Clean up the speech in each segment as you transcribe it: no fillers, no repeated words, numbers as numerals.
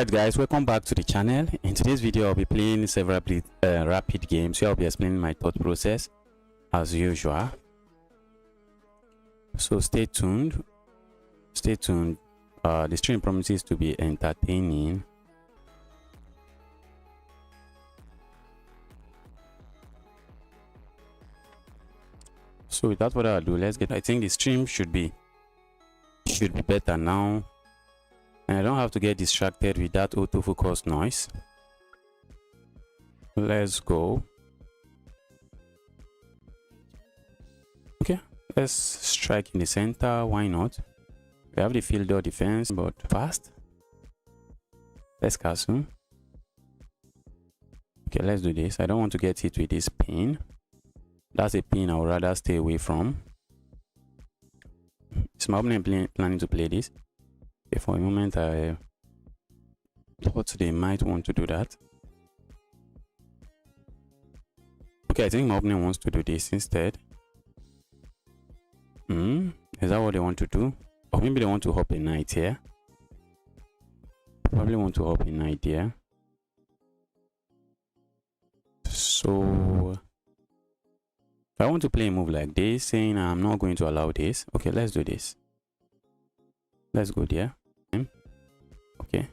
Alright guys, welcome back to the channel. In today's video I'll be playing several rapid games where I'll be explaining my thought process as usual. So stay tuned. The stream promises to be entertaining. So without further ado, let's get. I think the stream should be better now, and I don't have to get distracted with that autofocus noise. Let's go. Okay, let's strike in the center. Why not? We have the field or defense, but fast. Let's castle. Okay, let's do this. I don't want to get hit with this pin. That's a pin I would rather stay away from. Is my opponent planning to play this? Okay, for a moment I thought they might want to do that. Okay, I think my opponent wants to do this instead. Is that what they want to do? Or maybe they want to hop a knight here. Probably want to hop a knight here. So if I want to play a move like this, saying I'm not going to allow this. Okay, let's do this. Let's go there. Okay,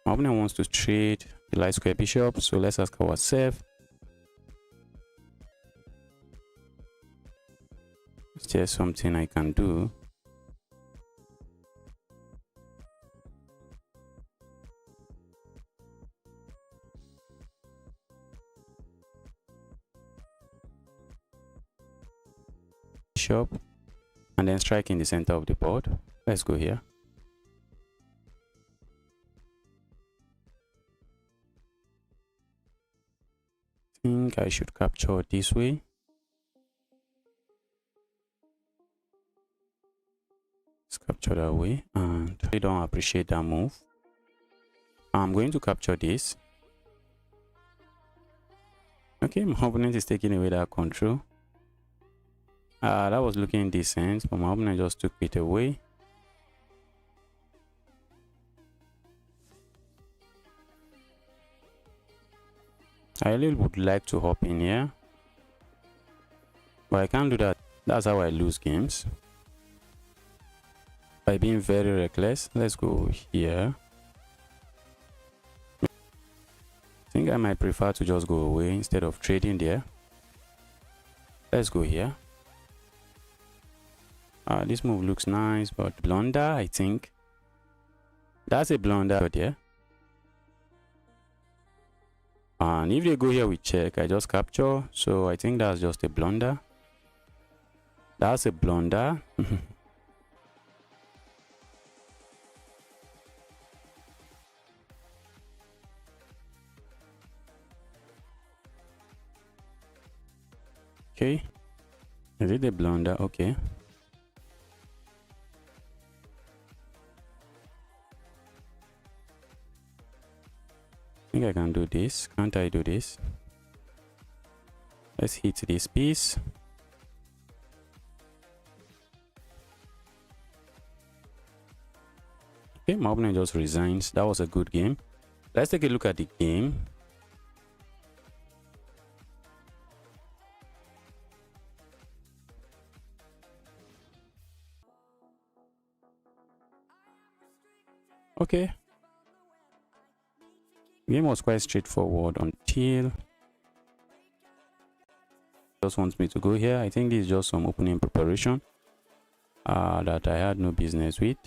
my opponent wants to trade the light square bishop, so let's ask ourselves, is there something I can do? Bishop, and then strike in the center of the board. Let's go here. I think I should capture this way. Let's capture that way, and I don't appreciate that move. I'm going to capture this. Okay, my opponent is taking away that control. That was looking decent, but my opponent just took it away. I really would like to hop in here, but I can't do that. That's how I lose games, by being very reckless. Let's go here. I think I might prefer to just go away instead of trading there. Let's go here. This move looks nice, but blunder, I think. That's a blunder there. And if they go here with check, I just capture. So I think that's just a blunder. That's a blunder. Okay. Is it a blunder? Okay. I think I can do this. Can't I do this? Let's hit this piece. Okay, my opponent just resigns. That was a good game. Let's take a look at the game. Okay. Game was quite straightforward until just wants me to go here. I think this is just some opening preparation that I had no business with.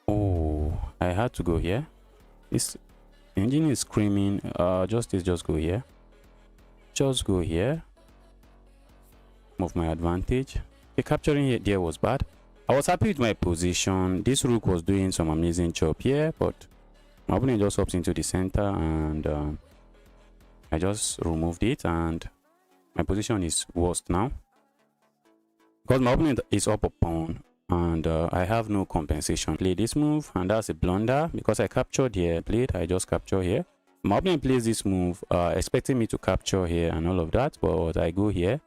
Oh, I had to go here. This engine is screaming. Just go here. Just go here. Move my advantage. The capturing here there was bad. I was happy with my position. This rook was doing some amazing job here, but my opponent just hops into the center, and I just removed it, and my position is worst now because my opponent is up a pawn, and I have no compensation. Play this move, and that's a blunder because I captured here. I just capture here. My opponent plays this move, expecting me to capture here and all of that, but I go here,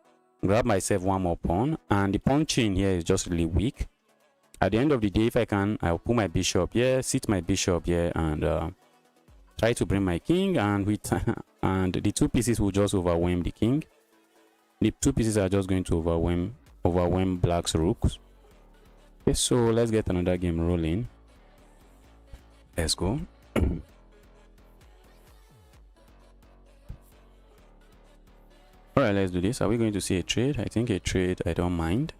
grab myself one more pawn, and the pawn chain here is just really weak. At the end of the day, if I can, I'll put my bishop here, sit my bishop here, and try to bring my king, and with and the two pieces will just overwhelm the king. The two pieces are just going to overwhelm black's rooks. Okay, so let's get another game rolling. Let's go. All right, let's do this. Are we going to see a trade? I think a trade, I don't mind.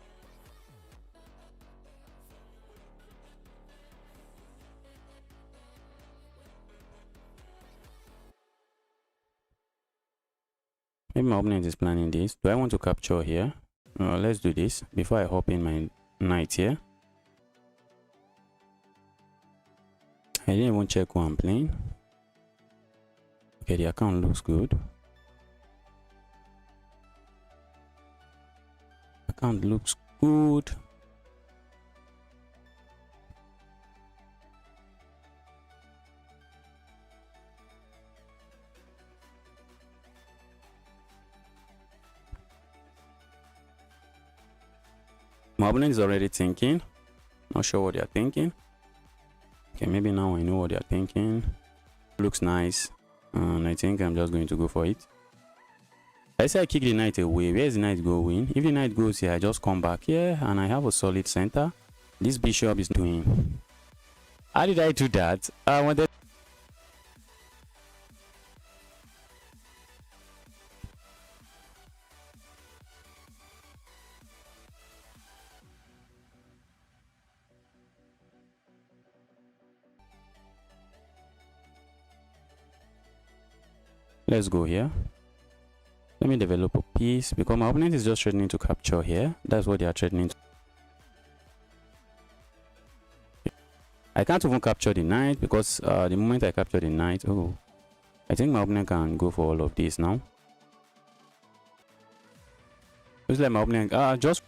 Maybe my opponent is planning this. Do I want to capture here? Let's do this before I hop in my knight here. I didn't even check who I'm playing. Okay, the account looks good. Account looks good. My opponent is already thinking. Not sure what they're thinking. Okay, maybe now I know what they're thinking. Looks nice. And I think I'm just going to go for it. I say I kick the knight away. Where is the knight going? If the knight goes here, I just come back here and I have a solid center. This bishop is doing. How did I do that? I wanted. Let's go here. Let me develop a piece because my opponent is just threatening to capture here. That's what they are threatening to. I can't even capture the knight because the moment I capture the knight, oh, I think my opponent can go for all of this now. Looks like my opponent just.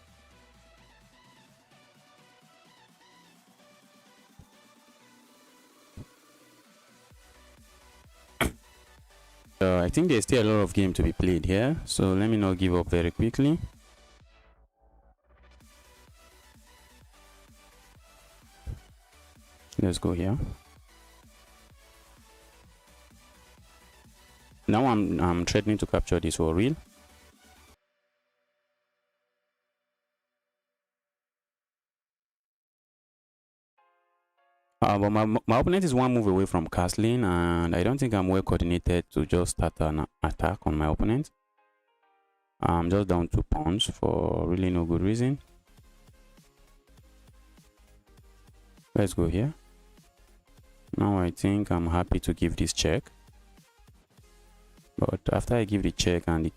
I think there's still a lot of game to be played here, so let me not give up very quickly. Let's go here. Now I'm threatening to capture this for real. But my opponent is one move away from castling, and I don't think I'm well coordinated to just start an attack on my opponent. I'm just down 2 pawns for really no good reason. Let's go here. Now I think I'm happy to give this check. But after I give the check and the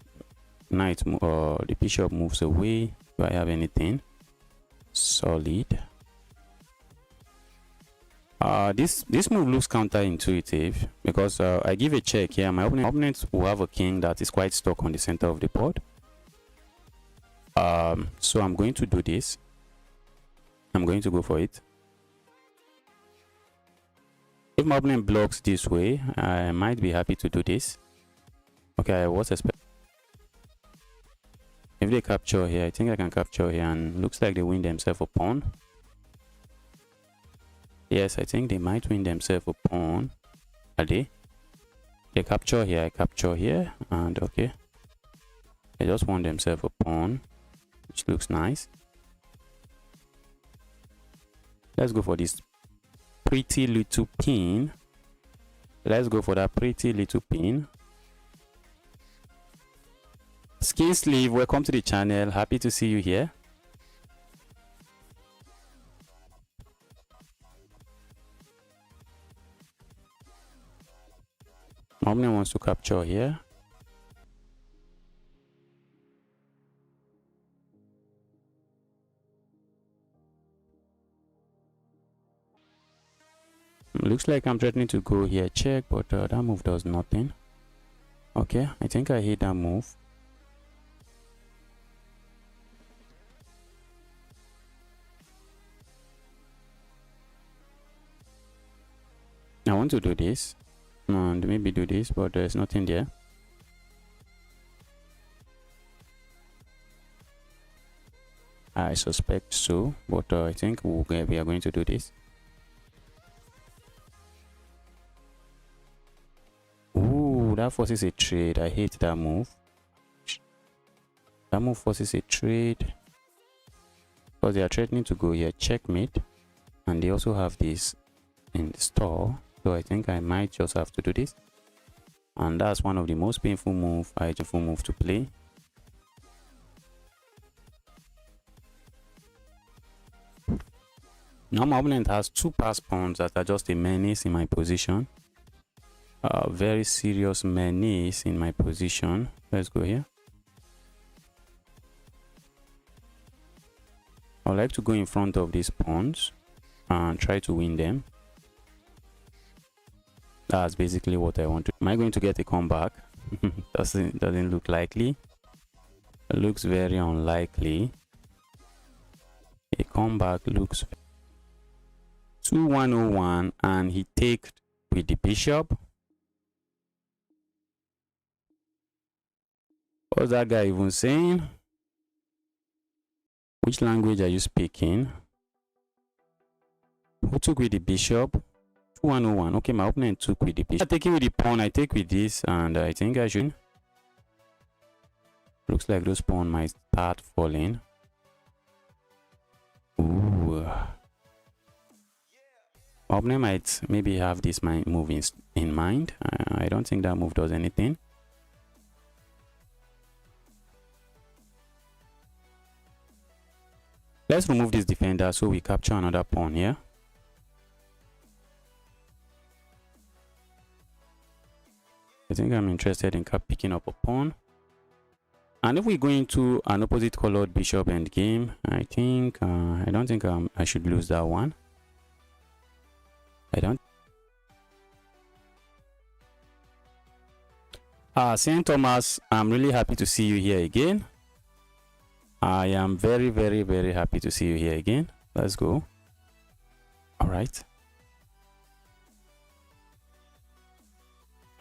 knight or the bishop moves away, do I have anything solid? This move looks counterintuitive because I give a check here. My opponent will have a king that is quite stuck on the center of the board. So I'm going to do this. I'm going to go for it. If my opponent blocks this way, I might be happy to do this. Okay, I was expecting. If they capture here, I think I can capture here, and looks like they win themselves a pawn. Yes, I think they might win themselves a pawn. Are they? They capture here, I capture here, and okay. They just won themselves a pawn, which looks nice. Let's go for this pretty little pin. Let's go for that pretty little pin. Skin Sleeve, welcome to the channel. Happy to see you here. My opponent wants to capture here. Looks like I'm threatening to go here, check, but that move does nothing. Okay, I think I hate that move. I want to do this and maybe do this, but there's nothing there. I suspect so, but I think we are going to do this. Ooh, that forces a trade. I hate that move. That move forces a trade because they are threatening to go here. Checkmate. And they also have this in the store. So I think I might just have to do this. And that's one of the most painful move to play. Now my opponent has 2 pass pawns that are just a menace in my position. Very serious menace in my position. Let's go here. I like to go in front of these pawns and try to win them. That's basically what I want to. Am I going to get a comeback? doesn't look likely. It looks very unlikely. A comeback looks 2101 and he takes with the bishop. What's that guy even saying? Which language are you speaking? Who took with the bishop? 2101. Okay, my opponent took with the bishop. Taking with the pawn, I take with this, and I think I should. Looks like those pawns might start falling. Ooh. My opponent might maybe have this move in mind. I don't think that move does anything. Let's remove this defender so we capture another pawn here. I think I'm interested in picking up a pawn. And if we go into an opposite colored bishop endgame, I think I don't think I should lose that one. I don't. Saint Thomas, I'm really happy to see you here again. I am very, very, very happy to see you here again. Let's go. All right.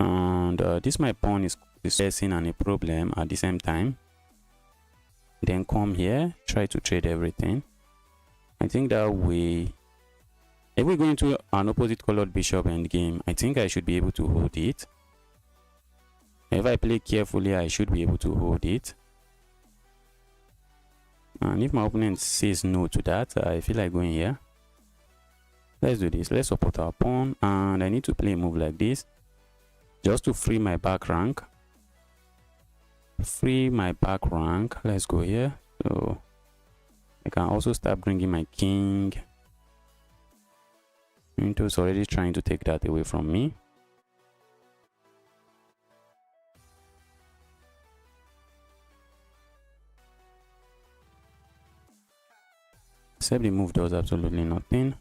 And this my pawn is facing a problem at the same time. Then come here, try to trade everything. I think that way, if we go into an opposite colored bishop endgame, I think I should be able to hold it. If I play carefully, I should be able to hold it. And if my opponent says no to that, I feel like going here. Let's do this. Let's support our pawn, and I need to play a move like this just to free my back rank. Free my back rank. Let's go here. So I can also start bringing my king. Into's already trying to take that away from me. Except the move does absolutely nothing.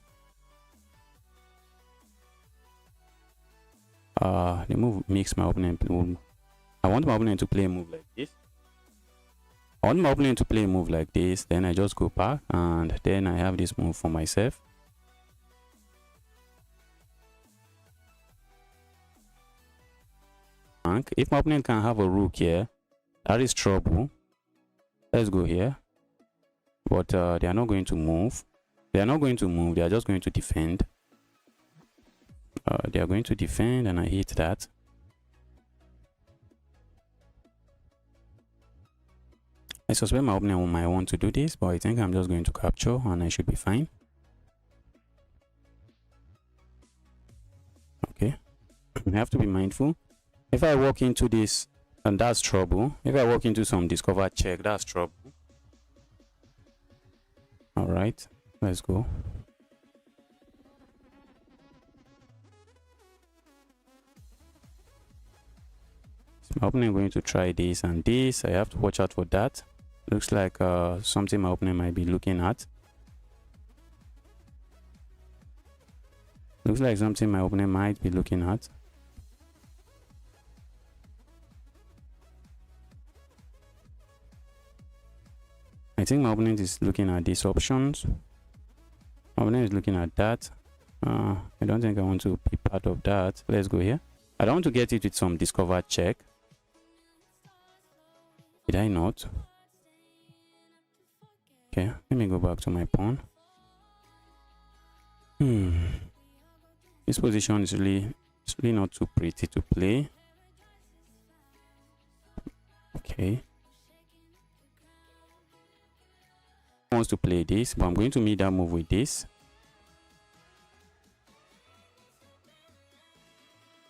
The move makes my opponent move. I want my opponent to play a move like this. I want my opponent to play a move like this. Then I just go back, and then I have this move for myself. If my opponent can have a rook here, that is trouble. Let's go here. But they are not going to move. They are not going to move. They are just going to defend. They are going to defend, and I hate that. I suspect my opponent might want to do this, but I think I'm just going to capture, and I should be fine. Okay. I have to be mindful. If I walk into this, and that's trouble. If I walk into some discover check, that's trouble. All right, let's go. So my opponent going to try this and this. I have to watch out for that. Looks like something my opponent might be looking at. Looks like something my opponent might be looking at. I think my opponent is looking at these options. My opponent is looking at that. I don't think I want to be part of that. Let's go here. I don't want to get it with some discover check. Did I not? Okay, let me go back to my pawn. This position is really not too pretty to play. Okay. Wants to play this, but I'm going to meet that move with this.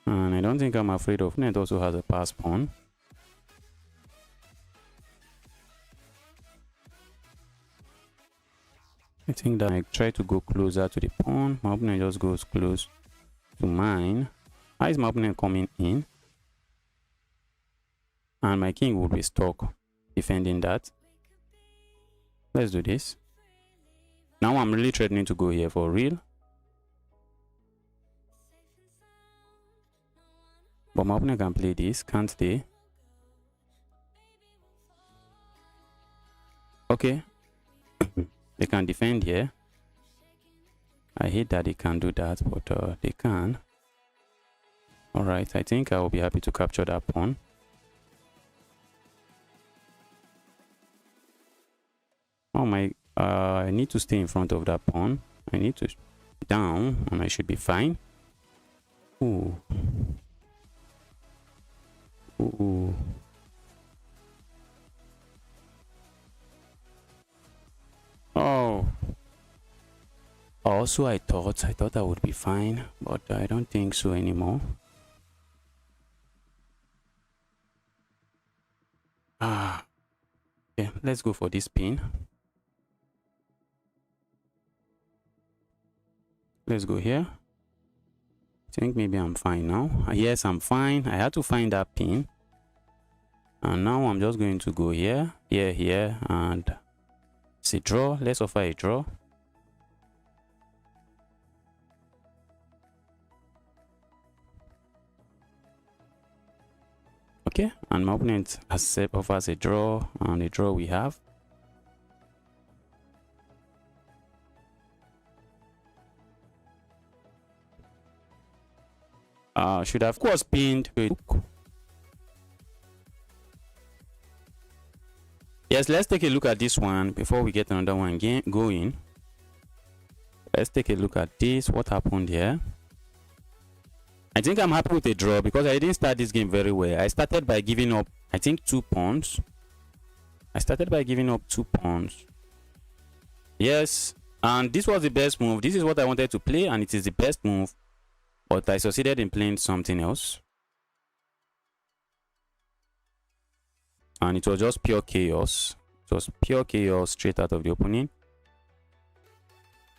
And I don't think I'm afraid of. Opponent also has a pass pawn. I think that I try to go closer to the pawn. My opponent just goes close to mine. How is my opponent coming in? And my king would be stuck defending that. Let's do this. Now I'm really threatening to go here for real. But my opponent can play this, can't they? Okay. They can defend here. I hate that they can't do that, but they can. Alright, I think I will be happy to capture that pawn. Oh my, I need to stay in front of that pawn. I need to down and I should be fine. Ooh. Ooh. Oh. Also, I thought I would be fine, but I don't think so anymore. Okay, let's go for this pin. Let's go here. I think maybe I'm fine now. Yes, I'm fine. I had to find that pin. And now I'm just going to go here, here, and it's a draw. Let's offer a draw. Okay, and my opponent offers a draw, and the draw we have. Should have, of course, pinned. Yes, let's take a look at this one before we get another one going. Let's take a look at this. What happened here? I think I'm happy with a draw because I didn't start this game very well. I started by giving up, I think, 2 pawns. I started by giving up 2 pawns. Yes, and this was the best move. This is what I wanted to play, and it is the best move. But I succeeded in playing something else. And it was just pure chaos. It was pure chaos straight out of the opening.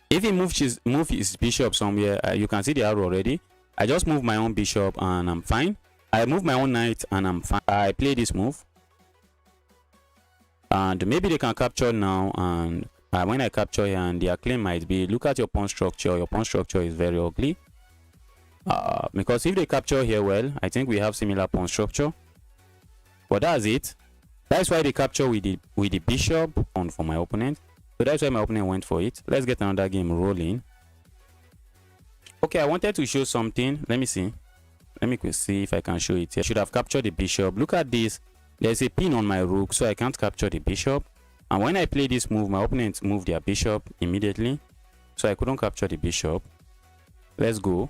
If he moves his bishop somewhere, you can see the arrow already. I just moved my own bishop and I'm fine. I moved my own knight and I'm fine. I play this move. And maybe they can capture now. And when I capture here, and their claim might be, look at your pawn structure. Your pawn structure is very ugly. Because if they capture here, well, I think we have similar pawn structure. But that's it. That's why they capture with the bishop on for my opponent. So that's why my opponent went for it. Let's get another game rolling. Okay, I wanted to show something. Let me see. Let me see if I can show it here. I should have captured the bishop. Look at this. There's a pin on my rook, so I can't capture the bishop. And when I play this move, my opponent moved their bishop immediately. So I couldn't capture the bishop. Let's go.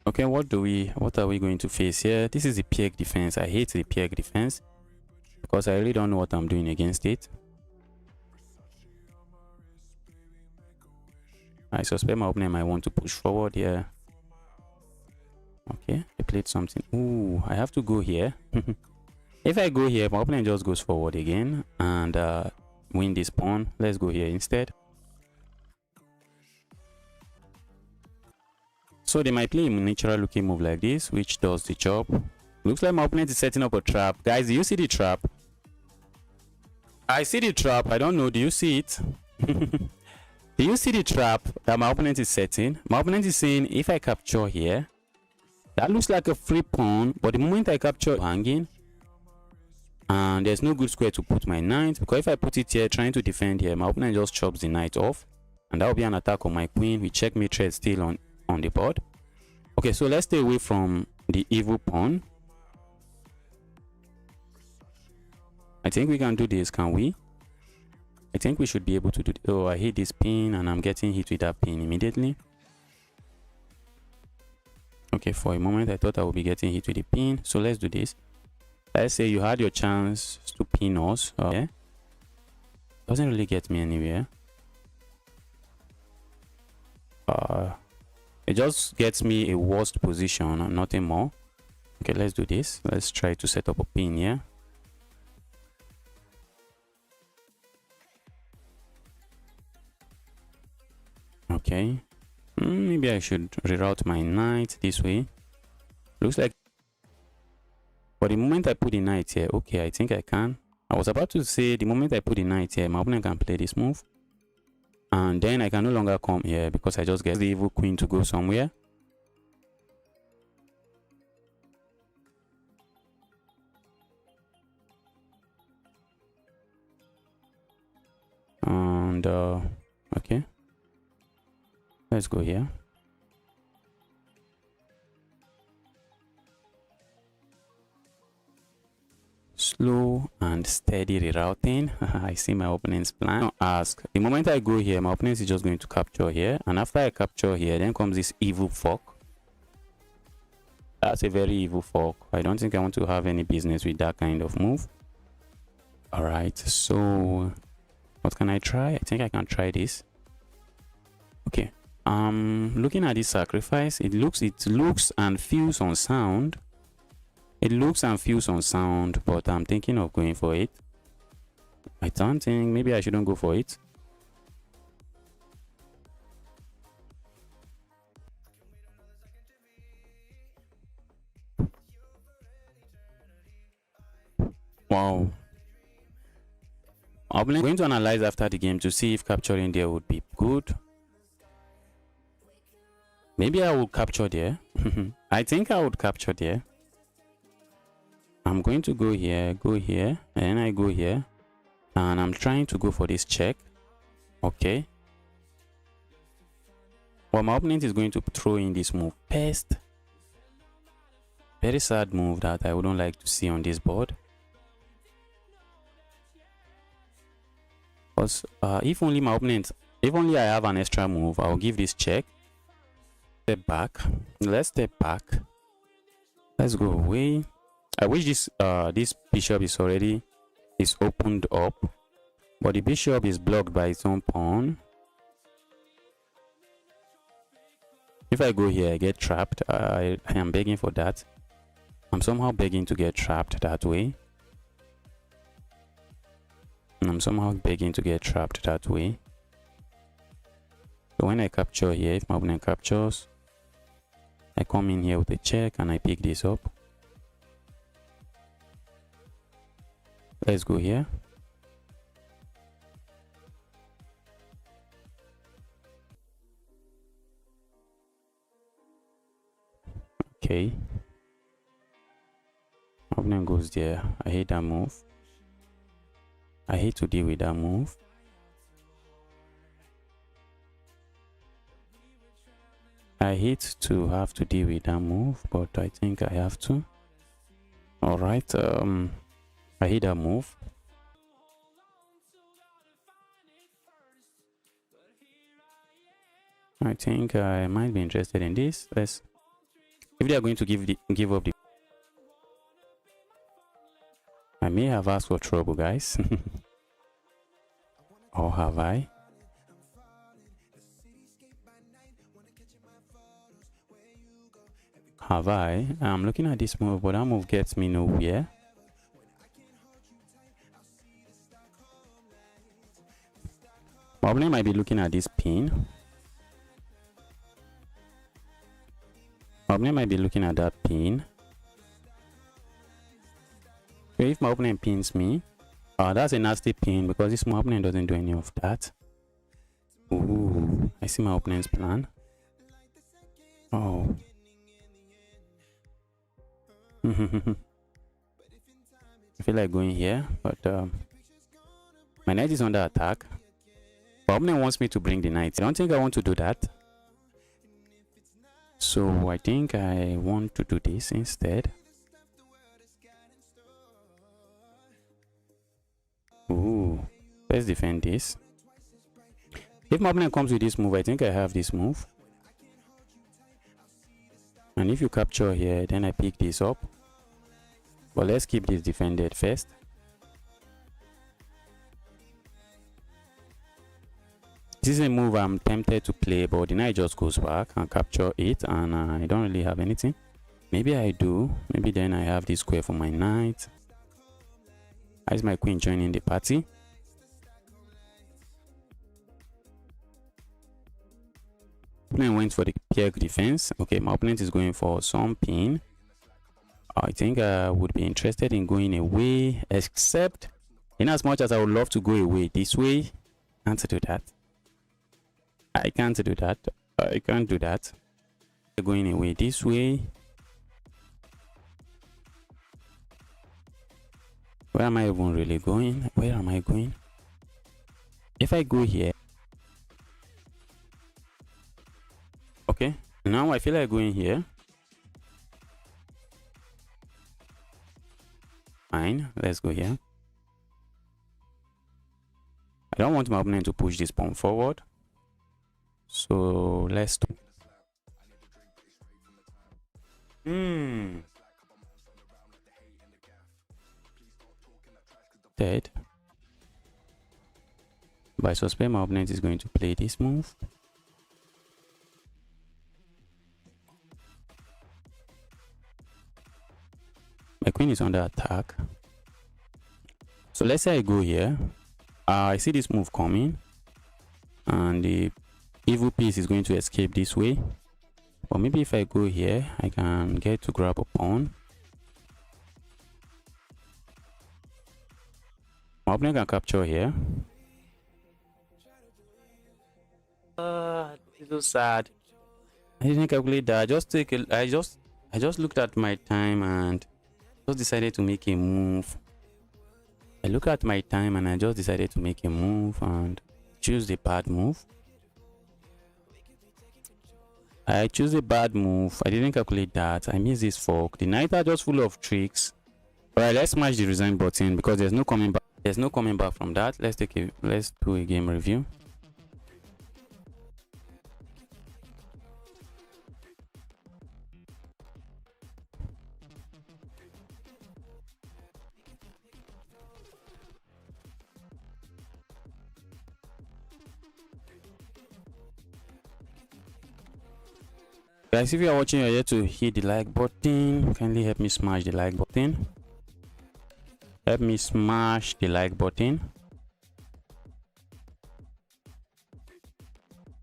Okay, what are we going to face here? This is the peg defense. I hate the peg defense because I really don't know what I'm doing against it. I suspect my opponent might want to push forward here. Okay, I played something. Ooh, I have to go here. If I go here, my opponent just goes forward again and win this pawn. Let's go here instead. So they might play a natural looking move like this, which does the job. Looks like my opponent is setting up a trap. Guys, do you see the trap? I see the trap. I don't know. Do you see it? Do you see the trap that my opponent is setting? My opponent is saying if I capture here, that looks like a free pawn. But the moment I capture hanging, and there's no good square to put my knight, because if I put it here trying to defend here, my opponent just chops the knight off. And that will be an attack on my queen with checkmate threat still on the board. Okay, so let's stay away from the evil pawn. I think we can do this, can we? I think we should be able to do this. Oh, I hit this pin and I'm getting hit with that pin immediately. Okay, for a moment I thought I would be getting hit with the pin. So let's do this. Let's say you had your chance to pin us. Okay. Doesn't really get me anywhere. It just gets me a worst position and nothing more. Okay, let's do this. Let's try to set up a pin here. Okay, maybe I should reroute my knight this way. Looks like for the moment I put the knight here. Okay, I think I can. I was about to say the moment I put the knight here, my opponent can play this move, and then I can no longer come here because I just get the evil queen to go somewhere. And okay, let's go here. Slow and steady rerouting. I see my opponent's plan. Now ask, the moment I go here, my opponent is just going to capture here, and after I capture here, then comes this evil fork. That's a very evil fork. I don't think I want to have any business with that kind of move. All right, so what can I try? I think I can try this. Okay, looking at this sacrifice, it looks and feels unsound. It looks and feels unsound, but I'm thinking of going for it. I don't think, maybe I shouldn't go for it. Wow. I'm going to analyze after the game to see if capturing there would be good. Maybe I will capture there. I think I would capture there. I'm going to go here, and then I go here, and I'm trying to go for this check. Okay. Well, my opponent is going to throw in this move. Pest. Very sad move that I wouldn't like to see on this board. Because if only I have an extra move, I'll give this check. Step back. Let's step back. Let's go away. I wish this bishop is opened up, but the bishop is blocked by its own pawn. If I go here, I get trapped. I am begging for that. I'm somehow begging to get trapped that way. So when I capture here, if my opponent captures, I come in here with a check and I pick this up. Let's go here. Okay. Opponent goes there. I hate that move. I hate to deal with that move. I hate to have to deal with that move, but I think I have to. All right. I hate that move. I think I might be interested in this. If they are going to give up the, I may have asked for trouble, guys. Or have I? Have I? I'm looking at this move, but that move gets me nowhere. Probably might be looking at this pin. Probably might be looking at that pin. So if my opponent pins me, that's a nasty pin because this my opponent doesn't do any of that. Ooh, I see my opponent's plan. Oh. I feel like going here, but my knight is under attack. My opponent wants me to bring the knight. I don't think I want to do that. So I think I want to do this instead. Ooh, let's defend this. If my opponent comes with this move, I think I have this move. And if you capture here, then I pick this up. But let's keep this defended first. This is a move I'm tempted to play, but the knight just goes back and capture it, and I don't really have anything. Maybe I do. Maybe then I have this square for my knight. How is my queen joining the party? Opponent went for the peg defense. Okay, my opponent is going for some pin. I think I would be interested in going away, except in as much as I would love to go away this way. Can't do that. I can't do that. I can't do that. Going away this way. Where am I even really going? Where am I going? If I go here. Okay, now I feel like going here. Fine, let's go here. I don't want my opponent to push this pawn forward. So let's do. Dead. But I suspect my opponent is going to play this move. My queen is under attack. So let's say I go here. I see this move coming. And the evil piece is going to escape this way. Or maybe if I go here, I can get to grab a pawn. My opponent can capture here. It's so sad. I didn't calculate that. I just looked at my time and just decided to make a move. I look at my time and I just decided to make a move and choose the bad move. I choose a bad move. I didn't calculate that. I missed this fork. The knight are just full of tricks. Alright, let's smash the resign button because there's no coming back. There's no coming back from that. Let's do a game review. Guys, if you are watching, you're here to hit the like button. Kindly help me smash the like button. Help me smash the like button.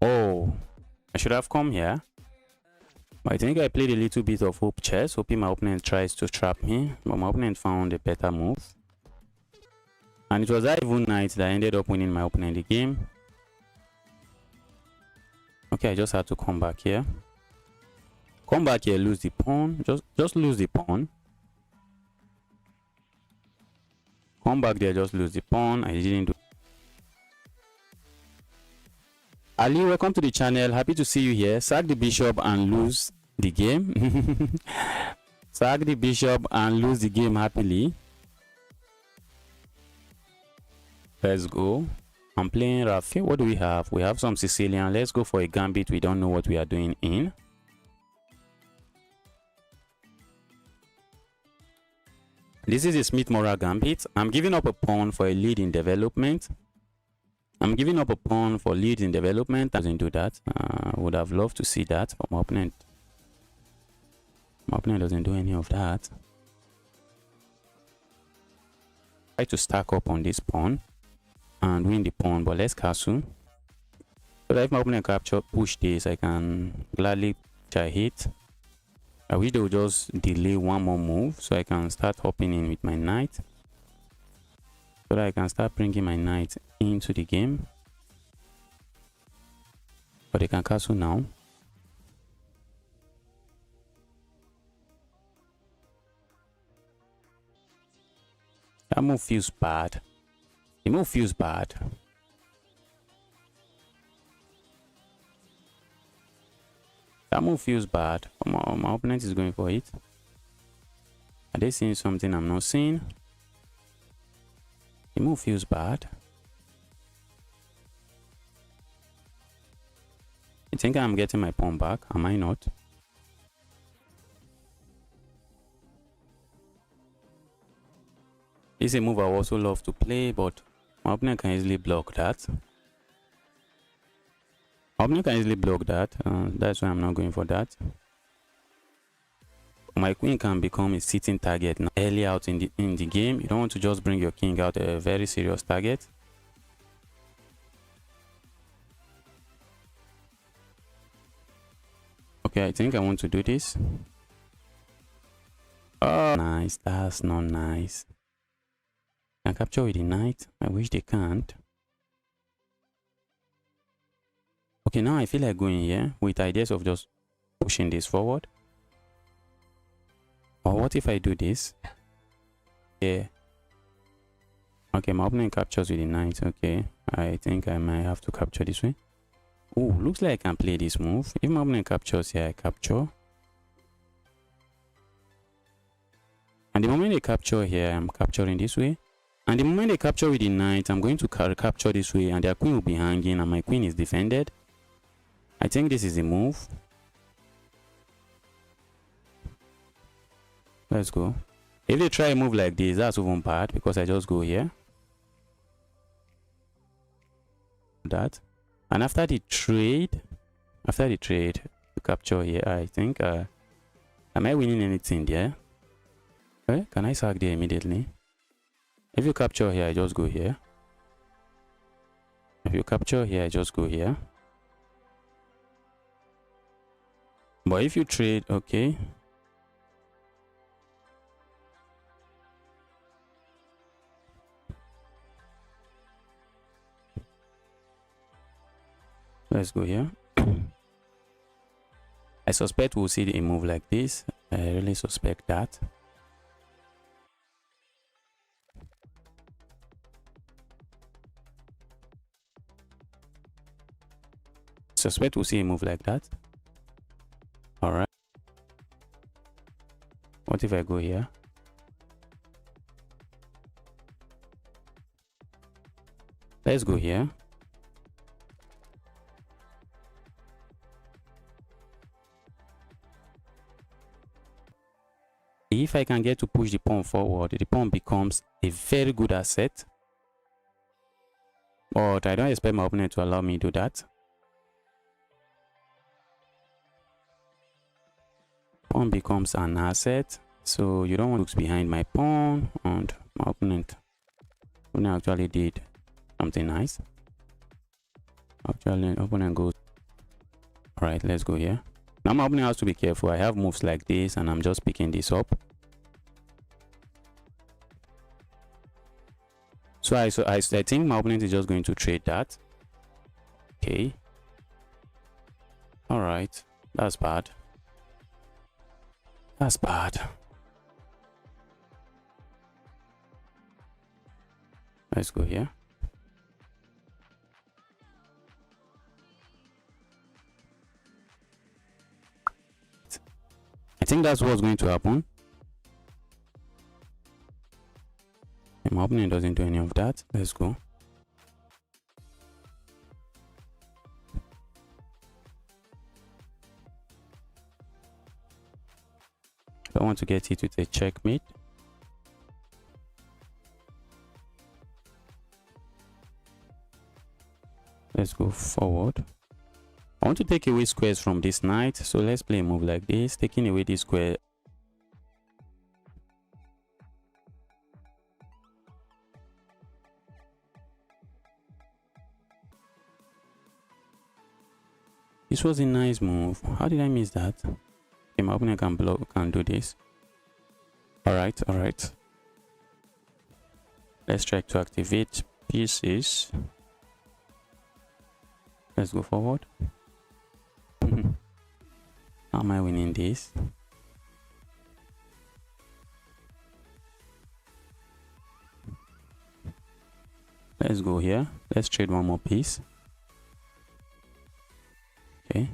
Oh, I should have come here. But I think I played a little bit of hope chess, hoping my opponent tries to trap me. But my opponent found a better move. And it was that evil knight that ended up winning my opponent the game. Okay, I just had to come back here. Come back here, lose the pawn. Just lose the pawn. Come back there, just lose the pawn. I didn't do. Ali, welcome to the channel. Happy to see you here. Sack the bishop and lose the game. Sack the bishop and lose the game happily. Let's go. I'm playing Rafi. What do we have? We have some Sicilian. Let's go for a gambit. We don't know what we are doing in. This is a Smith-Morra gambit. I'm giving up a pawn for a lead in development. I'm giving up a pawn for lead in development. I didn't do that. I would have loved to see that, but my opponent doesn't do any of that. Try to stack up on this pawn and win the pawn, but let's castle. So that if my opponent capture, push this, I can gladly try hit. I wish they would just delay one more move so I can start hopping in with my knight. So that I can start bringing my knight into the game. But they can castle now. That move feels bad. The move feels bad. That move feels bad. My opponent is going for it. Are they seeing something I'm not seeing? The move feels bad. I think I'm getting my pawn back. Am I not? This is a move I also love to play, but my opponent can easily block that. My opponent can easily block that. That's why I'm not going for that. My queen can become a sitting target now. Early out in the game, you don't want to just bring your king out a very serious target. Okay, I think I want to do this. Oh, nice. That's not nice. Can capture with the knight. I wish they can't. Okay, now I feel like going here with ideas of just pushing this forward. Or what if I do this? Yeah. Okay, my opponent captures with the knight. Okay, I think I might have to capture this way. Oh, looks like I can play this move. If my opponent captures here, I capture. And the moment they capture here, I'm capturing this way. And the moment they capture with the knight, I'm going to capture this way, and their queen will be hanging, and my queen is defended. I think this is the move. Let's go. If they try a move like this, that's even bad because I just go here. That. And after the trade, to capture here, I think, am I winning anything there? Okay, can I sack there immediately? If you capture here, I just go here. If you capture here, I just go here. But if you trade, okay. Let's go here. I suspect we'll see a move like this. I really suspect that. Suspect we'll see a move like that. Alright. What if I go here? Let's go here. If I can get to push the pawn forward, the pawn becomes a very good asset. But I don't expect my opponent to allow me to do that. Pawn becomes an asset, so you don't want to look behind my pawn, and my opponent actually did something nice. Actually, opponent goes. Alright, let's go here. Now my opponent has to be careful. I have moves like this, and I'm just picking this up. So I think my opponent is just going to trade that. Okay. Alright, that's bad. That's bad. Let's go here. I think that's what's going to happen. And my opponent doesn't do any of that. Let's go. I want to get it with a checkmate. Let's go forward. I want to take away squares from this knight, so let's play a move like this, taking away this square. This was a nice move. How did I miss that? Okay, my opponent can block, can do this. Alright. Let's try to activate pieces. Let's go forward. How am I winning this? Let's go here. Let's trade one more piece. Okay.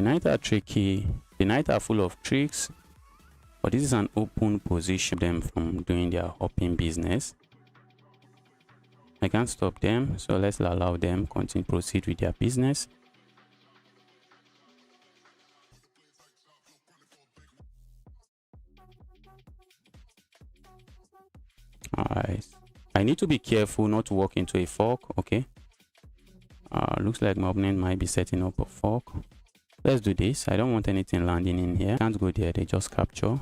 The knights are tricky. The knights are full of tricks. But this is an open position them from doing their hopping business. I can't stop them, so let's allow them continue proceed with their business. Alright. I need to be careful not to walk into a fork. Okay. Looks like my opponent might be setting up a fork. Let's do this. I don't want anything landing in here. Can't go there. They just capture.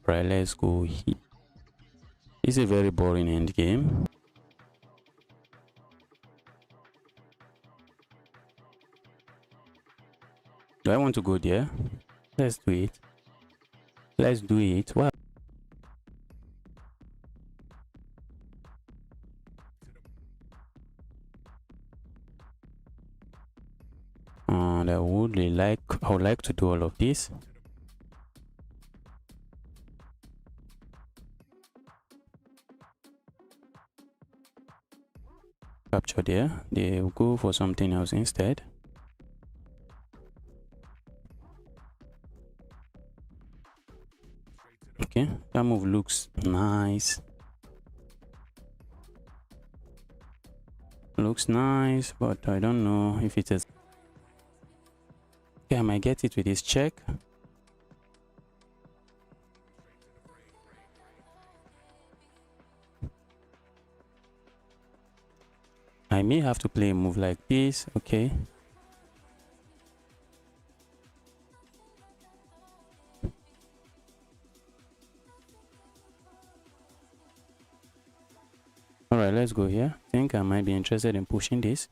Right, let's go here. It's a very boring end game. Do I want to go there? Let's do it. Let's do it. Well, and I would like to do all of this. Capture there. They will go for something else instead. Okay, that move looks nice. Looks nice, but I don't know if it is. Okay, I might get it with this check. I may have to play a move like this. Okay. Alright, let's go here. I think I might be interested in pushing this.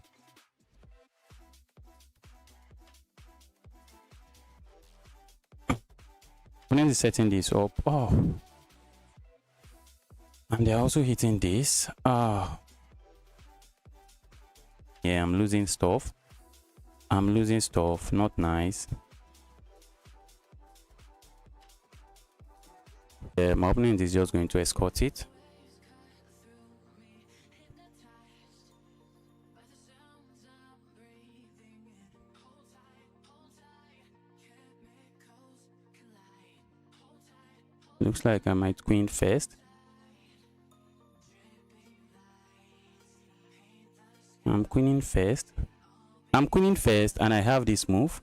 Opponent is setting this up. Oh. And they're also hitting this. Ah. Yeah, I'm losing stuff. I'm losing stuff. Not nice. My opponent is just going to escort it. Looks like I might queen first. I'm queening first. I'm queening first and I have this move.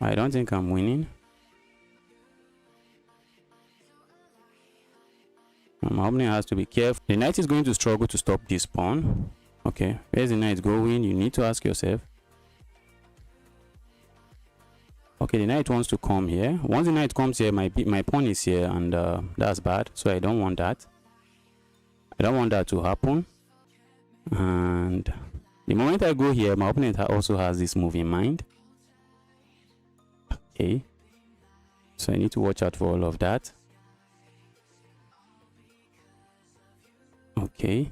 I don't think I'm winning. My opponent has to be careful. The knight is going to struggle to stop this pawn. Okay, where's the knight going? You need to ask yourself. Okay, the knight wants to come here. Once the knight comes here, my pawn is here, and that's bad. So I don't want that. I don't want that to happen. And the moment I go here, my opponent also has this move in mind. Okay. So I need to watch out for all of that. Okay.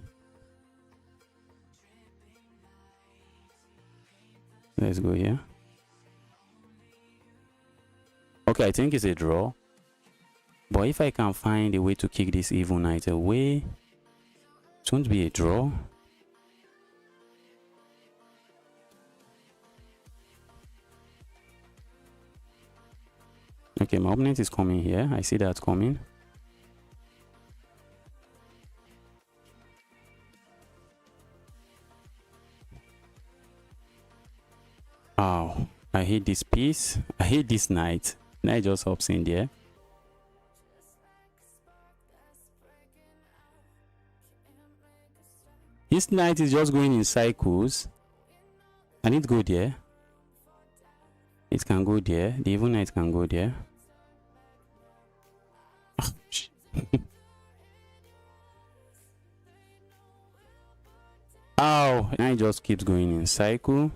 Let's go here. Okay, I think it's a draw. But if I can find a way to kick this evil knight away, it won't be a draw. Okay, my opponent is coming here. I see that coming. Oh, I hate this piece. I hate this knight. Knight just hops in there. This knight is just going in cycles. I need to go there. It can go there. The evil knight can go there. Ow! Knight just keeps going in cycle.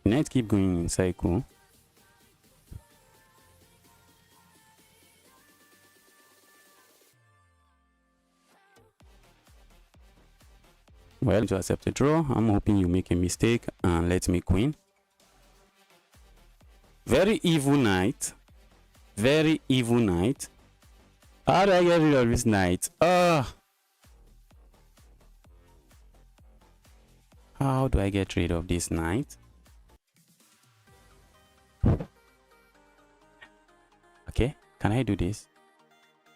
Knight keep going in cycle. Well, to accept a draw, I'm hoping you make a mistake and let me queen. Very evil knight. Very evil knight. How do I get rid of this knight? How do I get rid of this knight? Okay, can I do this?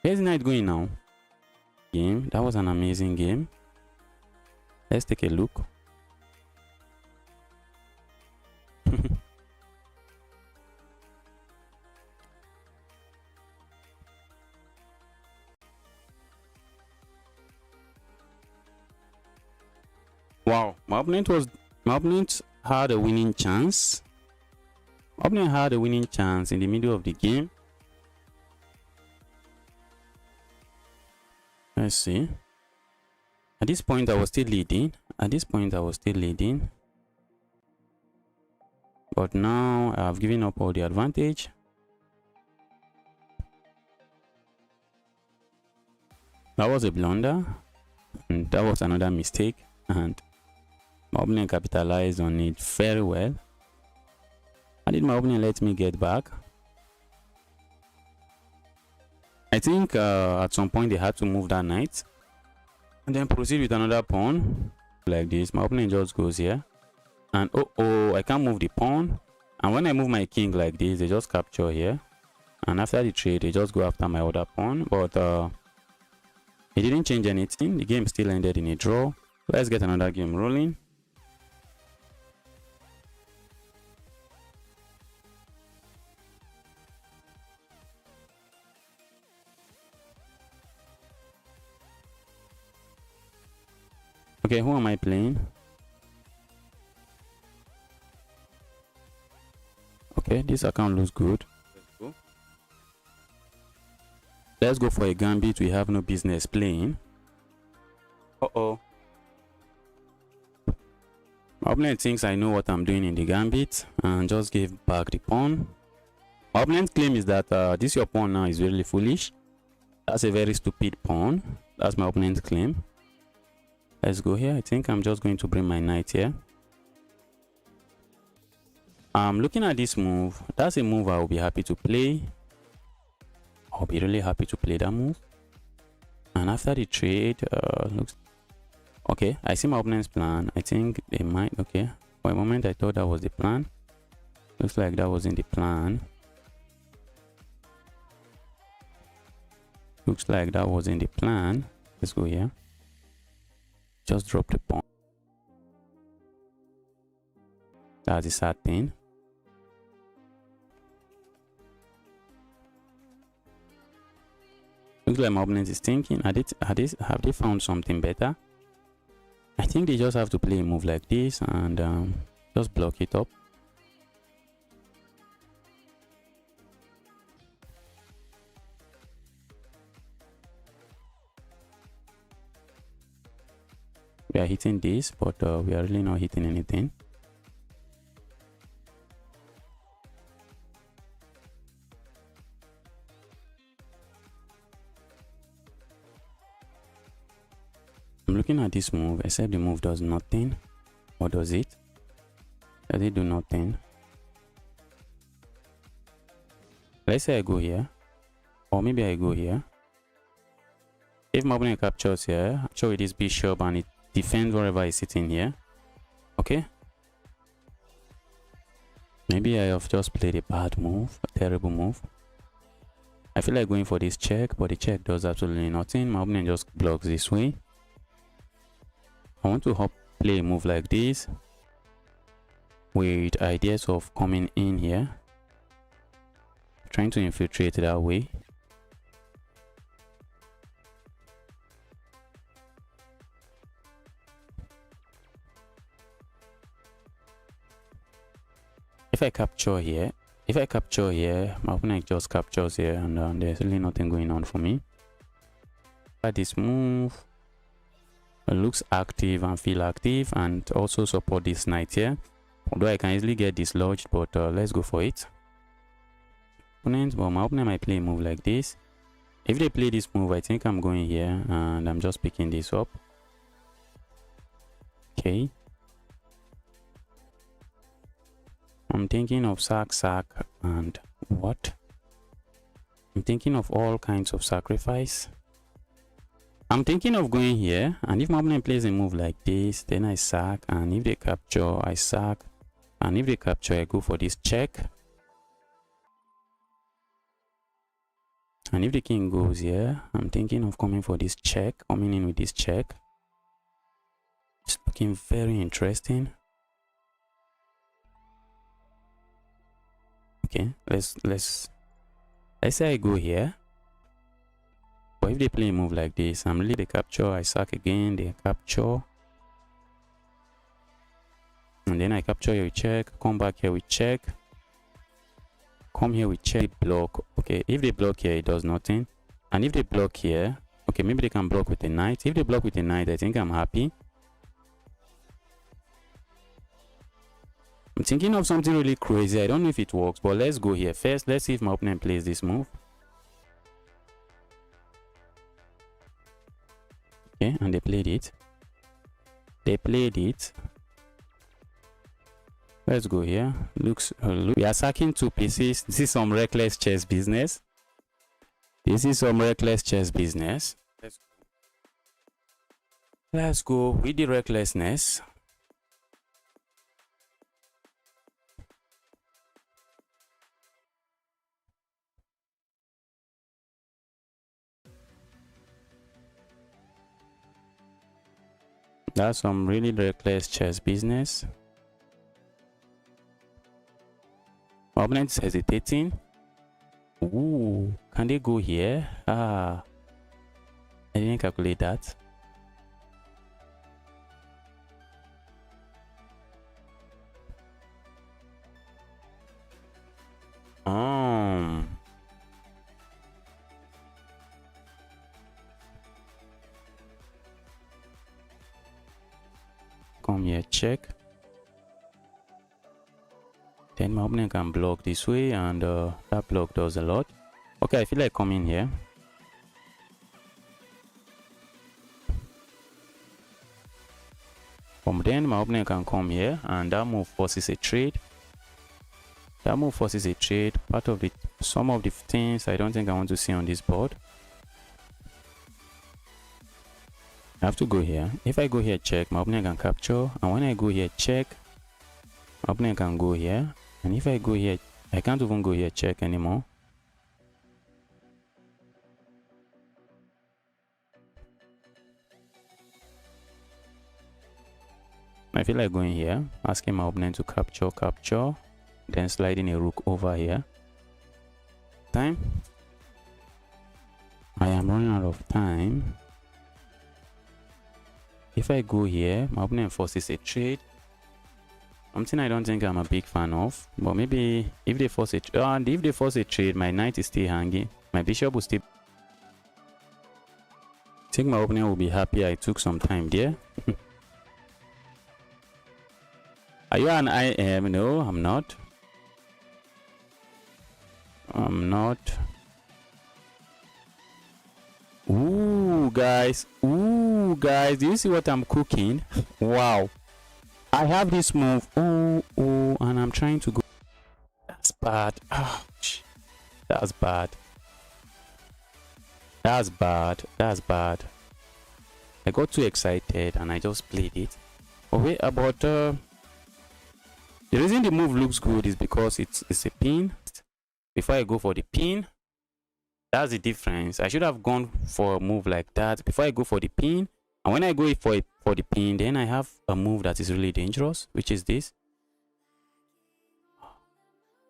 Where's the knight going now? Game. That was an amazing game. Let's take a look. Wow, my opponent had a winning chance. My opponent had a winning chance in the middle of the game. Let's see. At this point, I was still leading. But now I've given up all the advantage. That was a blunder. And that was another mistake. And my opponent capitalized on it very well. How did my opponent let me get back? I think at some point they had to move that knight and then proceed with another pawn like this. My opponent just goes here and I can't move the pawn, and when I move my king like this, they just capture here, and after the trade they just go after my other pawn. But it didn't change anything. The game still ended in a draw. Let's get another game rolling. Okay, who am I playing? Okay, this account looks good. Let's go for a gambit we have no business playing. My opponent thinks I know what I'm doing in the gambit and just gave back the pawn. My opponent's claim is that this your pawn now is really foolish. That's a very stupid pawn. That's my opponent's claim. Let's go here. I think I'm just going to bring my knight here. I'm looking at this move. That's a move I will be happy to play. I'll be really happy to play that move. And after the trade, looks okay. I see my opponent's plan. I think they might. Okay, for a moment I thought that was the plan. Looks like that was in the plan. Looks like that was in the plan. Let's go here. Just drop the pawn. That's the sad thing. Looks like my opponent is thinking, have they found something better? I think they just have to play a move like this and just block it up. We are hitting this, but we are really not hitting anything. I'm looking at this move, except the move does nothing. What does it? Does it do nothing? Let's say I go here, or maybe I go here. If my opponent captures here, I'm sure it is bishop and it defends wherever it's sitting here. Okay, maybe I have just played a bad move, a terrible move. I feel like going for this check, but the check does absolutely nothing. My opponent just blocks this way. I want to play a move like this with ideas of coming in here, trying to infiltrate that way. If I capture here, my opponent just captures here, and there's really nothing going on for me. But this move looks active and feel active, and also support this knight here. Although I can easily get dislodged, but let's go for it. My opponent might play a move like this. If they play this move, I think I'm going here, and I'm just picking this up. Okay. I'm thinking of sack, and what? I'm thinking of all kinds of sacrifice. I'm thinking of going here, and if my opponent plays a move like this, then I sack, and if they capture, I sack, and if they capture, I go for this check. And if the king goes here, I'm thinking of coming for this check, coming in with this check. It's looking very interesting. Okay, let's say I go here. But if they play a move like this, I'm really the capture, I sack again, they capture. And then I capture here with check, come back here with check. Come here with check, block. Okay, if they block here, it does nothing. And if they block here, okay, maybe they can block with a knight. If they block with a knight, I think I'm happy. I'm thinking of something really crazy. I don't know if it works, but let's go here first. Let's see if my opponent plays this move. Okay, and they played it. They played it. Let's go here. Look, we are sacking 2 pieces. This is some reckless chess business. This is some reckless chess business. Let's go with the recklessness. That's some really reckless chess business. My opponent is hesitating. Ooh, can they go here? I didn't calculate that. Come here, check. Then my opponent can block this way, and that block does a lot. Okay, I feel like coming here. From then my opponent can come here, and that move forces a trade. That move forces a trade. Part of some of the things I don't think I want to see on this board. I have to go here. If I go here, check, my opponent can capture. And when I go here, check, my opponent can go here. And if I go here, I can't even go here, check anymore. I feel like going here, asking my opponent to capture, then sliding a rook over here. Time. I am running out of time. If I go here, my opponent forces a trade. Something I don't think I'm a big fan of, but maybe if they force it, and if they force a trade, my knight is still hanging. My bishop will still. I think my opponent will be happy I took some time there. Are you an IM? No, I'm not. I'm not. Ooh, guys. Ooh, guys. Do you see what I'm cooking? Wow. I have this move. Oh, and I'm trying to go. That's bad. Ouch. That's bad. That's bad. That's bad. I got too excited and I just played it. Oh, wait, about the reason the move looks good is because it's a pin. Before I go for the pin, that's the difference. I should have gone for a move like that before I go for the pin. And when I go for the pin, then I have a move that is really dangerous, which is this.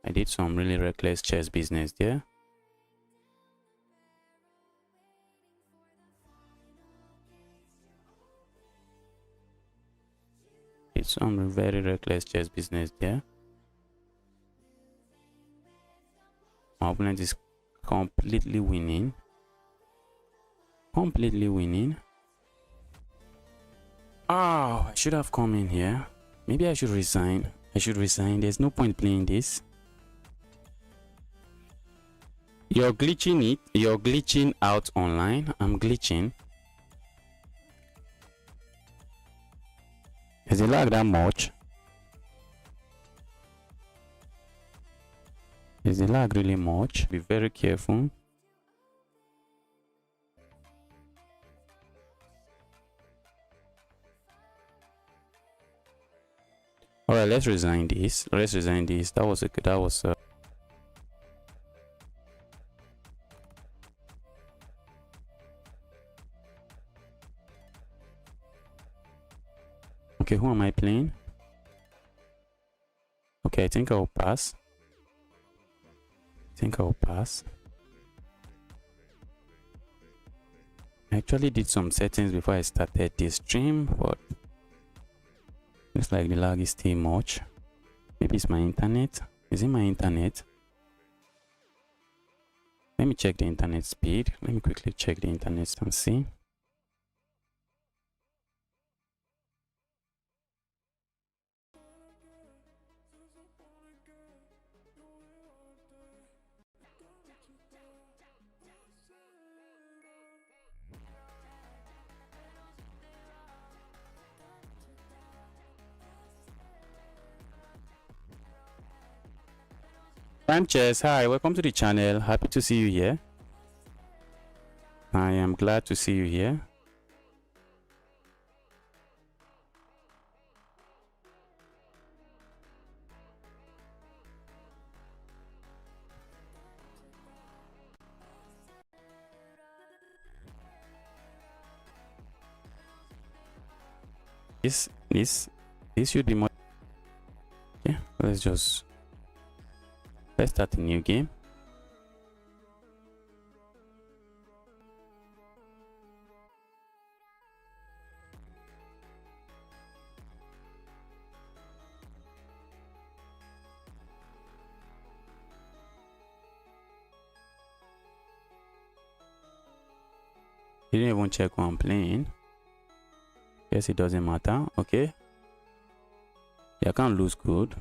I did some really reckless chess business there. It's some very reckless chess business there. My opponent is completely winning. Completely winning. Oh, I should have come in here. Maybe I should resign. I should resign. There's no point playing this. You're glitching it. You're glitching out online. I'm glitching. Is it lag that much? Is the lag really much? Be very careful. let's resign this. Let's resign this. That was okay. Who am I playing? Okay, I think I'll pass. I actually did some settings before I started this stream, but looks like the lag is still much. Maybe it's my internet. Is it my internet? Let me check the internet speed. Let me quickly check the internet and see. Sanchez, hi, welcome to the channel. Happy to see you here. I am glad to see you here. This should be more. Yeah, let's start a new game. Didn't even check who I'm playing. Guess it doesn't matter. Okay. Yeah, I can't lose good.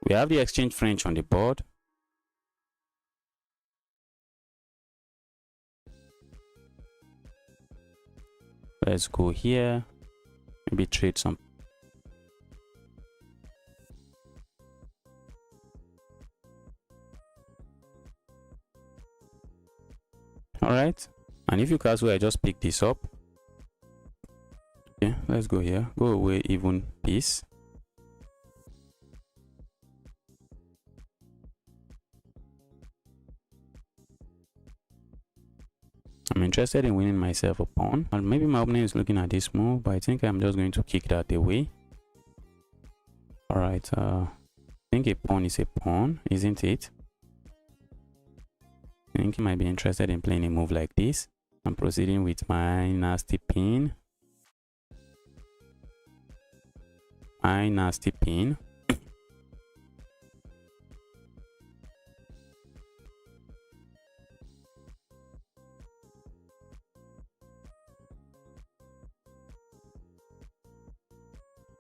We have the exchange French on the board. Let's go here. Maybe trade some. All right. And if you cancel, I just pick this up. Okay, let's go here. Go away, even piece. I'm interested in winning myself a pawn. And maybe my opponent is looking at this move, but I think I'm just going to kick that away. All right. I think a pawn is a pawn, isn't it? I think he might be interested in playing a move like this. I'm proceeding with my nasty pin.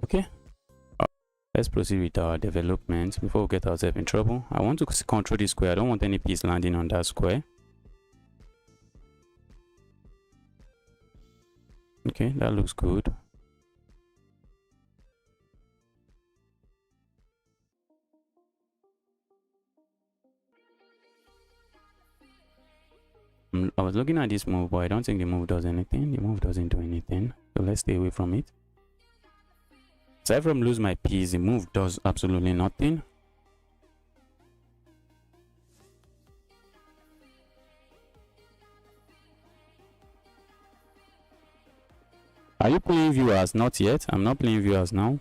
Okay, let's proceed with our development before we get ourselves in trouble. I want to control this square. I don't want any piece landing on that square. Okay, that looks good. I was looking at this move, but I don't think the move does anything. The move doesn't do anything, so let's stay away from it. Aside from lose my piece, the move does absolutely nothing. Are you playing viewers? Not yet. I'm not playing viewers now.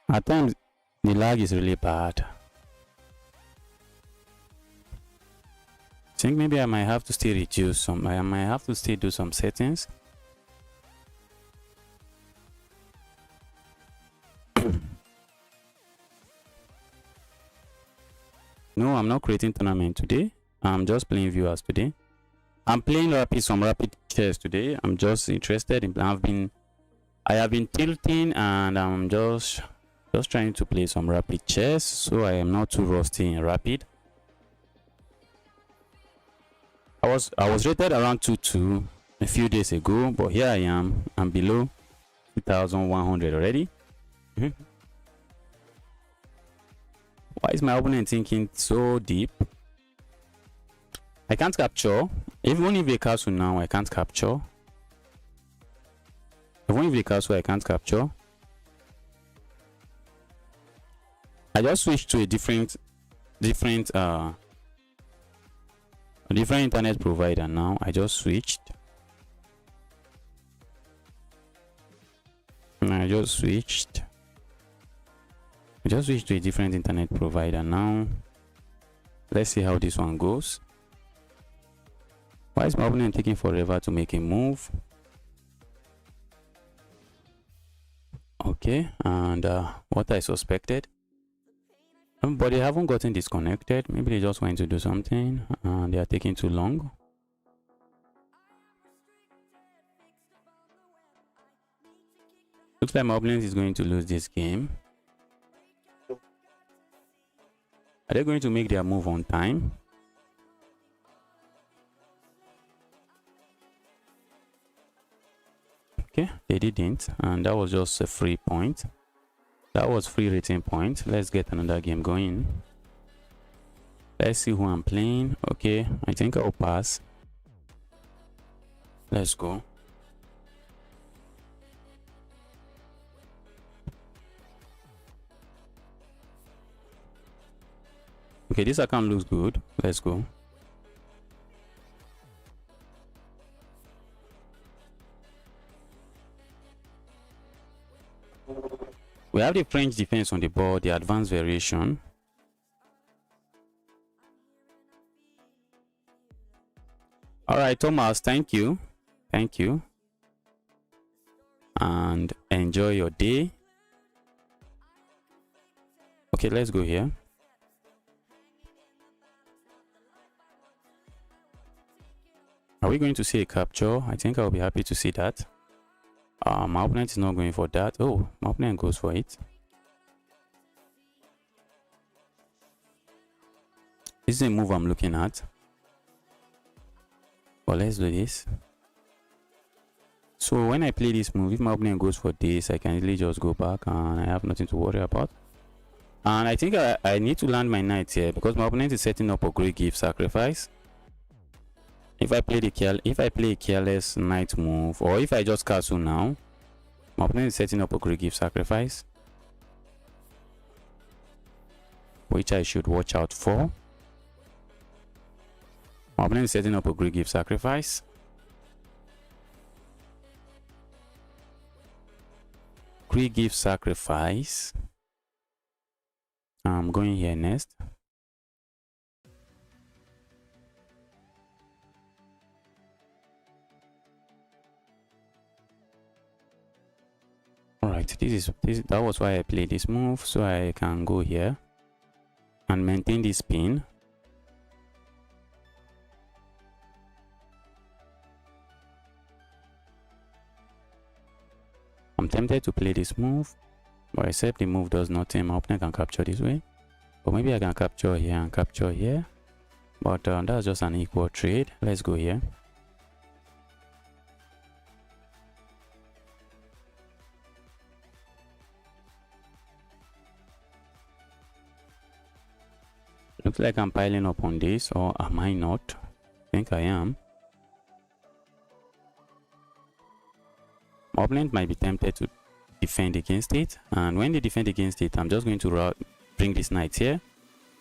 At times, the lag is really bad. I think maybe I might have to still reduce some. I might have to still do some settings. No, I'm not creating tournament today. I'm just playing viewers today. I'm playing some rapid chess today. I'm just interested in. I have been tilting, and I'm just trying to play some rapid chess, so I am not too rusty in rapid. I was rated around 2-2 a few days ago, but here I am. I'm below 2,100 already. Why is my opponent thinking so deep? I can't capture. Even if they castle now, I can't capture. Even if the castle I can't capture, I just switched to a different internet provider now. I just switched. I just switched to a different internet provider now. Let's see how this one goes. Why is my opponent taking forever to make a move? Okay, and what I suspected. But they haven't gotten disconnected. Maybe they just went to do something and they are taking too long. Looks like my opponent is going to lose this game. Are they going to make their move on time? Okay, they didn't, and that was just a free point. That was free rating point. Let's get another game going. Let's see who I'm playing. Okay, I think I'll pass. Let's go. Okay, this account looks good. Let's go. We have the French defense on the board, the advanced variation. All right, Thomas, thank you. Thank you. And enjoy your day. Okay, let's go here. Are we going to see a capture? I think I'll be happy to see that. My opponent is not going for that. Oh, my opponent goes for it. This is a move I'm looking at. But let's do this. So when I play this move, if my opponent goes for this, I can easily just go back and I have nothing to worry about. And I think I need to land my knight here because my opponent is setting up a great gift sacrifice. If I play a careless knight move, or if I just castle now, my opponent is setting up a great gift sacrifice, which I should watch out for. My opponent is setting up a great gift sacrifice. Great gift sacrifice. I'm going here next. Alright, that was why I played this move, so I can go here and maintain this pin. I'm tempted to play this move, but except the move does nothing, my opponent can capture this way. But maybe I can capture here and capture here. But that's just an equal trade. Let's go here. Looks like I'm piling up on this, or am I not? I think I am. My opponent might be tempted to defend against it, and when they defend against it, I'm just going to bring this knight here,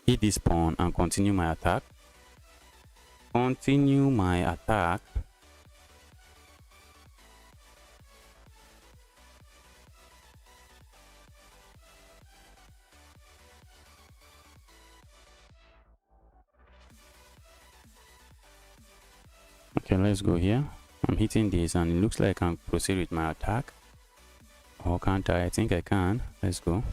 hit this pawn, and continue my attack. Continue my attack. Okay, let's go here. I'm hitting this and it looks like I can proceed with my attack. Or can't I? I think I can. Let's go.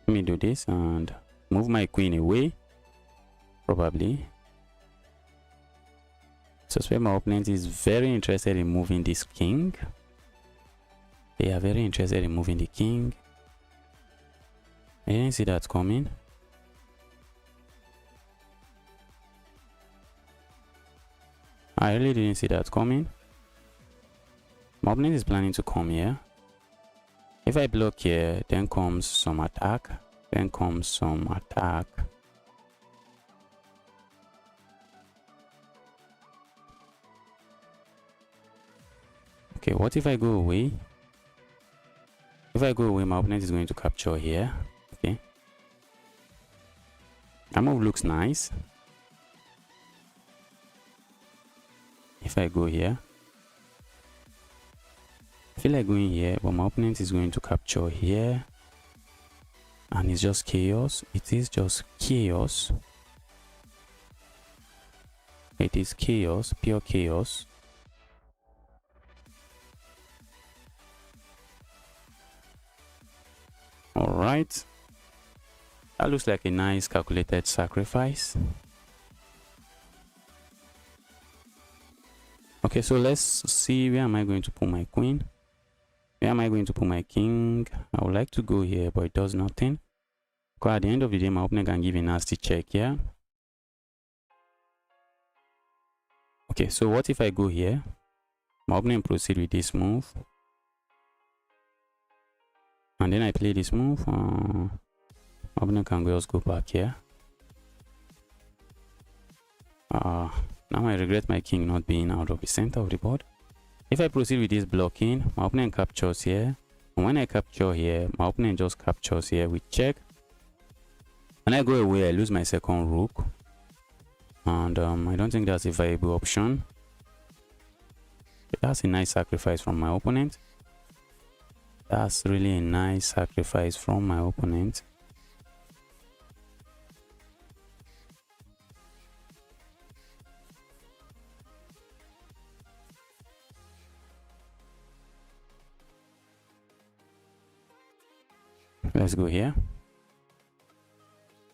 Let me do this and move my queen away. Probably. Suspect my opponent is very interested in moving this king. They are very interested in moving the king. I didn't see that coming. I really didn't see that coming. My opponent is planning to come here. If I block here, then comes some attack. Then comes some attack. Okay, what if I go away? If I go away, my opponent is going to capture here. Okay. That move looks nice. If I go here, I feel like going here, but my opponent is going to capture here. And it's just chaos. It is just chaos. It is chaos, pure chaos. All right. That looks like a nice calculated sacrifice. Okay, so let's see, where am I going to put my queen? Where am I going to put my king? I would like to go here, but it does nothing. Because at the end of the day, my opponent can give a nasty check here. Okay, so what if I go here? My opponent proceed with this move. And then I play this move. My opponent can just go back here. Now I regret my king not being out of the center of the board. If I proceed with this blocking, my opponent captures here. And when I capture here, my opponent just captures here with check. When I go away, I lose my second rook. And I don't think that's a viable option. That's a nice sacrifice from my opponent. That's really a nice sacrifice from my opponent. Let's go here.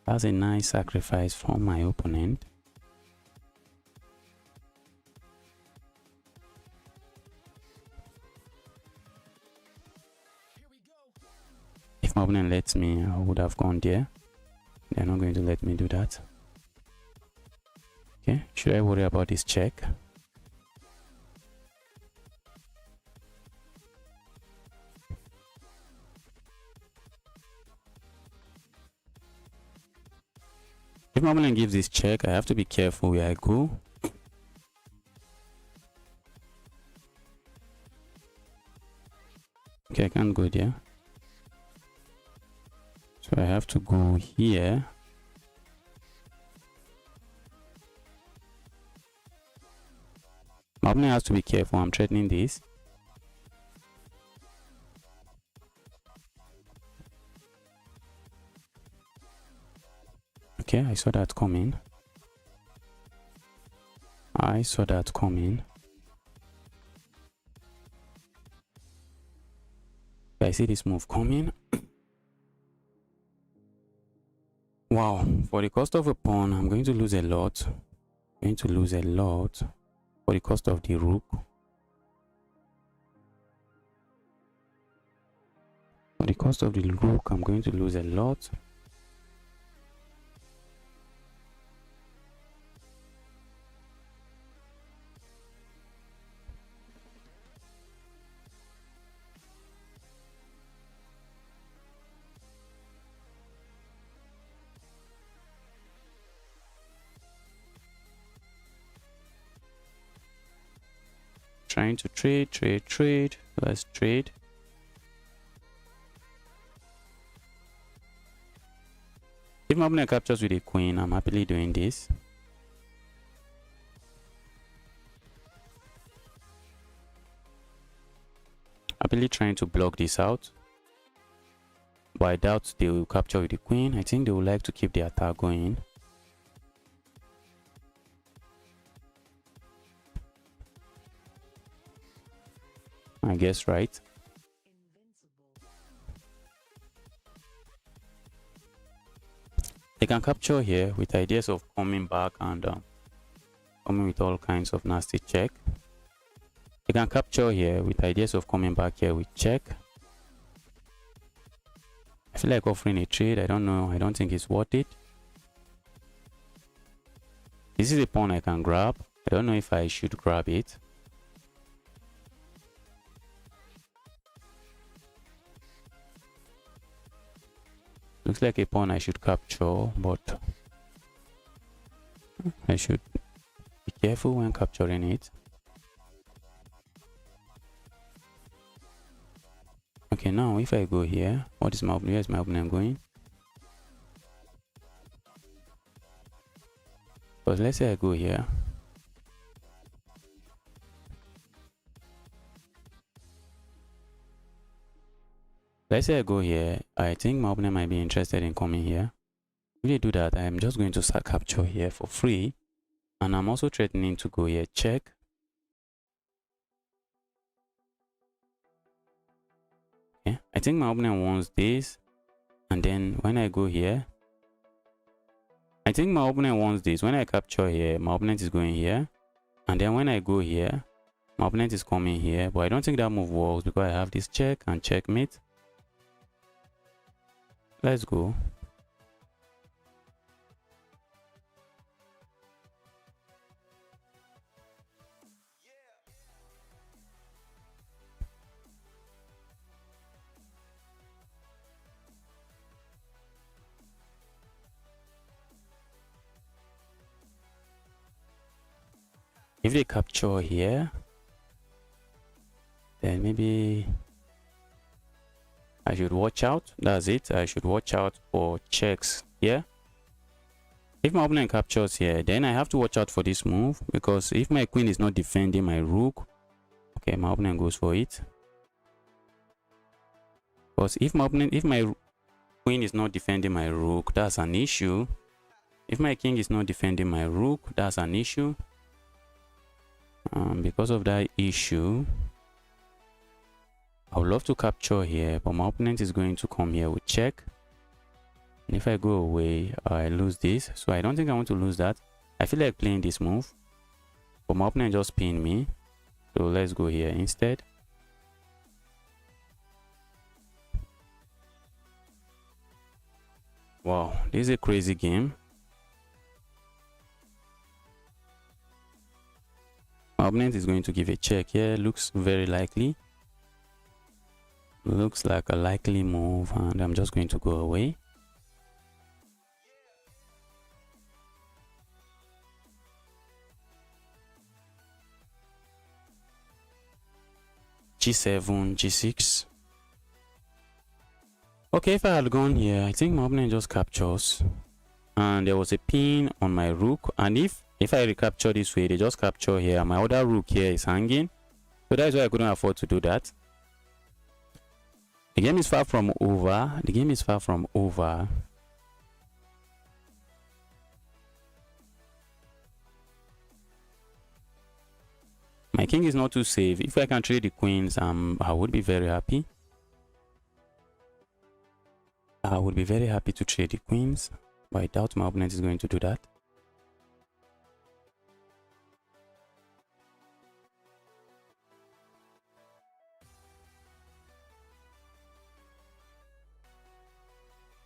That's a nice sacrifice from my opponent. If my opponent lets me, I would have gone there. They're not going to let me do that. Okay, should I worry about this check? If my opponent gives this check, I have to be careful where I go. Okay, I can't go there. So I have to go here. My opponent has to be careful. I'm threatening this. Okay, I saw that coming. I saw that coming. I see this move coming. Wow, for the cost of a pawn, I'm going to lose a lot. I'm going to lose a lot for the cost of the rook. For the cost of the rook, I'm going to lose a lot. Trying to trade. Let's trade. If my opponent captures with a queen, I'm happily doing this. Happily trying to block this out. But I doubt they will capture with the queen. I think they would like to keep the attack going. I guess, right? They can capture here with ideas of coming back and coming with all kinds of nasty check. They can capture here with ideas of coming back here with check. I feel like offering a trade. I don't know. I don't think it's worth it. This is a pawn I can grab. I don't know if I should grab it. Looks like a pawn I should capture, but I should be careful when capturing it. Okay, now if I go here, what is my opponent? Where is my opponent going? But let's say I go here. Let's say I go here. I think my opponent might be interested in coming here. If they do that, I'm just going to start capture here for free. And I'm also threatening to go here, check. Okay, I think my opponent wants this. And then when I go here, I think my opponent wants this. When I capture here, my opponent is going here. And then when I go here, my opponent is coming here. But I don't think that move works because I have this check and checkmate. Let's go. If they capture here, then maybe I should watch out. That's it. I should watch out for checks here. If my opponent captures here, then I have to watch out for this move, because if my queen is not defending my rook, okay, my opponent goes for it. Because if my queen is not defending my rook, that's an issue. If my king is not defending my rook, that's an issue. Because of that issue, I would love to capture here, but my opponent is going to come here with check. And if I go away, I lose this. So I don't think I want to lose that. I feel like playing this move, but my opponent just pinned me. So let's go here instead. Wow, this is a crazy game. My opponent is going to give a check here. Looks very likely. Looks like a likely move, and I'm just going to go away. G7, G6. Okay, if I had gone here, I think my opponent just captures. And there was a pin on my rook. And if I recapture this way, they just capture here. My other rook here is hanging. So that is why I couldn't afford to do that. The game is far from over. The game is far from over. My king is not too safe. If I can trade the queens, I would be very happy. I would be very happy to trade the queens, but I doubt my opponent is going to do that.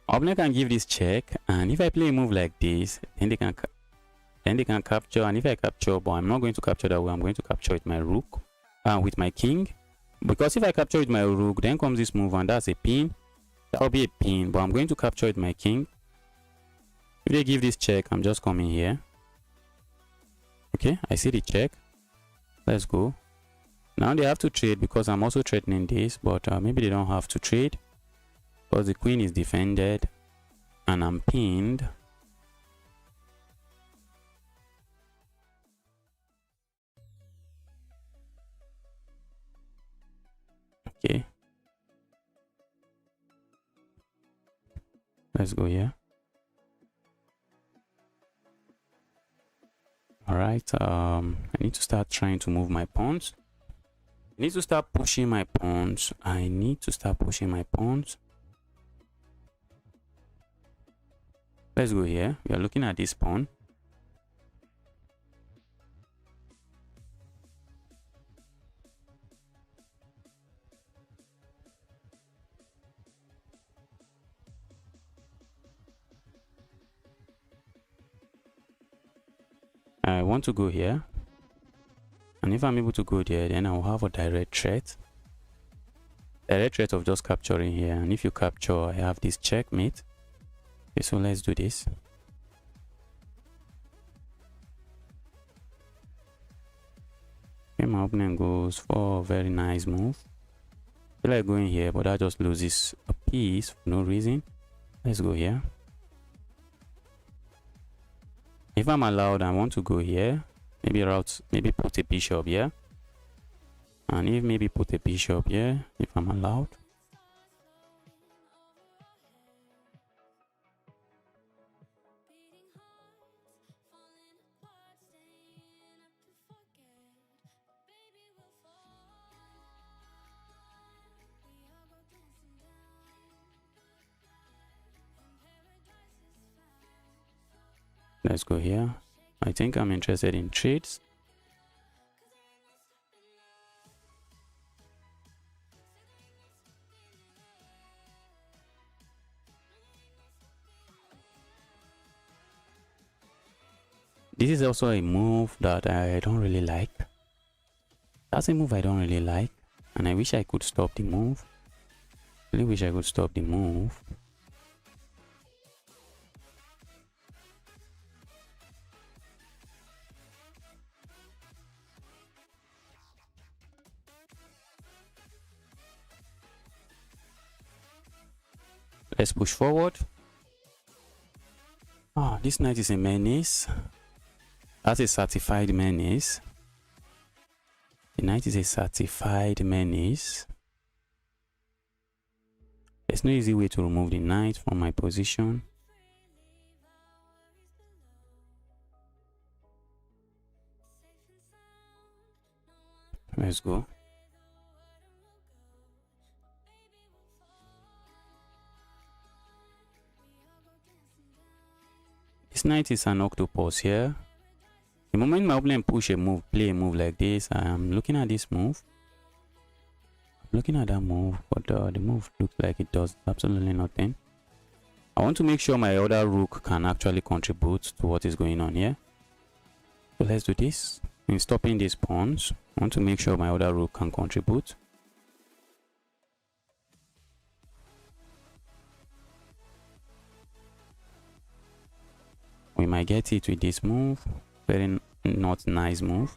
My opponent can give this check, and if I play a move like this, then they can capture. And if I capture, but I'm not going to capture that way, I'm going to capture with my rook, with my king. Because if I capture with my rook, then comes this move, and that's a pin. That will be a pin, but I'm going to capture with my king. If they give this check, I'm just coming here. Okay, I see the check. Let's go. Now they have to trade because I'm also threatening this, but maybe they don't have to trade because the queen is defended and I'm pinned. Okay, let's go here. All right, I need to start trying to move my pawns. I need to start pushing my pawns. I need to start pushing my pawns. Let's go here. We are looking at this pawn. I want to go here, and if I'm able to go there, then I'll have a direct threat of just capturing here. And if you capture, I have this checkmate. Okay, so let's do this. Okay, my opponent goes for a very nice move. I feel like going here, but that just loses a piece for no reason. Let's go here. If I'm allowed, I want to go here. Maybe put a bishop here. And if maybe put a bishop here, if I'm allowed. Let's go here. I think I'm interested in trades. This is also a move that I don't really like. That's a move I don't really like. And I wish I could stop the move. I really wish I could stop the move. Let's push forward. Ah, this knight is a menace. That's a certified menace. The knight is a certified menace. There's no easy way to remove the knight from my position. Let's go. This knight is an octopus here. The moment my opponent play a move like this, I am looking at this move. I'm looking at that move, but the move looks like it does absolutely nothing. I want to make sure my other rook can actually contribute to what is going on here. So let's do this. In stopping these pawns, I want to make sure my other rook can contribute. We might get it with this move. Very not nice move.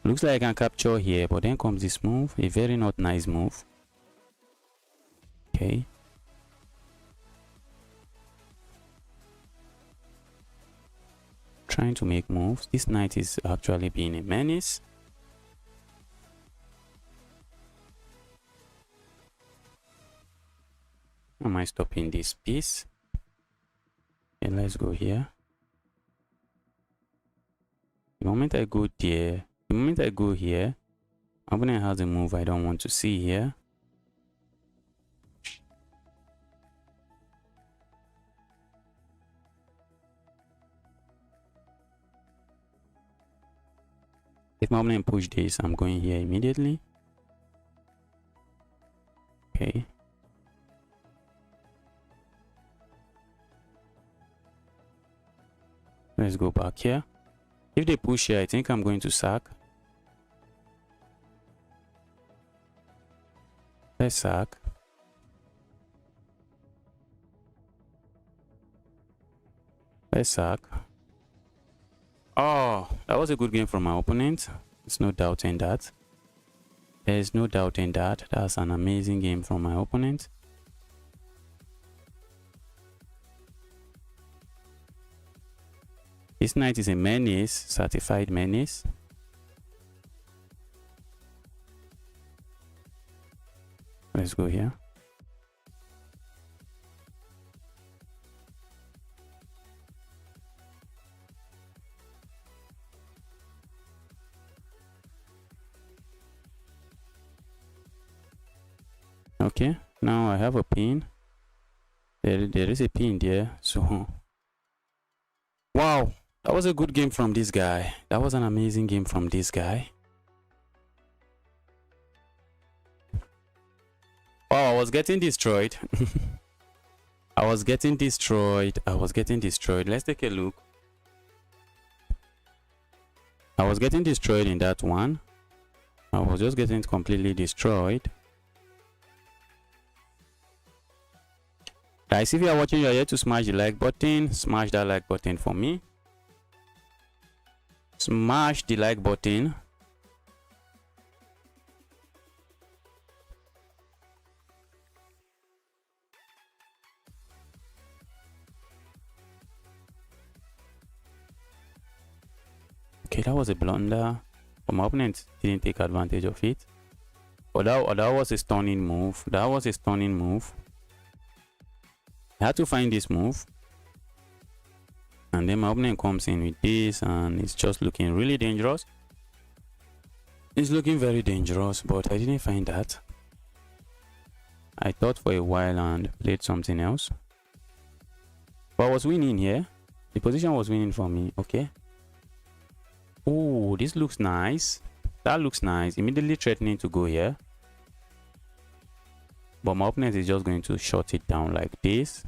Looks like I can capture here, but then comes this move. A very not nice move. Okay. Trying to make moves. This knight is actually being a menace. Am I stopping this piece? Okay, let's go here. The moment I go there, the moment I go here, my opponent has a move I don't want to see here. If my opponent push this, I'm going here immediately. Okay. Let's go back here. If they push here, I think I'm going to sack. Let's sack. Let's sack. Oh, that was a good game from my opponent. There's no doubt in that. There's no doubt in that. That's an amazing game from my opponent. This knight is a menace, certified menace. Let's go here. Okay, now I have a pin. There is a pin there, so wow. That was a good game from this guy. That was an amazing game from this guy. Oh, I was getting destroyed. I was getting destroyed. Let's take a look. I was getting destroyed in that one. I was just getting completely destroyed. Guys, if you are watching, you're here to smash the like button. Smash that like button for me. Smash the like button. Okay, that was a blunder, but my opponent didn't take advantage of it. But that was a stunning move. That was a stunning move. I had to find this move. And then my opponent comes in with this, and it's just looking really dangerous. It's looking very dangerous, but I didn't find that. I thought for a while and played something else. But I was winning here. The position was winning for me. Okay. Oh, this looks nice. That looks nice. Immediately threatening to go here. But my opponent is just going to shut it down like this.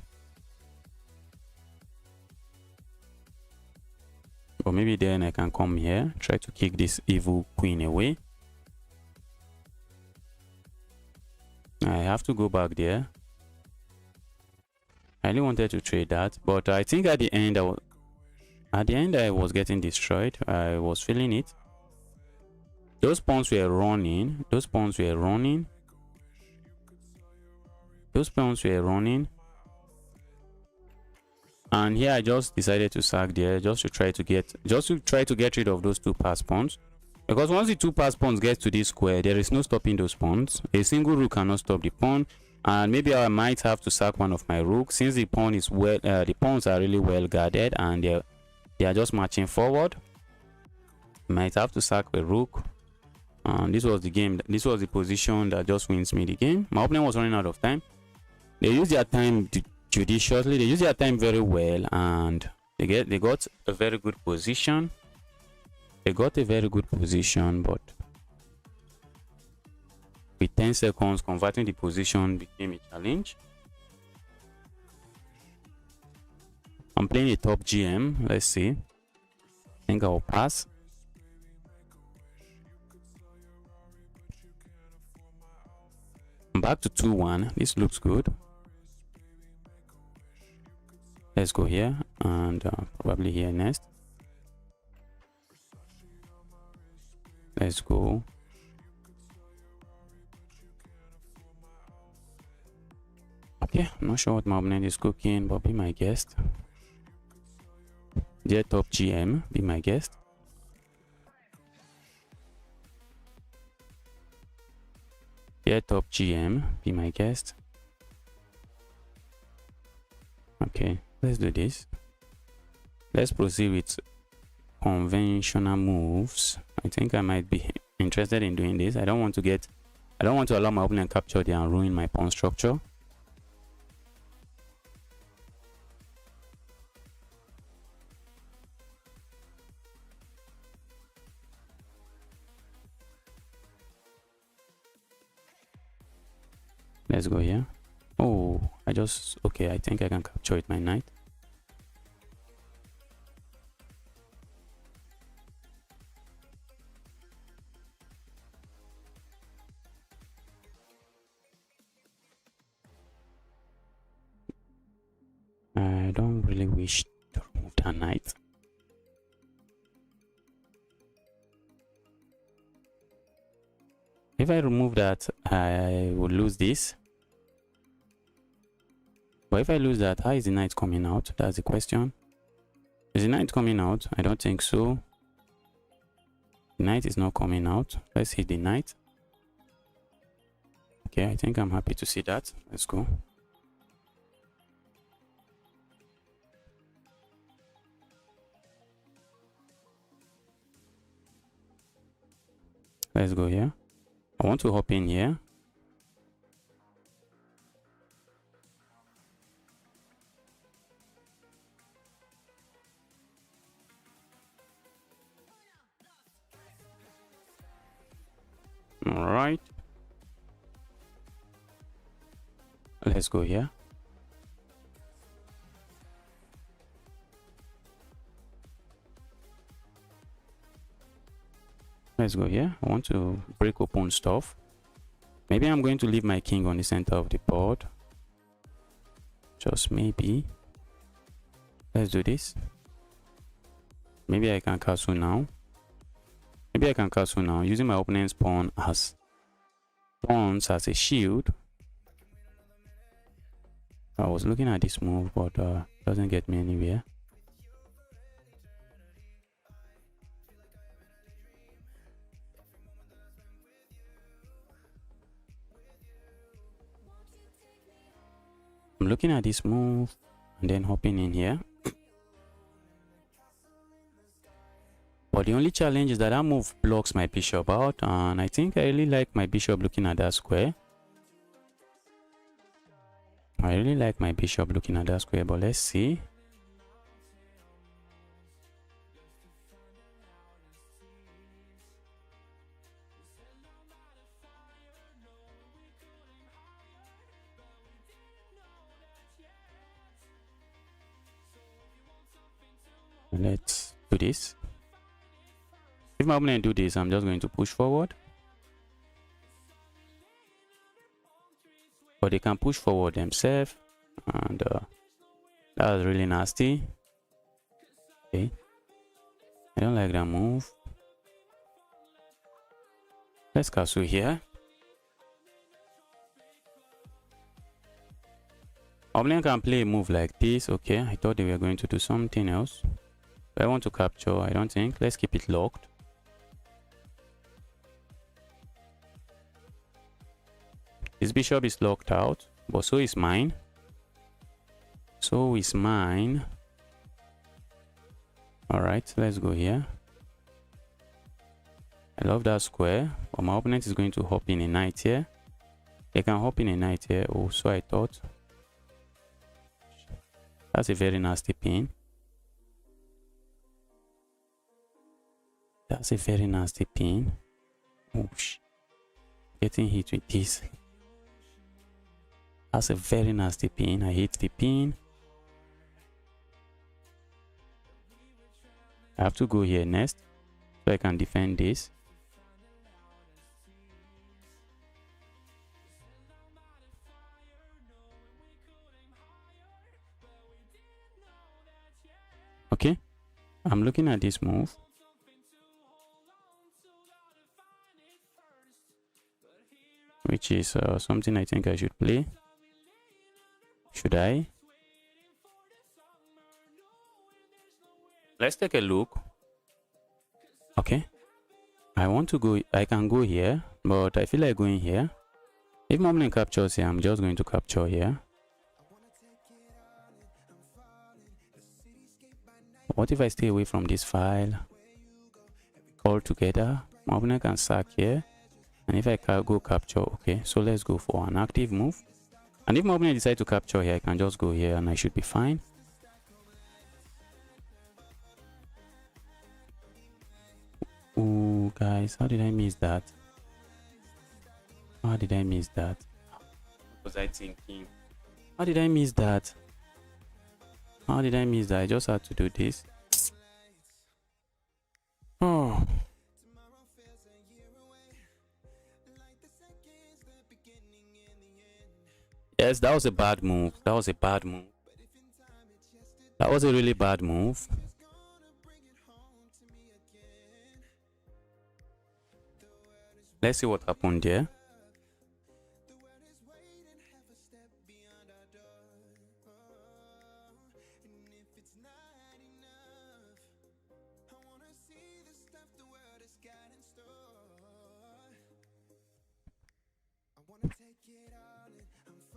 But maybe then I can come here, try to kick this evil queen away. I have to go back there. I really wanted to trade that, but I think at the end I was getting destroyed. I was feeling it. Those pawns were running. Those pawns were running. Those pawns were running. And here I just decided to sack there just to try to get rid of those two pass pawns. Because once the two pass pawns get to this square, there is no stopping those pawns. A single rook cannot stop the pawn. And maybe I might have to sack one of my rooks since the pawn is the pawns are really well guarded and they are just marching forward. Might have to sack a rook. This was the game. This was the position that just wins me the game. My opponent was running out of time. They used their time judiciously. They used their time very well, and they got a very good position. They got a very good position, but with 10 seconds, converting the position became a challenge. I'm playing a top GM. Let's see. I think I'll pass. I'm back to 2-1. This looks good. Let's go here and probably here next. Let's go. Okay, I'm not sure what my opponent is cooking, but be my guest. Dear top GM, be my guest. Dear top GM, be my guest. Okay, let's do this. Let's proceed with conventional moves. I think I might be interested in doing this. I don't want to allow my opponent capture there and ruin my pawn structure. Let's go here. Oh, okay, I think I can capture with my knight. I don't really wish to remove that knight. If I remove that, I will lose this. But if I lose that, how is the knight coming out? That's the question. Is the knight coming out? I don't think so. The knight is not coming out. Let's hit the knight. Okay, I think I'm happy to see that. Let's go. Let's go here. I want to hop in here. All right. Let's go here. Let's go here. I want to break open stuff. Maybe I'm going to leave my king on the center of the board. Just maybe. Let's do this. Maybe I can castle now. Maybe I can castle now using my opponent's pawn as pawns as a shield. I was looking at this move, but doesn't get me anywhere. I'm looking at this move and then hopping in here. But the only challenge is that that move blocks my bishop out, and I think I really like my bishop looking at that square. I really like my bishop looking at that square, but let's see. Let's do this. If my opponent do this, I'm just going to push forward. But they can push forward themselves, and that was really nasty. Okay, I don't like that move. Let's castle here. Opponent can play a move like this. Okay, I thought they were going to do something else. I want to capture. I don't think. Let's keep it locked. This bishop is locked out, but so is mine. So is mine. Alright, let's go here. I love that square, but my opponent is going to hop in a knight here. They can hop in a knight here. Oh, so I thought. That's a very nasty pin. That's a very nasty pin. Oh, getting hit with this. That's a very nasty pin. I hate the pin. I have to go here next so I can defend this. Okay, I'm looking at this move. Which is something I think I should play. Should I? Let's take a look. Okay. I want to go. I can go here, but I feel like going here. If my opponent captures here, I'm just going to capture here. What if I stay away from this file altogether? My opponent can sack here. And if I can go capture, okay. So let's go for an active move. And if my opponent decides to capture here, I can just go here and I should be fine. Ooh, guys, how did I miss that? How did I miss that? What was I thinking? How did I miss that? How did I miss that? I just had to do this. Oh. Yes, that was a bad move. That was a bad move. That was a really bad move. Let's see what happened there.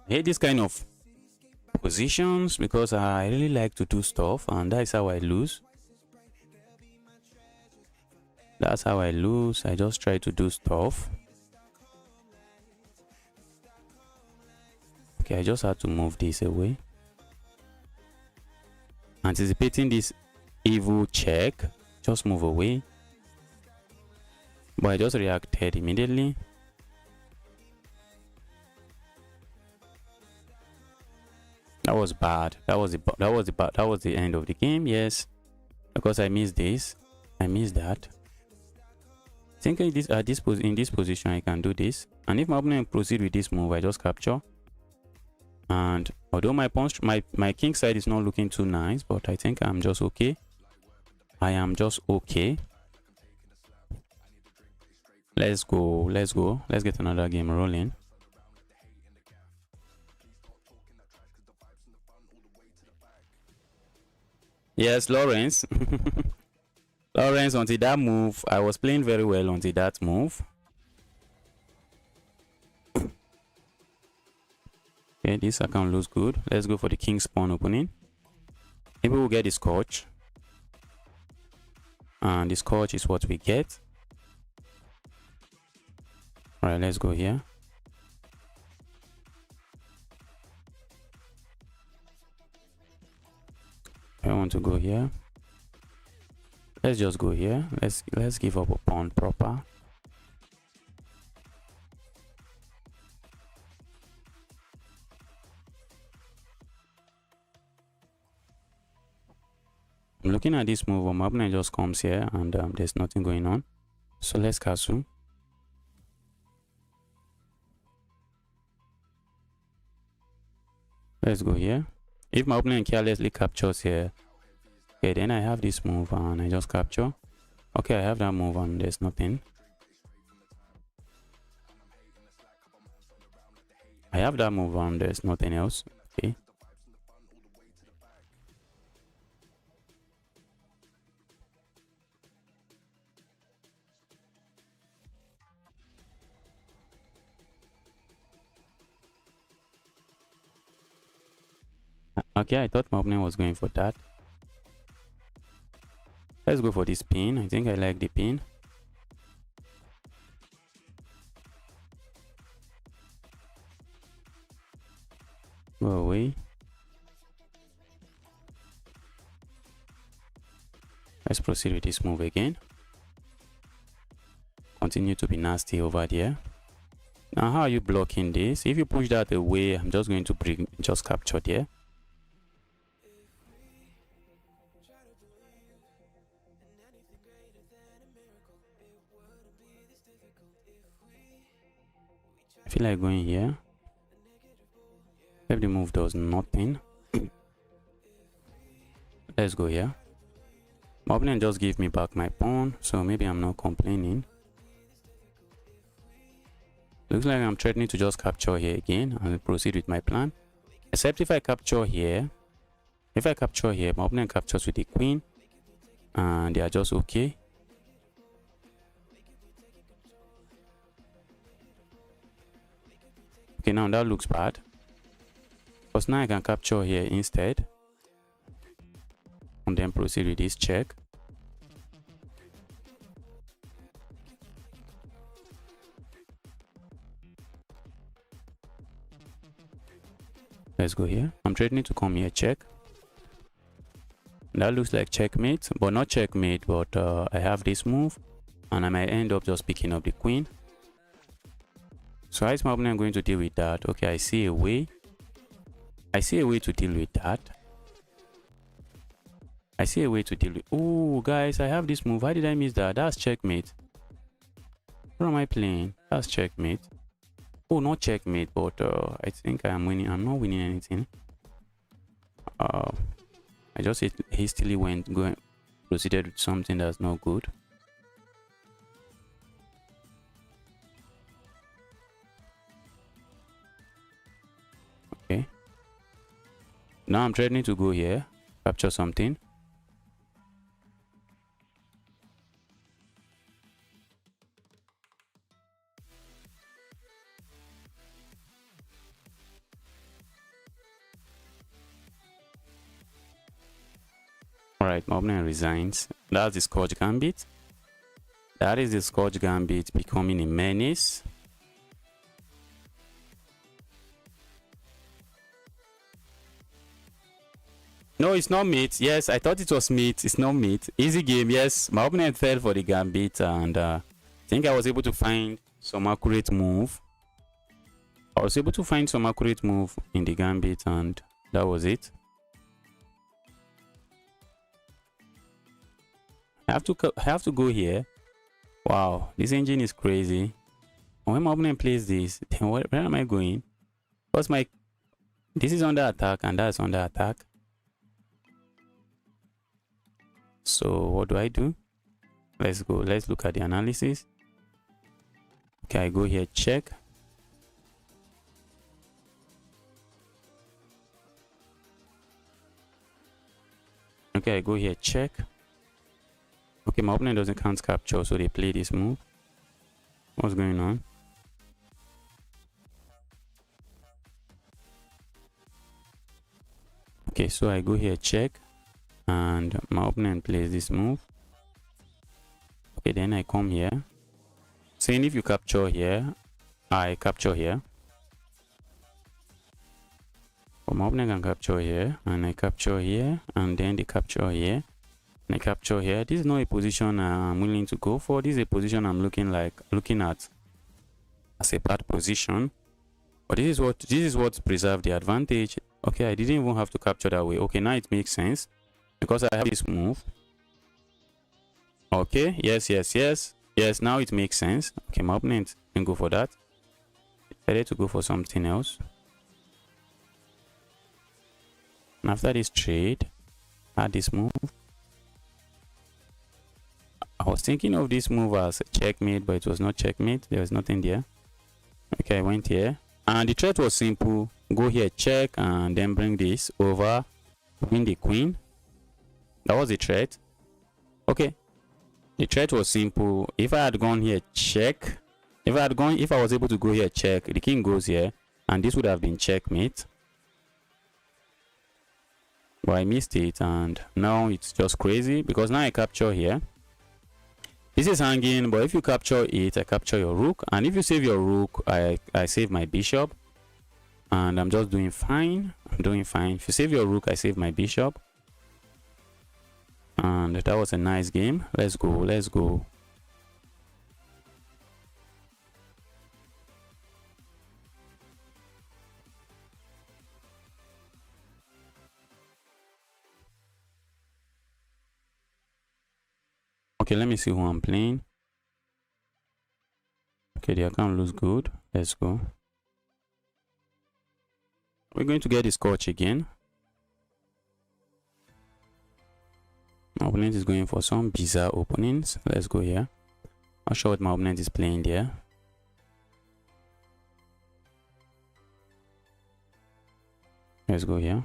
I hate this kind of positions because I really like to do stuff, and that's how I lose. That's how I lose. I just try to do stuff. Okay, I just had to move this away. Anticipating this evil check, just move away. But I just reacted immediately. That was bad. That was the end of the game. Yes, because I missed this. I missed that. I think in this position I can do this. And if my opponent proceed with this move, I just capture. And although my king side is not looking too nice, but I think I'm just okay. I am just okay. Let's go. Let's go. Let's get another game rolling. Yes, Lawrence. Lawrence, until that move, I was playing very well until that move. Okay, this account looks good. Let's go for the king spawn opening. Maybe we'll get the Scotch. And the Scotch is what we get. Alright, let's go here. I want to go here. Let's just go here. Let's give up a pawn proper. I'm looking at this move. My opponent just comes here and there's nothing going on. So let's castle. Let's go here. If my opponent carelessly captures here, okay, then I have this move and I just capture. Okay, I have that move and there's nothing. I have that move and there's nothing else. Okay. Okay, I thought my opponent was going for that. Let's go for this pin. I think I like the pin. Go away. Let's proceed with this move again. Continue to be nasty over there. Now, how are you blocking this? If you push that away, I'm just going to bring just capture there. I feel like going here. If the move does nothing, let's go here. My opponent just gave me back my pawn, so maybe I'm not complaining. Looks like I'm threatening to just capture here again and proceed with my plan. Except if I capture here. If I capture here, my opponent captures with the queen. And they are just okay. Okay, now that looks bad. Because now I can capture here instead. And then proceed with this check. Let's go here. I'm threatening to come here, check. That looks like checkmate, but not checkmate, but I have this move. And I might end up just picking up the queen. So how is my opponent going to deal with that? Okay, I see a way. I see a way to deal with that. I see a way to deal with... Oh, guys, I have this move. How did I miss that? That's checkmate. What am I playing? That's checkmate. Oh, not checkmate, but I think I am winning. I'm not winning anything. I just hastily proceeded with something that's not good. Okay. Now I'm threatening to go here, capture something. Alright, my opponent resigns. That's the Scotch Gambit. That is the Scotch Gambit becoming a menace. No, it's not mate. Yes, I thought it was mate. It's not mate. Easy game, yes. My opponent fell for the Gambit and I think I was able to find some accurate move. I was able to find some accurate move in the Gambit and that was it. I have to go here. Wow, this engine is crazy. When my opponent plays this, then where am I going? Because This is under attack and that's under attack. So what do I do? Let's go. Let's look at the analysis. Okay, I go here, check. Okay, I go here, check. Okay, my opponent doesn't count capture, so they play this move. What's going on? Okay, so I go here, check, and my opponent plays this move. Okay, then I come here, saying if you capture here, I capture here. But my opponent can capture here, and I capture here, and then they capture here, and I capture here. This is not a position I'm willing to go for. This is a position I'm looking at as a bad position. But this is what preserves the advantage. Okay, I didn't even have to capture that way. Okay, now it makes sense because I have this move. Okay, yes, now it makes sense. Okay, my opponent can go for that. Decided to go for something else. And after this trade, I had this move. I was thinking of this move as checkmate, but it was not checkmate. There was nothing there. Okay, I went here. And the threat was simple. Go here, check, and then bring this over, win the queen. That was the threat. Okay. The threat was simple. If I had gone here, check. If I was able to go here, check, the king goes here, and this would have been checkmate. But I missed it, and now it's just crazy because now I capture here. This is hanging, but if you capture it, I capture your rook, and if you save your rook, I save my bishop, and I'm just doing fine. I'm doing fine. If you save your rook, I save my bishop, and that was a nice game. Let's go. Let's go. Okay, let me see who I'm playing. Okay, the account looks good. Let's go. We're going to get the Scotch again. My opponent is going for some bizarre openings. Let's go here. Not sure what my opponent is playing there. Let's go here.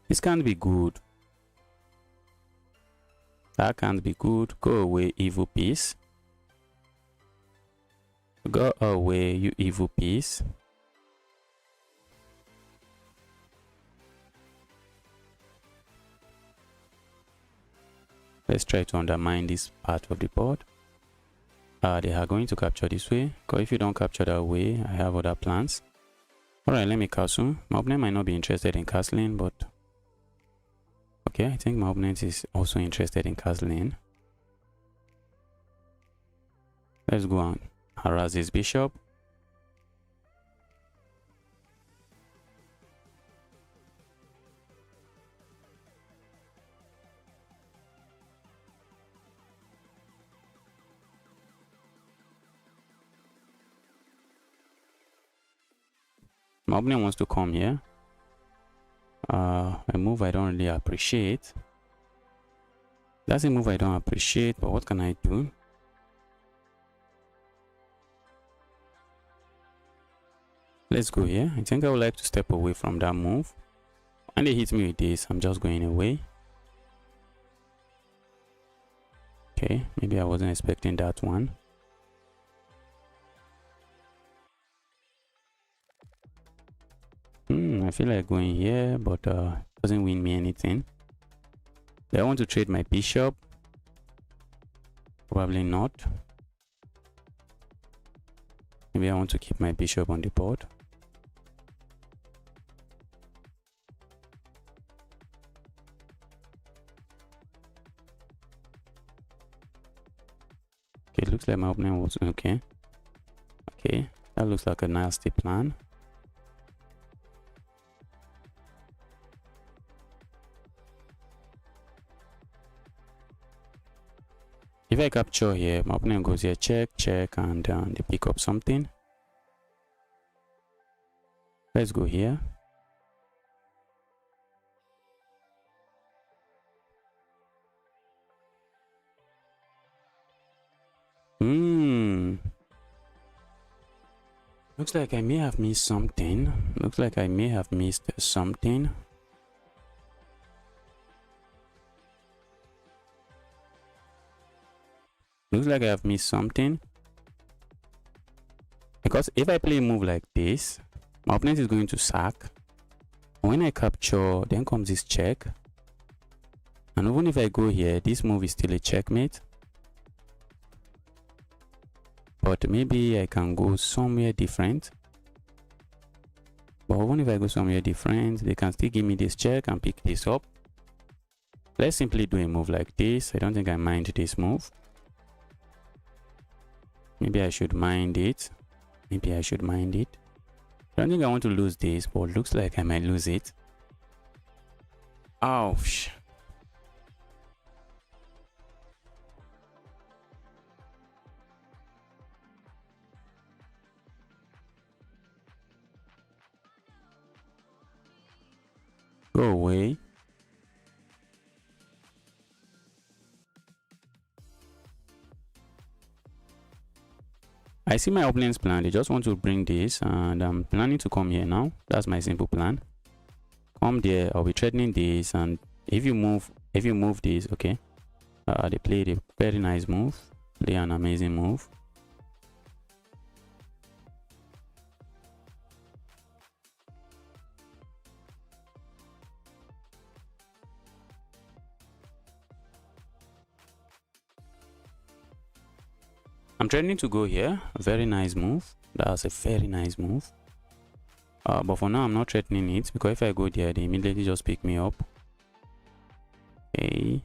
This can't be good. That can't be good. Go away, evil piece. Go away, you evil piece. Let's try to undermine this part of the board. They are going to capture this way. Because if you don't capture that way, I have other plans. Alright, let me castle. My opponent might not be interested in castling, but okay, I think my opponent is also interested in castling. Let's go and harass this bishop. My opponent wants to come here. A move I don't really appreciate. That's a move I don't appreciate, but what can I do? Let's go here. I think I would like to step away from that move. And they hit me with this, I'm just going away. Okay, maybe I wasn't expecting that one. I feel like going here, but it doesn't win me anything. Do I want to trade my bishop? Probably not. Maybe I want to keep my bishop on the board. Okay, it looks like my opponent was okay. Okay, that looks like a nasty plan. If I capture here, my opponent goes here, check, check, and they pick up something. Let's go here. Looks like I may have missed something. Looks like I may have missed something. Looks like I have missed something. Because if I play a move like this, my opponent is going to sack. When I capture, then comes this check. And even if I go here, this move is still a checkmate. But maybe I can go somewhere different. But even if I go somewhere different, they can still give me this check and pick this up. Let's simply do a move like this. I don't think I mind this move. Maybe I should mind it. Maybe I should mind it. I don't think I want to lose this, but it looks like I might lose it. Ouch. Go away. I see my opponent's plan. They just want to bring this, and I'm planning to come here now. That's my simple plan. Come there. I'll be threatening this, and if you move this, okay. They played a very nice move. Play an amazing move. I'm threatening to go here. A very nice move. That's a very nice move. But for now, I'm not threatening it, because if I go there, they immediately just pick me up. Okay.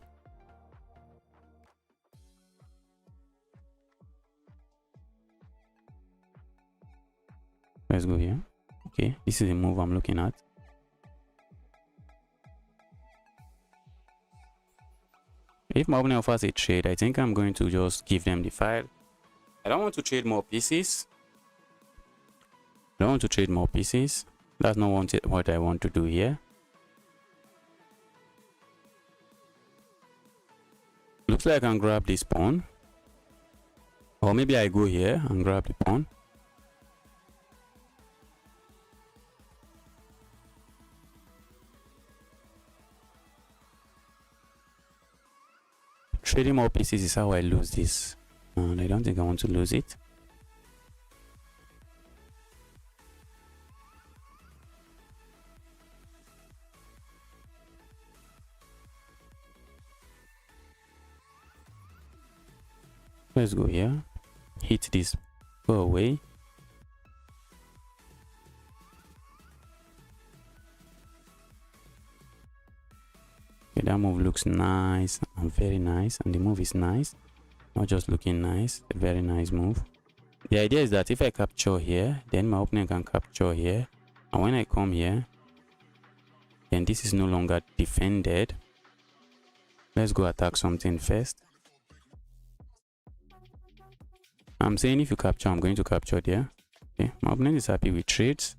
Let's go here. Okay, this is a move I'm looking at. If my opponent offers a trade, I think I'm going to just give them the file. I don't want to trade more pieces. I don't want to trade more pieces. That's not what I want to do here. Looks like I can grab this pawn. Or maybe I go here and grab the pawn. Trading more pieces is how I lose this. And I don't think I want to lose it. Let's go here. Hit this. Go away. Okay, that move looks nice and very nice, and the move is nice. Not just looking nice, a very nice move. The idea is that if I capture here, then my opponent can capture here, and when I come here, then this is no longer defended. Let's go attack something first. I'm saying if you capture, I'm going to capture there. Okay, my opponent is happy with trades.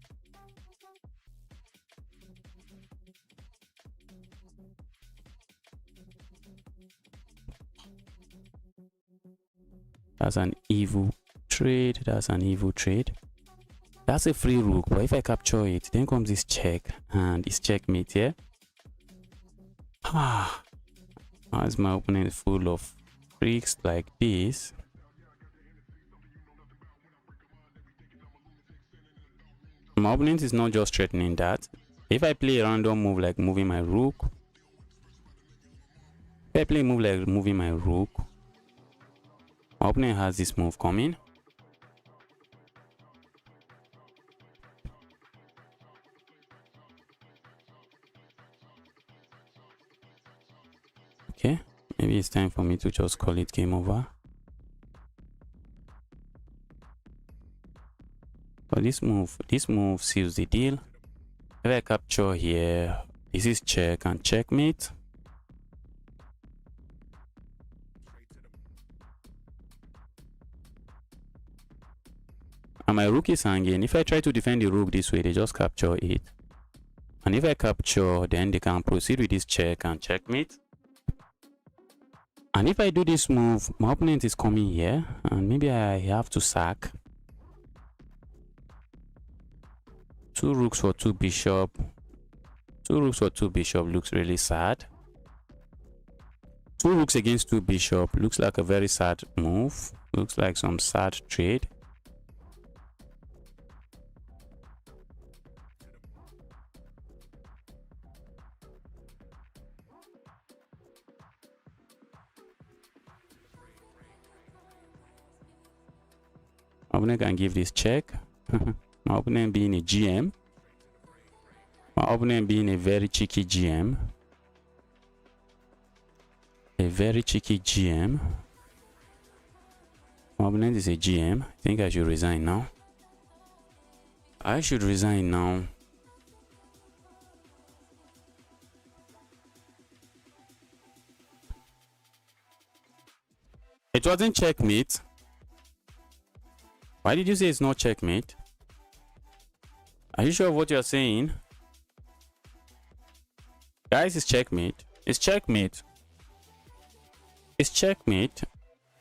That's an evil trade. That's an evil trade. That's a free rook, but if I capture it, then comes this check, and it's checkmate here. As my opponent is full of freaks like this. My opponent is not just threatening that. If I play a random move like moving my rook, my opponent has this move coming. Okay, maybe it's time for me to just call it game over. But this move seals the deal. If I capture here, this is check and checkmate. And my rook is hanging. If I try to defend the rook this way, they just capture it. And if I capture, then they can proceed with this check and checkmate. And if I do this move, my opponent is coming here, and maybe I have to sack. 2 rooks for 2 bishop. 2 rooks for 2 bishop looks really sad. 2 rooks against 2 bishop looks like a very sad move. Looks like some sad trade. My opponent can give this check. My opponent being a GM. My opponent being a very cheeky GM. A very cheeky GM. My opponent is a GM. I think I should resign now. I should resign now. It wasn't checkmate. Why did you say it's not checkmate? Are you sure of what you're saying? Guys, it's checkmate. It's checkmate. It's checkmate.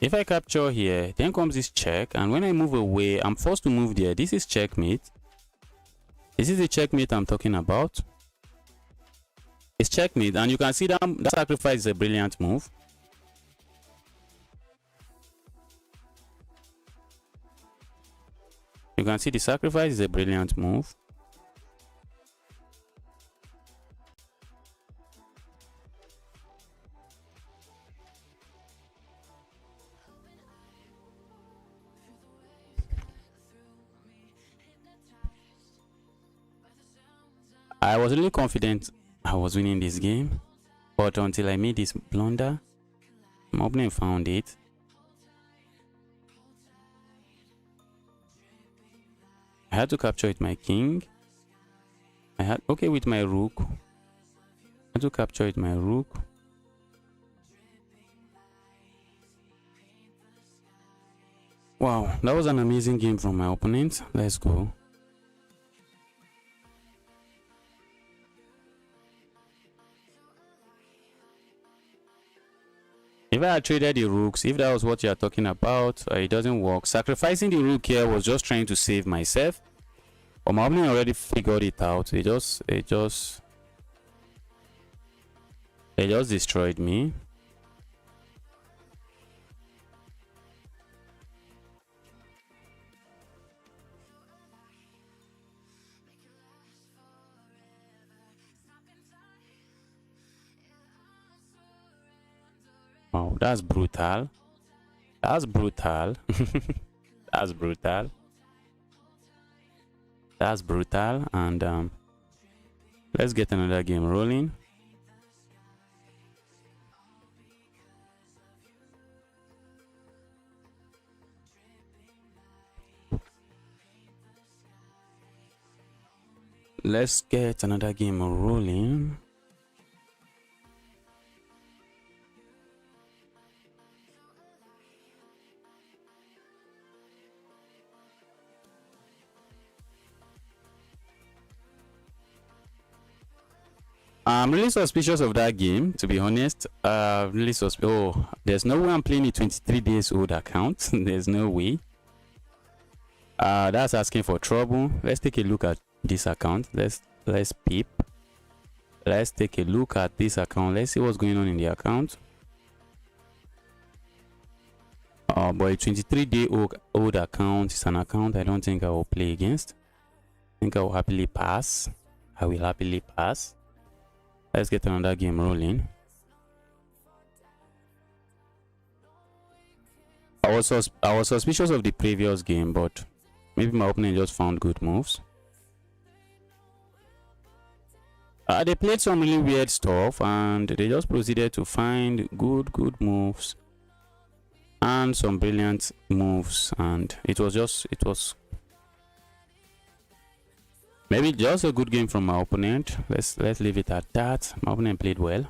If I capture here, then comes this check, and when I move away, I'm forced to move there. This is checkmate. This is the checkmate I'm talking about. It's checkmate, and you can see that sacrifice is a brilliant move. You can see the sacrifice is a brilliant move. I was really confident I was winning this game, but until I made this blunder, my opponent found it. I had to capture with my king. I had with my rook. I had to capture with my rook. Wow, that was an amazing game from my opponent. Let's go. If I had traded the rooks, if that was what you are talking about, it doesn't work. Sacrificing the rook here was just trying to save myself. But my opponent already figured it out. They just destroyed me. Wow, that's brutal. That's brutal. That's brutal. That's brutal. And let's get another game rolling. Let's get another game rolling. I'm really suspicious of that game, to be honest. Really suspicious. Oh, there's no way I'm playing a 23 days old account. There's no way. That's asking for trouble. Let's take a look at this account. Let's peep. Let's take a look at this account. Let's see what's going on in the account. But a 23-day-old account is an account I don't think I will play against. I think I will happily pass. I will happily pass. Let's get another game rolling. I was suspicious of the previous game, but maybe my opponent just found good moves. They played some really weird stuff, and they just proceeded to find good moves and some brilliant moves, and it was maybe just a good game from my opponent. Let's leave it at that. My opponent played well.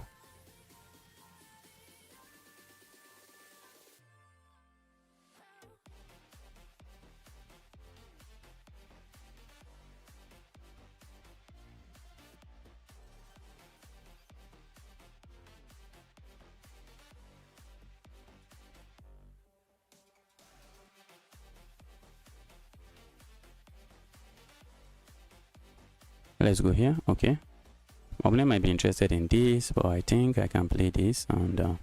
Let's go here. Okay, my opponent might be interested in this, but I think I can play this. And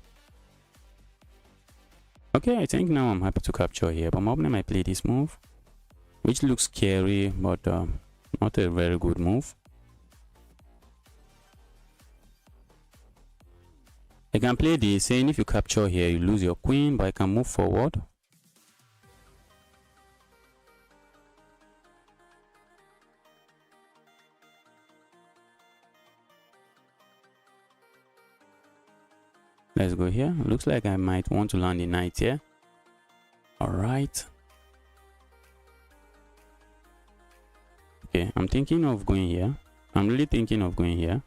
okay, I think now I'm happy to capture here, but my opponent might play this move, which looks scary, but not a very good move. I can play this, saying if you capture here, you lose your queen, but I can move forward. Let's go here. Looks like I might want to land the knight here. All right. Okay, I'm thinking of going here. I'm really thinking of going here.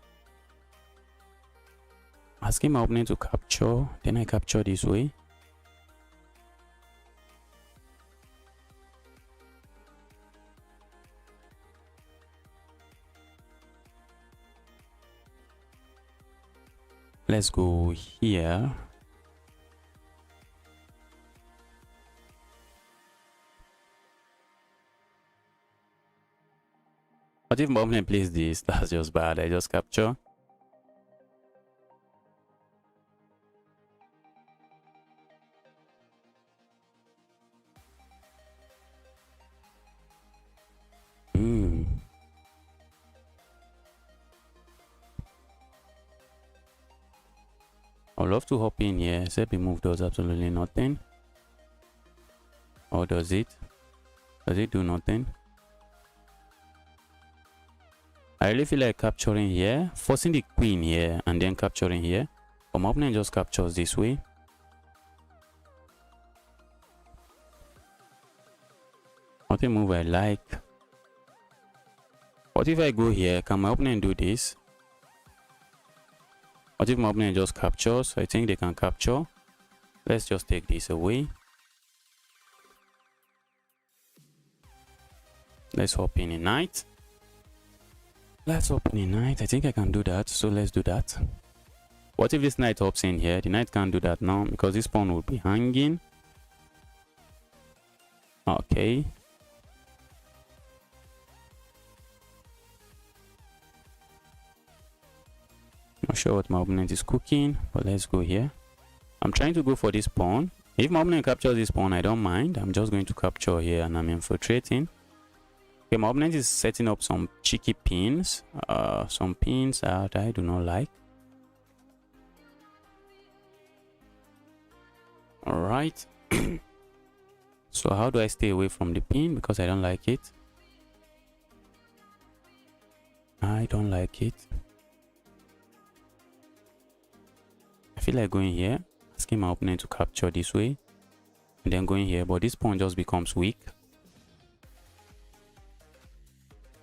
Asking my opponent to capture, then I capture this way. Let's go here. What if my opponent plays this? That's just bad. I just capture. I'd love to hop in here, except the move does absolutely nothing. Or does it? Does it do nothing? I really feel like capturing here, forcing the queen here, and then capturing here. But my opponent just captures this way. Not a move I like. What if I go here? Can my opponent do this? What if my opponent just captures? I think they can capture. Let's just take this away. Let's hop in a knight. Let's open a knight. I think I can do that. So let's do that. What if this knight hops in here? The knight can't do that now because this pawn will be hanging. Okay. Not sure what my opponent is cooking, but let's go here. I'm trying to go for this pawn. If my opponent captures this pawn, I don't mind. I'm just going to capture here and I'm infiltrating. Okay, my opponent is setting up some cheeky pins. Some pins that I do not like. Alright. So how do I stay away from the pin? Because I don't like it. I don't like it. I feel like going here, asking my opponent to capture this way, and then going here, but this pawn just becomes weak.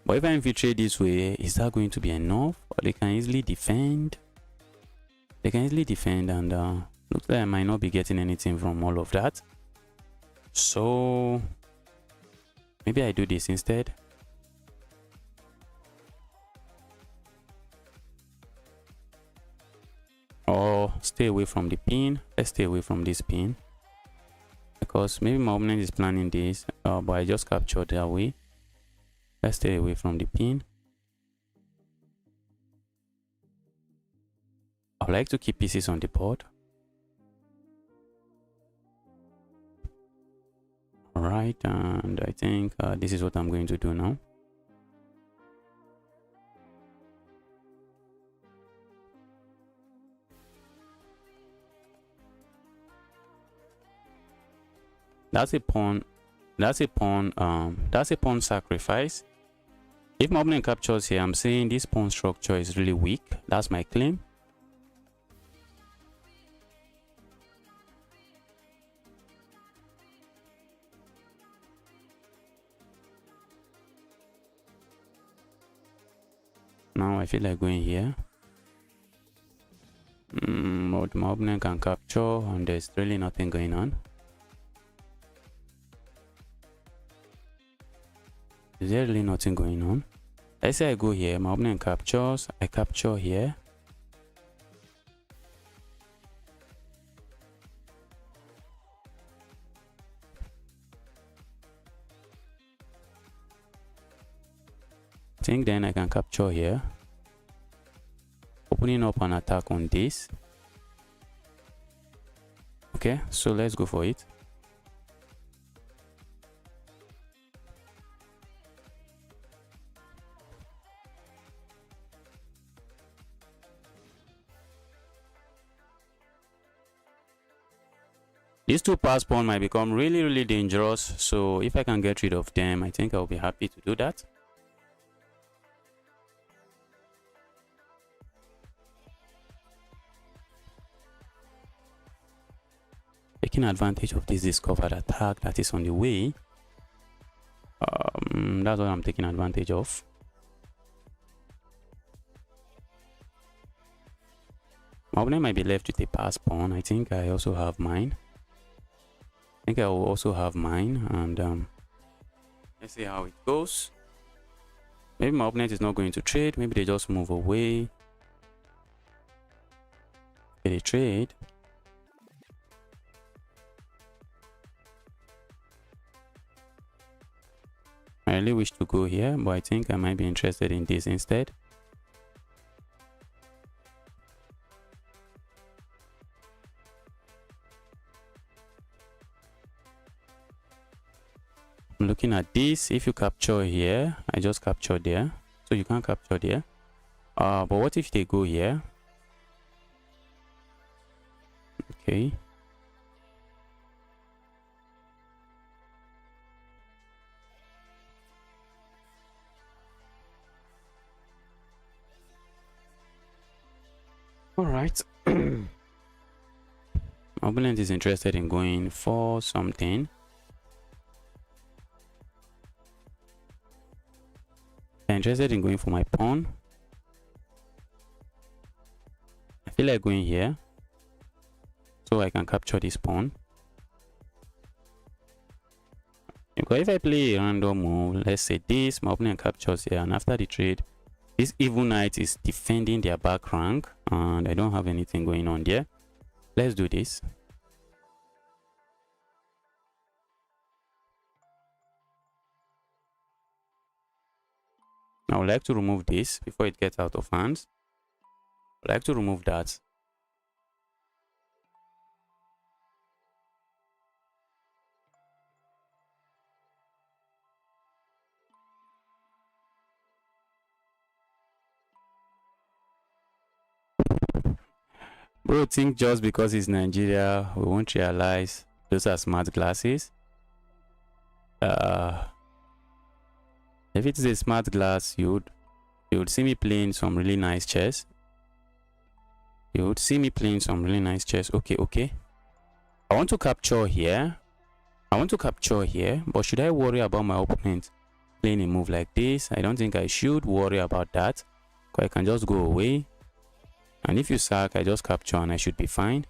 But if I infiltrate this way, is that going to be enough? Or they can easily defend. They can easily defend, and looks like I might not be getting anything from all of that. So maybe I do this instead. Or stay away from the pin. Let's stay away from this pin. Because maybe my opponent is planning this, but I just captured that way. Let's stay away from the pin. I would like to keep pieces on the board. Alright, and I think this is what I'm going to do now. That's a pawn. That's a pawn sacrifice. If my opponent captures here, I'm saying this pawn structure is really weak. That's my claim. Now I feel like going here. But my opponent can capture and there's really nothing going on. Is there really nothing going on? Let's say I go here, my opponent captures, I capture here. think then I can capture here, opening up an attack on this. Okay, so let's go for it. These two pass pawn might become really dangerous, so if I can get rid of them, I think I'll be happy to do that. Taking advantage of this discovered attack that is on the way. That's what I'm taking advantage of. My opponent might be left with a pass pawn. I think I also have mine. I think I will also have mine, and let's see how it goes. Maybe my opponent is not going to trade. Maybe they just move away. Okay, they trade. I really wish to go here, but I think I might be interested in this instead. I'm looking at this. If you capture here, I just captured there, so you can't capture there. But what if they go here? Okay. All right. My opponent is interested in going for something. They're interested in going for my pawn. I feel like going here, so I can capture this pawn. Because if I play a random move, let's say this, my opponent captures here, and after the trade, this evil knight is defending their back rank, and I don't have anything going on there. Let's do this. I would like to remove this before it gets out of hands. I would like to remove that. Bro, think just because it's Nigeria, we won't realize those are smart glasses. If it is a smart glass, you would see me playing some really nice chess. You would see me playing some really nice chess. Okay. I want to capture here. But should I worry about my opponent playing a move like this? I don't think I should worry about that, because I can just go away. And if you sack, I just capture and I should be fine.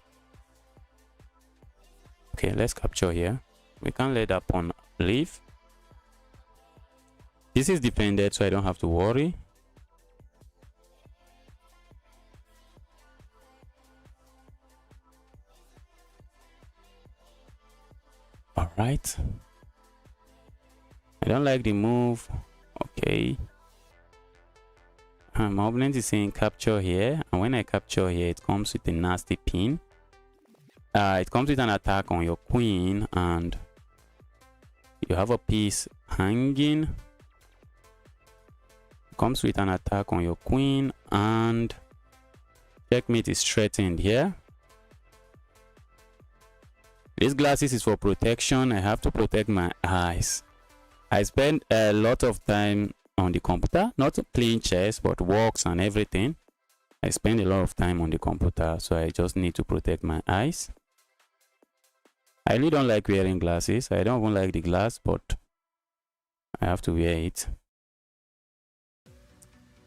Okay, let's capture here. We can't let that pawn leave. This is defended, so I don't have to worry. All right. I don't like the move. Okay. My opponent is saying capture here, and when I capture here, it comes with a nasty pin. It comes with an attack on your queen, and you have a piece hanging. It comes with an attack on your queen, and checkmate is threatened here. This glasses is for protection. I have to protect my eyes. I spend a lot of time on the computer, not playing chess, but works and everything. I spend a lot of time on the computer, so I just need to protect my eyes. I really don't like wearing glasses. I don't even like the glass, but I have to wear it.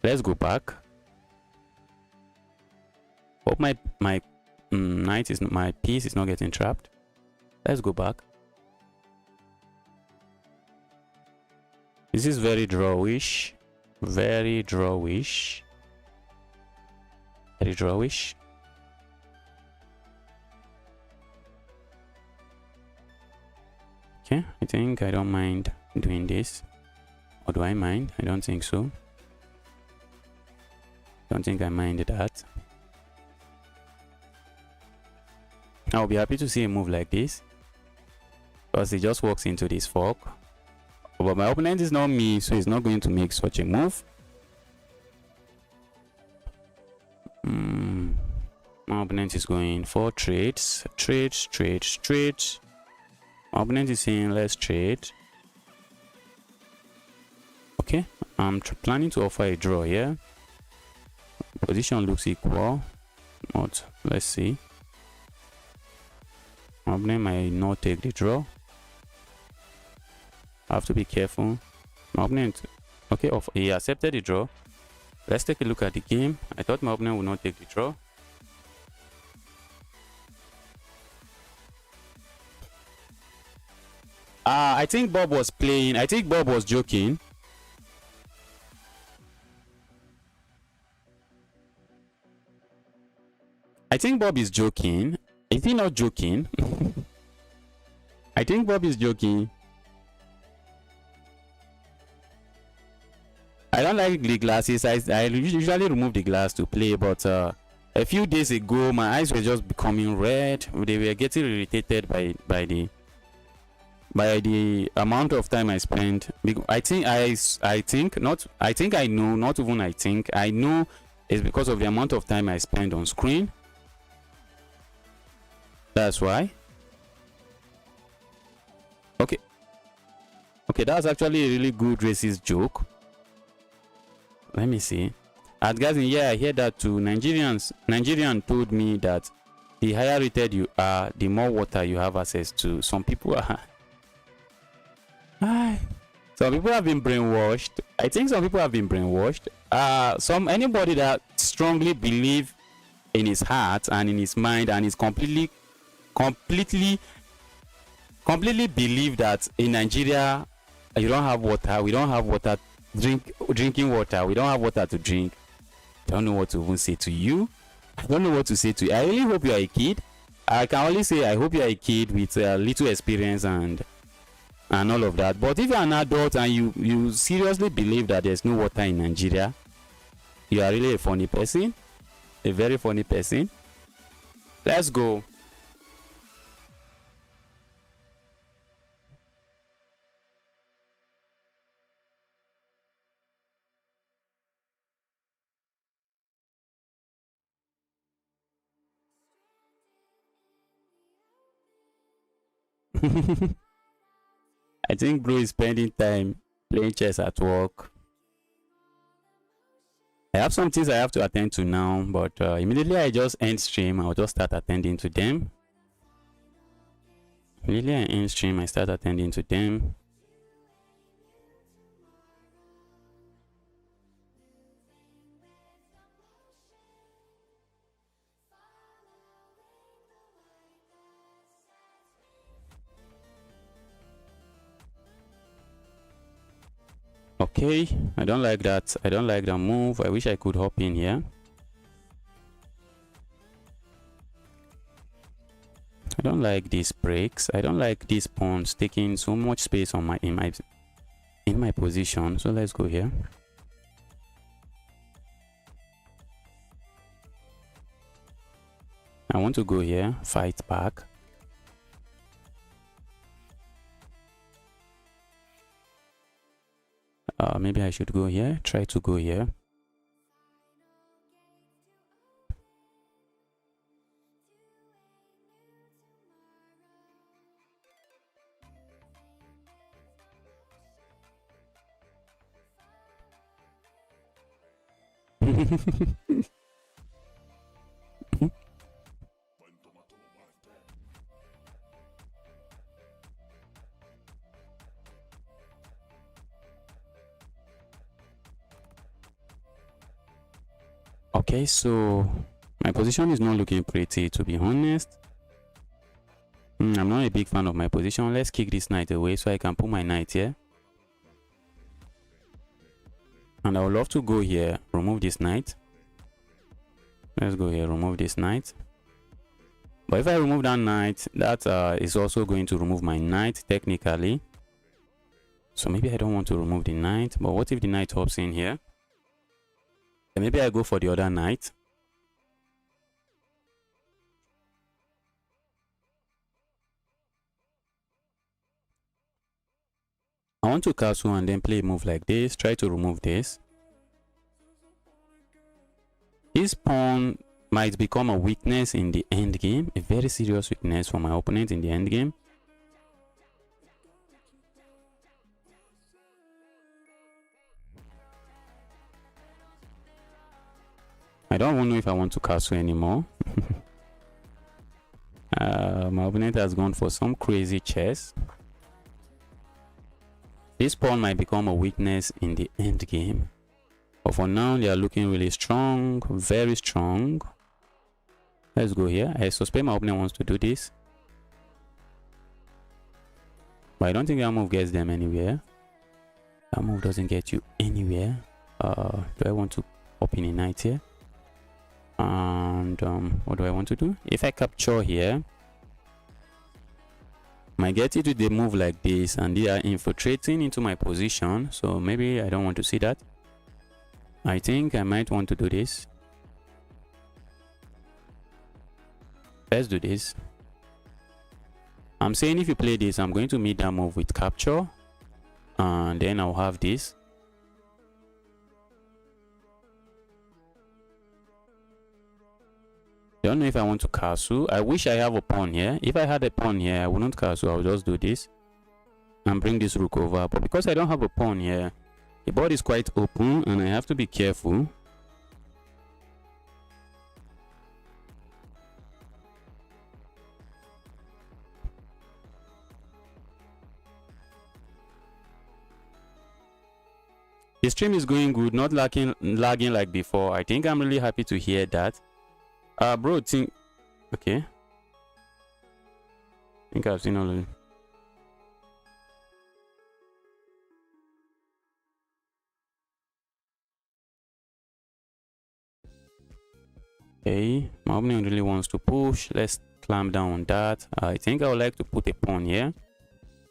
Let's go back. Hope my my piece is not getting trapped. Let's go back. This is very drawish. Very drawish. Very drawish. Okay, I think I don't mind doing this. Or do I mind? I don't think so. Don't think I mind that. I'll be happy to see a move like this, because he just walks into this fork. But my opponent is not me, so he's not going to make such a move. My opponent is going for trades. My opponent is saying let's trade. Okay, I'm planning to offer a draw here. Position looks equal. Not, let's see. My opponent might not take the draw. I have to be careful. My opponent, okay, he accepted the draw. Let's take a look at the game. I thought my opponent would not take the draw. I think Bob was playing. I think Bob was joking. I think Bob is joking. Is he not joking? I think Bob is joking. I don't like the glasses. I usually remove the glass to play, but a few days ago my eyes were just becoming red. They were getting irritated by the amount of time I spent. I know it's because of the amount of time I spend on screen. That's why. Okay, that's actually a really good racist joke. Let me see. Adgazin, yeah, I hear that too. Nigerian told me that the higher rated you are, the more water you have access to. Some people are some people have been brainwashed. I think some people have been brainwashed. Anybody that strongly believe in his heart and in his mind and is completely believe that in Nigeria you don't have water, we don't have water, drinking water, we don't have water to drink. I don't know what to even say to you. I don't know what to say to you. I really hope you are a kid. I can only say I hope you are a kid with little experience and all of that. But if you are an adult and you seriously believe that there's no water in Nigeria, you are really a funny person, a very funny person. Let's go. I think bro is spending time playing chess at work. I have some things I have to attend to now, but immediately I just end stream, I'll just start attending to them. Immediately I end stream, I start attending to them. Okay, I don't like that. I don't like that move. I wish I could hop in here. I don't like these breaks. I don't like these pawns taking so much space on in my position. So let's go here. I want to go here, fight back. Maybe I should go here, try to go here. Okay, so my position is not looking pretty, to be honest. I'm not a big fan of my position. Let's kick this knight away so I can put my knight here. And I would love to go here, remove this knight. Let's go here, remove this knight. But if I remove that knight, that is also going to remove my knight technically. So maybe I don't want to remove the knight. But what if the knight hops in here? maybe I go for the other knight. I want to castle and then play a move like this. Try to remove this. This pawn might become a weakness in the end game, a very serious weakness for my opponent in the end game. I don't even know if I want to castle anymore. My opponent has gone for some crazy chess. This pawn might become a weakness in the end game. But for now, they are looking really strong, very strong. Let's go here. I suspect my opponent wants to do this. But I don't think that move gets them anywhere. That move doesn't get you anywhere. Do I want to open a knight here? And what do I want to do? If I capture here, might get it with a move like this, and they are infiltrating into my position, so maybe I don't want to see that. I think I might want to do this. Let's do this. I'm saying if you play this, I'm going to meet that move with capture, and then I'll have this. I don't know if I want to castle. I wish I have a pawn here. If I had a pawn here, I wouldn't castle. I would just do this and bring this rook over. But because I don't have a pawn here, the board is quite open and I have to be careful. The stream is going good, not lagging like before. I think I'm really happy to hear that. Bro, think okay. I think I've seen all of it. Okay, my opponent really wants to push. Let's clamp down on that. I think I would like to put a pawn here.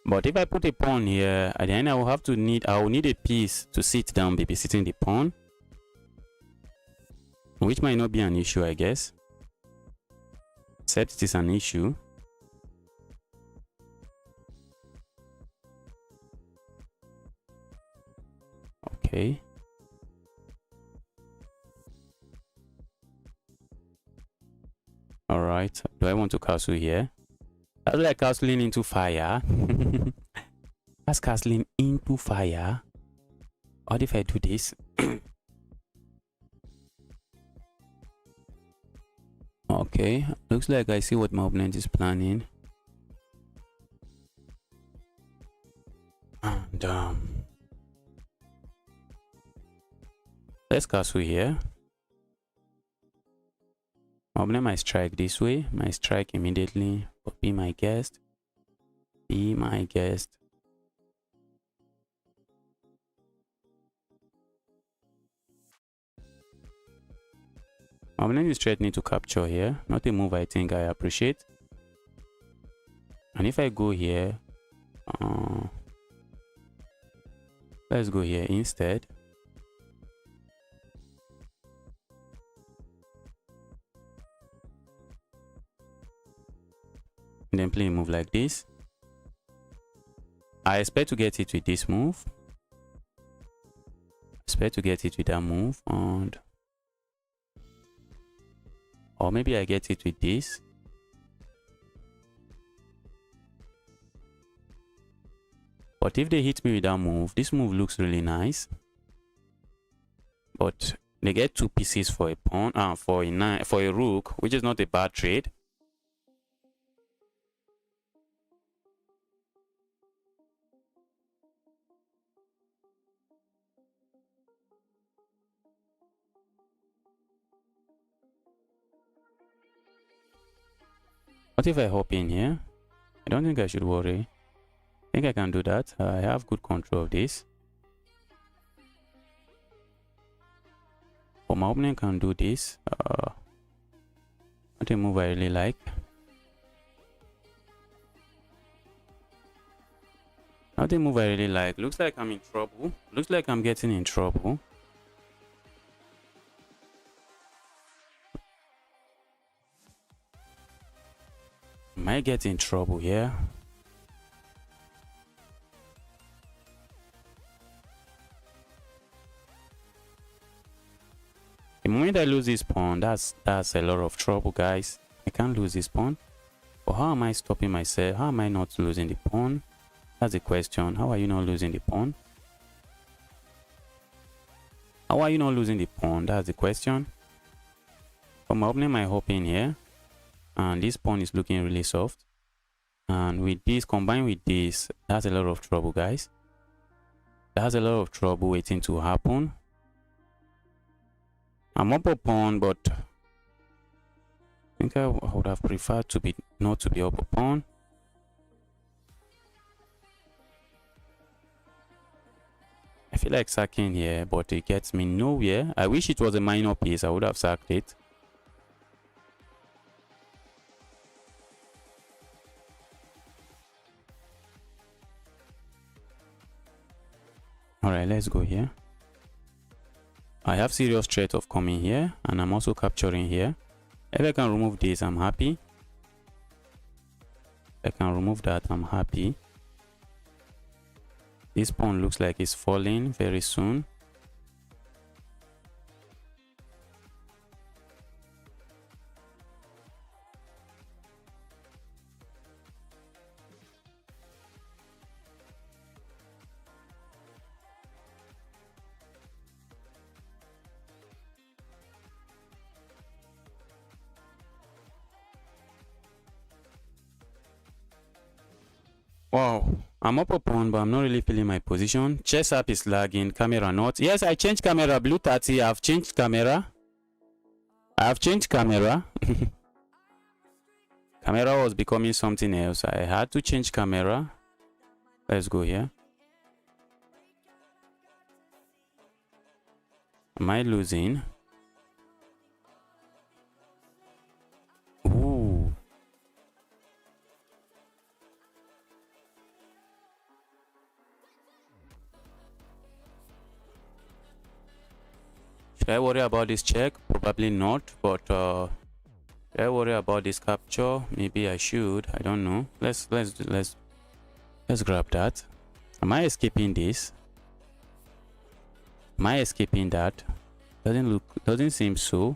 But if I put a pawn here, then I will need a piece to sit down, babysitting the pawn. Which might not be an issue, I guess. Except it is an issue. Okay. Alright. Do I want to castle here? That's like castling into fire. That's castling into fire. What if I do this? Okay, looks like I see what my opponent is planning. And let's castle here. My opponent might strike this way, might strike immediately, but be my guest. Be my guest. My opponent is threatening to capture here. Not a move I think I appreciate. And if I go here, let's go here instead. And then play a move like this. I expect to get it with this move. Expect to get it with that move, and or maybe I get it with this. But if they hit me with that move, this move looks really nice. But they get two pieces for a pawn, for a rook, which is not a bad trade. What if I hop in here? I don't think I should worry. I think I can do that. I have good control of this. But my opponent can do this. Not a move I really like. Not a move I really like. Looks like I'm in trouble. Looks like I'm getting in trouble. Might get in trouble here. The moment I lose this pawn, that's a lot of trouble, guys. I can't lose this pawn. But how am I stopping myself? How am I not losing the pawn? That's the question. How are you not losing the pawn? How are you not losing the pawn? That's the question. But my opponent might hop in here. And this pawn is looking really soft. And with this, combined with this, that's a lot of trouble, guys. That's a lot of trouble waiting to happen. I'm up a pawn, but I think I would have preferred to be not to be up a pawn. I feel like sacking here, but it gets me nowhere. I wish it was a minor piece. I would have sacked it. All right, let's go here. I have serious threat of coming here, and I'm also capturing here. If I can remove this, I'm happy. If I can remove that, I'm happy. This pawn looks like it's falling very soon. Wow, I'm up a pawn, but I'm not really feeling my position. Chess app is lagging, camera not. Yes, I changed camera, blue 30. I've changed camera. I've changed camera. Camera was becoming something else. I had to change camera. Let's go here. Am I losing? Ooh. Should I worry about this check? Probably not, but should I worry about this capture? Maybe I should. I don't know. Let's grab that. Am I escaping this? Am I escaping that? Doesn't seem so.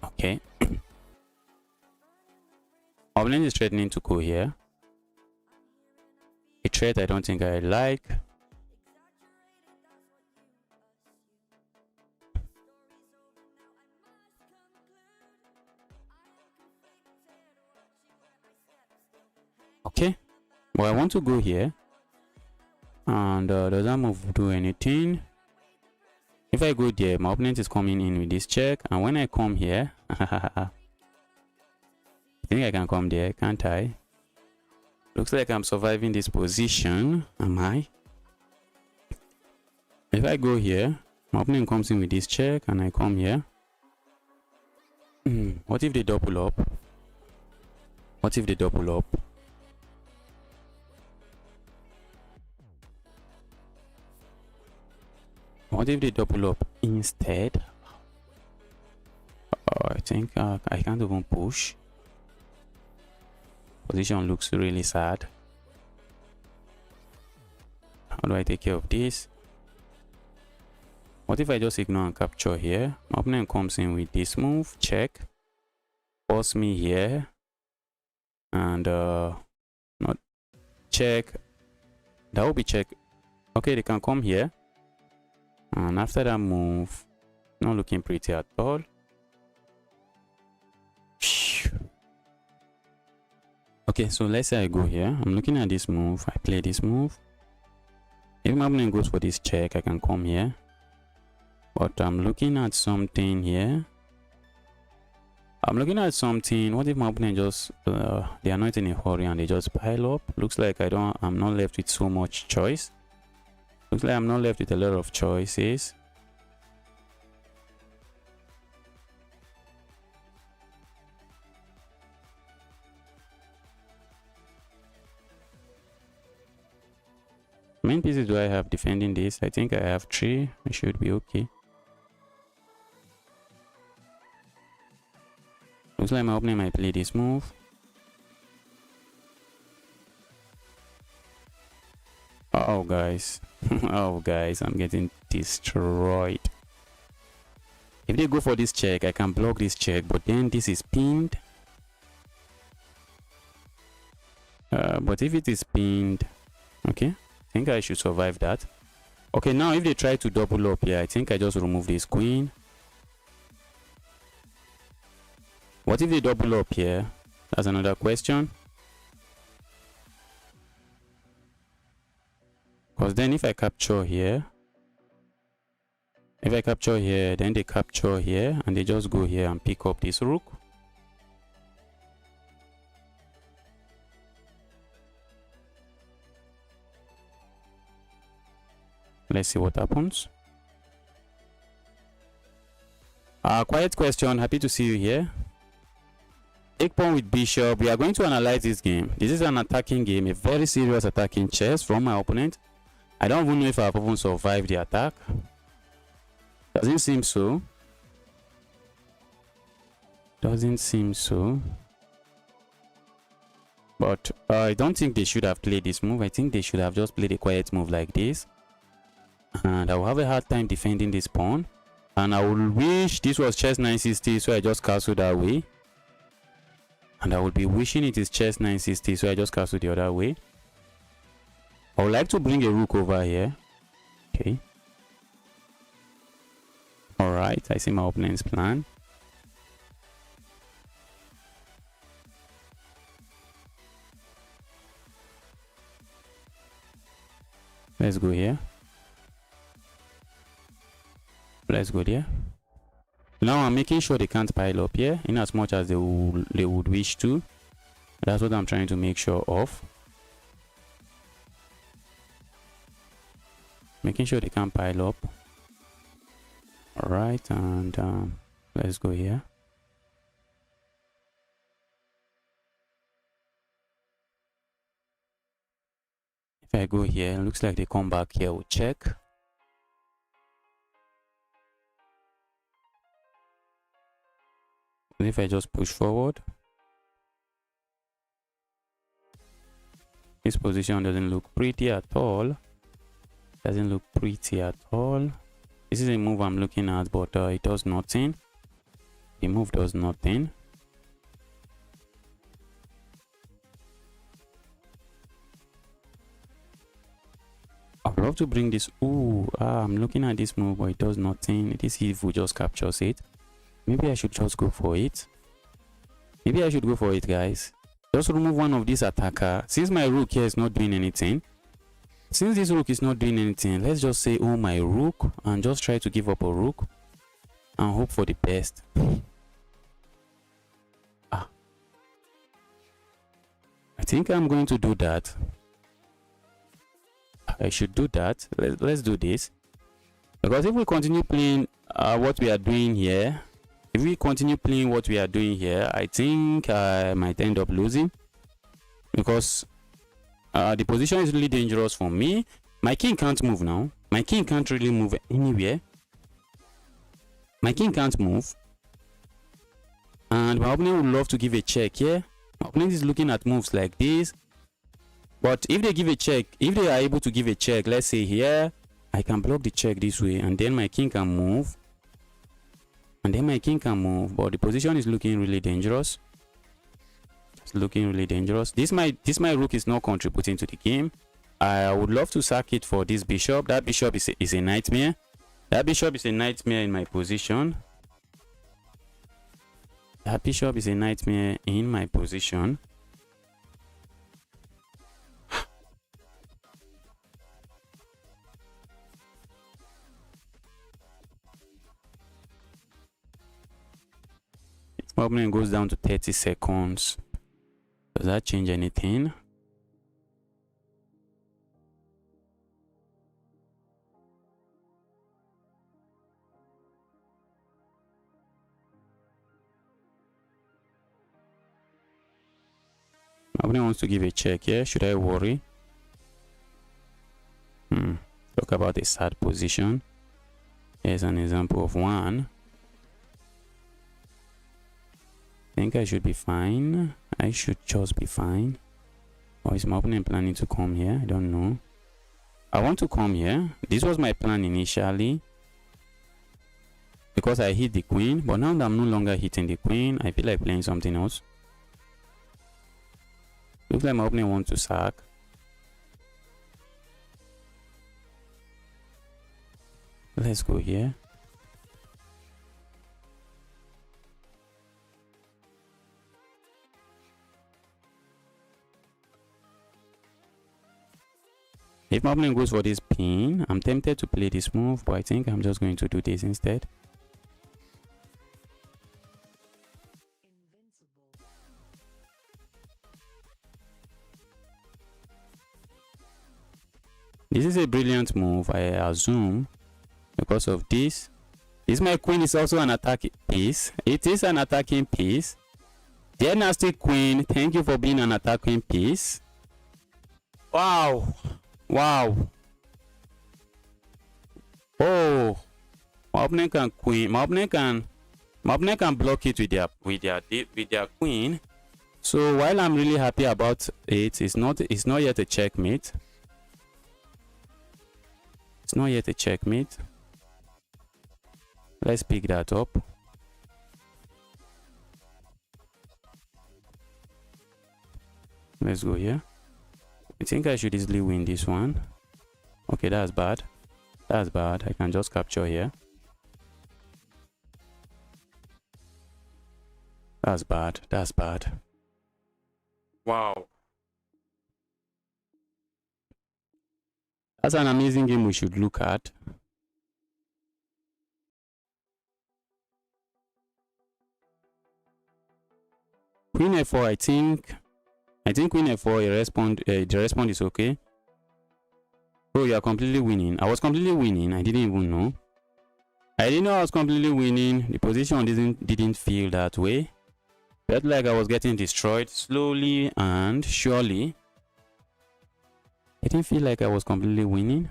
Okay. Opponent is threatening to go here. A threat I don't think I like. Okay. Well, I want to go here. And does that move do anything? If I go there, my opponent is coming in with this check. And when I come here, I think I can come there, can't I? Looks like I'm surviving this position. Am I? If I go here, my opponent comes in with this check and I come here. What if they double up? What if they double up? What if they double up instead? I think I can't even push. Position looks really sad. How do I take care of this? What if I just ignore and capture here? My opponent comes in with this move, check. Force me here. And not check. That will be check. Okay, they can come here. And after that move, not looking pretty at all. Okay, so let's say I go here. I'm looking at this move. I play this move. If my opponent goes for this check, I can come here. But I'm looking at something here. I'm looking at something. What if my opponent just they are not in a hurry and they just pile up? Looks like I'm not left with so much choice. Looks like I'm not left with a lot of choices. How many pieces do I have defending this? I think I have 3. I should be okay. Looks like my opponent might play this move. Oh guys. Oh guys, I'm getting destroyed. If they go for this check, I can block this check, but then this is pinned. But if it is pinned, okay, I think I should survive that. Okay, now if they try to double up here, I think I just remove this queen. What if they double up here? That's another question. Because then if I capture here, then they capture here, and they just go here and pick up this rook. Let's see what happens. Quiet question. Happy to see you here. Take pawn with bishop. We are going to analyze this game. This is an attacking game, a very serious attacking chess from my opponent. I don't even know if I've even survived the attack. Doesn't seem so. Doesn't seem so. But I don't think they should have played this move. I think they should have just played a quiet move like this. And I will have a hard time defending this pawn. And I will wish this was chess 960, so I just castle that way. And I will be wishing it is chess 960, so I just castle the other way. I would like to bring a rook over here. Okay. Alright, I see my opponent's plan. Let's go here. Let's go there. Now I'm making sure they can't pile up here in as much as they would wish to. That's what I'm trying to make sure of. Making sure they can't pile up. Alright, and let's go here. If I go here, it looks like they come back here, we'll check. If I just push forward, this position doesn't look pretty at all. Doesn't look pretty at all. This is a move I'm looking at, but it does nothing. The move does nothing. I'd love to bring this. Ooh, I'm looking at this move, but it does nothing. This if we just captures it. Maybe I should just go for it. Maybe I should go for it, guys. Just remove one of these attacker. Since my rook here is not doing anything. Since this rook is not doing anything, let's just say, oh, my rook. And just try to give up a rook. And hope for the best. I think I'm going to do that. I should do that. Let's do this. Because if we continue playing what we are doing here, I think I might end up losing, because the position is really dangerous for me. My king can't move now. My king can't really move anywhere. My king can't move. And my opponent would love to give a check here. My opponent is looking at moves like this. But if they give a check, if they are able to give a check, let's say here, I can block the check this way, and then my king can move. But the position is looking really dangerous. It's looking really dangerous. This my rook is not contributing to the game. I would love to sack it for this bishop. That bishop is a nightmare. That bishop is a nightmare in my position. That bishop is a nightmare in my position. My opponent goes down to 30 seconds. Does that change anything? My opponent wants to give a check here. Should I worry? Talk about a sad position. Here's an example of one. think I should be fine. I should just be fine. Or is my opponent planning to come here? I don't know. I want to come here. This was my plan initially, because I hit the queen, but now that I'm no longer hitting the queen, I feel like playing something else. Looks like my opponent wants to sack. Let's go here. If my opponent goes for this pin, I'm tempted to play this move, but I think I'm just going to do this instead. This is a brilliant move, I assume, because of this. This my queen is also an attacking piece. It is an attacking piece. Dear nasty queen, thank you for being an attacking piece. Wow. Wow. Oh, my opponent can queen. My opponent can block it with their queen. So while I'm really happy about it, it's not yet a checkmate. It's not yet a checkmate. Let's pick that up. Let's go here. I think I should easily win this one. Okay, that's bad. That's bad. I can just capture here. That's bad. That's bad. Wow. That's an amazing game we should look at. Queen f4, I think queen f4, the response is okay. Oh, you are completely winning. I was completely winning. I didn't even know. I didn't know I was completely winning. The position didn't feel that way. Felt like I was getting destroyed slowly and surely. I didn't feel like I was completely winning,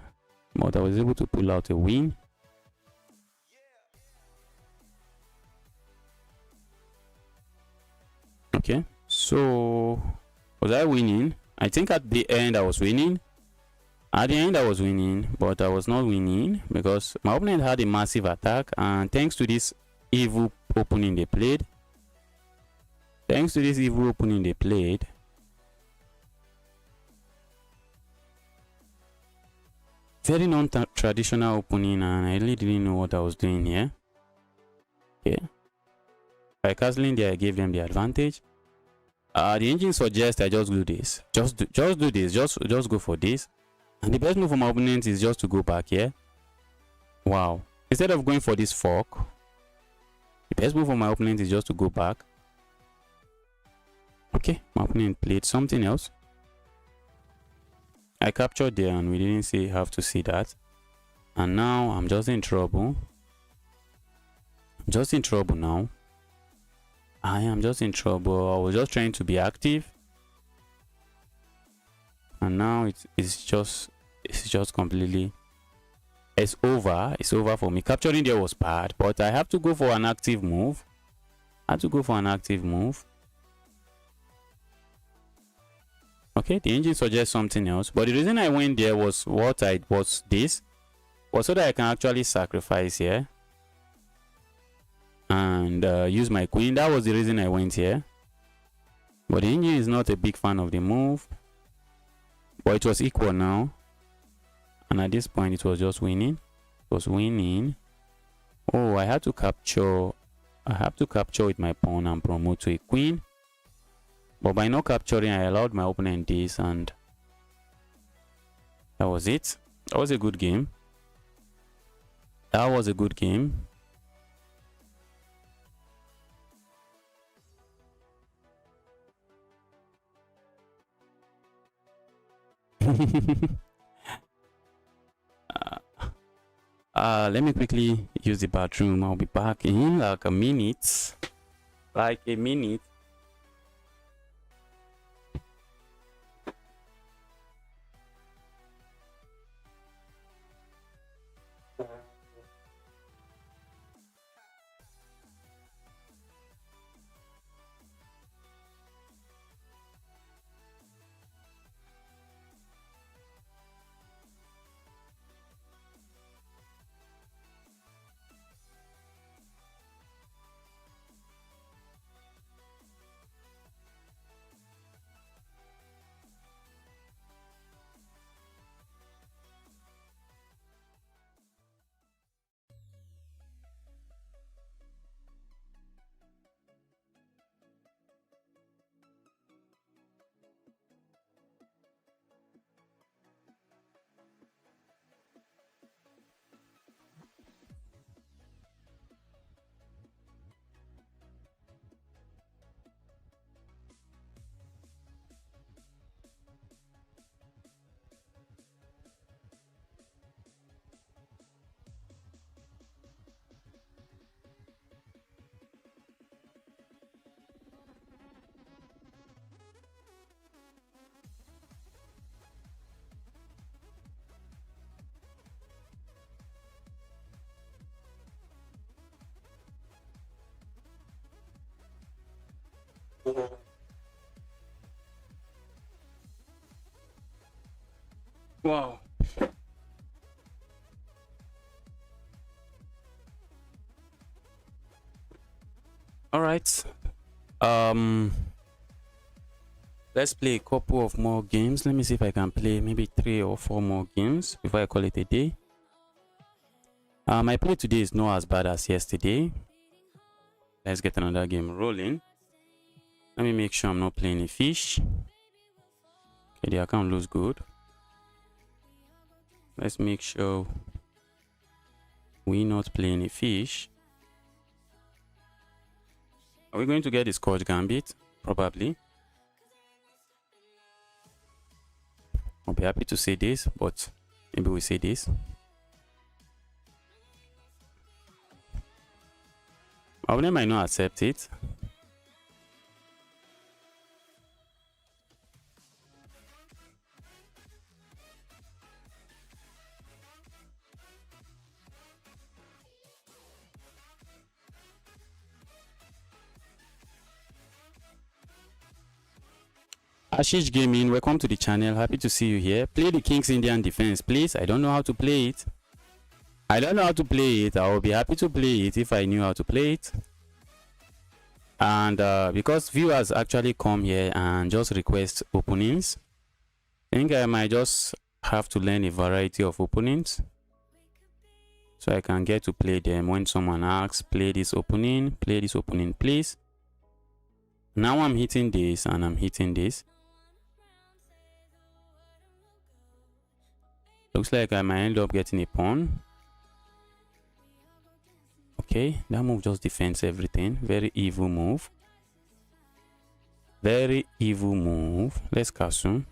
but I was able to pull out a win. Okay, so was I winning? I think at the end I was winning. At the end I was winning, but I was not winning because my opponent had a massive attack, and thanks to this evil opening they played, very non-traditional opening, and I really didn't know what I was doing here. Okay, by castling there, I gave them the advantage. The engine suggests I just do this. Just do this. Just go for this. And the best move for my opponent is just to go back here. Wow. Instead of going for this fork, the best move for my opponent is just to go back. Okay, my opponent played something else. I captured there and we didn't have to see that. And now I'm just in trouble. I'm just in trouble now. I am just in trouble. I was just trying to be active. And now it's just completely, it's over for me. Capturing there was bad, but I have to go for an active move. Okay, the engine suggests something else, but the reason I went there was so that I can actually sacrifice here and use my queen. That was the reason I went here. But the engine is not a big fan of the move. But it was equal now. And at this point, it was just winning. It was winning. Oh, I have to capture with my pawn and promote to a queen. But by not capturing, I allowed my opponent this, and that was it. That was a good game. Let me quickly use the bathroom. I'll be back in like a minute. Wow. All right. Um, let's play a couple of more games. Let me see if I can play maybe 3 or 4 more games before I call it a day. My play today is not as bad as yesterday. Let's get another game rolling. Let me make sure I'm not playing a fish. Okay, the account looks good. Let's make sure we're not playing a fish. Are we going to get the Scotch Gambit? Probably. I'll be happy to say this, but maybe we say this. They might not accept it. Ashish Gaming, welcome to the channel. Happy to see you here. Play the King's Indian Defense, please. I don't know how to play it. I will be happy to play it if I knew how to play it. And because viewers actually come here and just request openings, I think I might just have to learn a variety of openings so I can get to play them. When someone asks, play this opening, please. Now I'm hitting this and I'm hitting this. Looks like I might end up getting a pawn. Okay, that move just defends everything. Very evil move. Very evil move. Let's castle.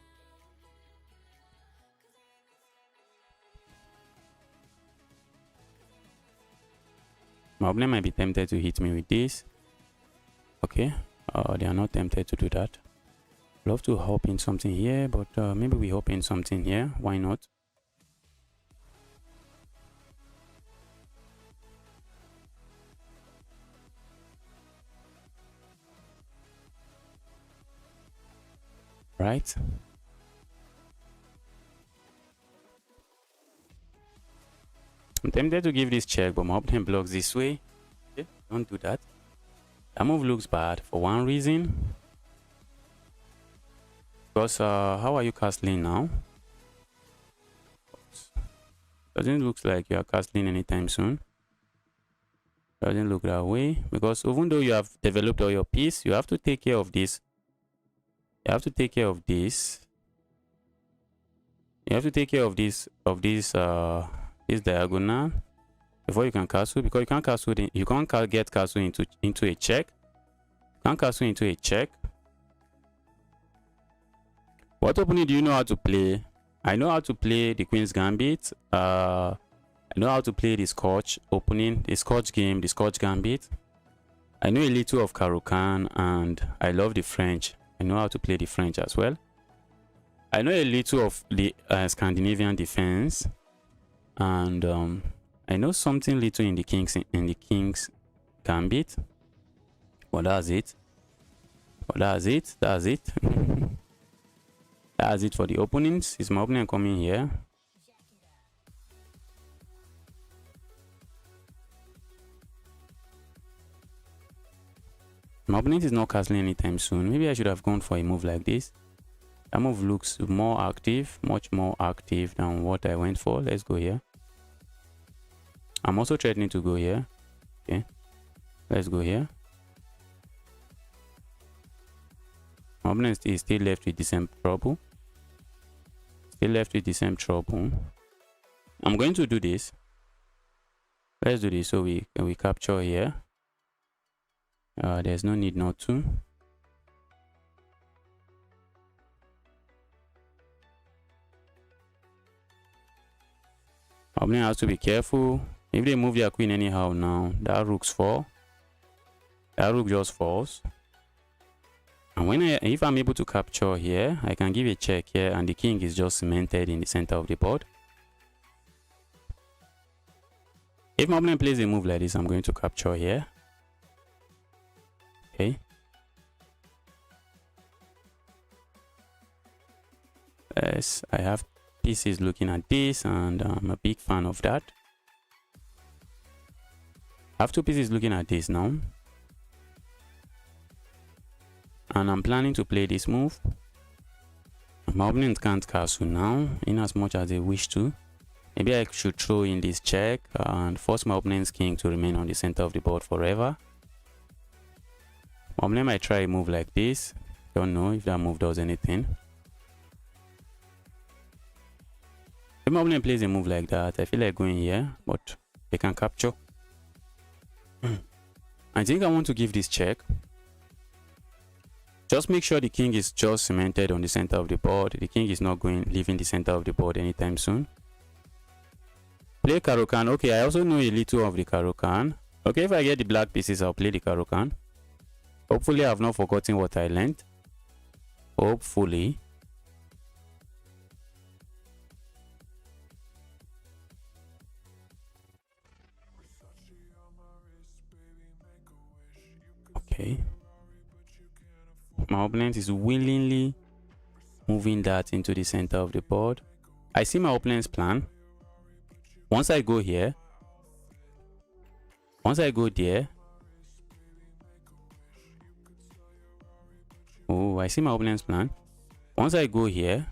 My opponent might be tempted to hit me with this. Okay, they are not tempted to do that. Love to hop in something here, but maybe we hop in something here. Why not? Right. I'm tempted to give this check, but my opponent blocks this way. Okay, don't do that. That move looks bad for one reason. Because how are you castling now? Doesn't look like you are castling anytime soon. Doesn't look that way, because even though you have developed all your piece, you have to take care of this. You have to take care of this. You have to take care of this this diagonal before you can castle, because you can't castle you can't get castle into a check. You can't castle into a check. What opening do you know how to play? I know how to play the Queen's Gambit. I know how to play the Scotch opening, the Scotch game, the Scotch Gambit. I know a little of Caro-Kann, and I love the French. I know how to play the French as well. I know a little of the Scandinavian defense, and I know something little in the King's Gambit. But that's it. That's it. That's it for the openings. Is my opponent coming here? My opponent is not castling anytime soon. Maybe I should have gone for a move like this. That move looks more active, much more active than what I went for. Let's go here. I'm also threatening to go here. Okay, let's go here. My opponent is still left with the same trouble. I'm going to do this. Let's do this so we capture here. There's no need not to. Opponent has to be careful. If they move their queen anyhow now, that rook's fall. That rook just falls. And if I'm able to capture here, I can give a check here, and the king is just cemented in the center of the board. If my opponent plays a move like this, I'm going to capture here. Okay. Yes, I have pieces looking at this, and I'm a big fan of that. I have two pieces looking at this now, and I'm planning to play this move. My opponent can't castle now, in as much as they wish to. Maybe I should throw in this check and force my opponent's king to remain on the center of the board forever. My opponent might try a move like this. Don't know if that move does anything. If my opponent plays a move like that, I feel like going here, but they can capture. I think I want to give this check. Just make sure the king is just cemented on the center of the board. The king is not leaving the center of the board anytime soon. Play Caro-Kann. Okay, I also know a little of the Caro-Kann. Okay, if I get the black pieces, I'll play the Caro-Kann. Hopefully, I've not forgotten what I learned. Hopefully. Okay. My opponent is willingly moving that into the center of the board. I see my opponent's plan. Once I go here, once I go there, oh, I see my opponent's plan. Once I go here,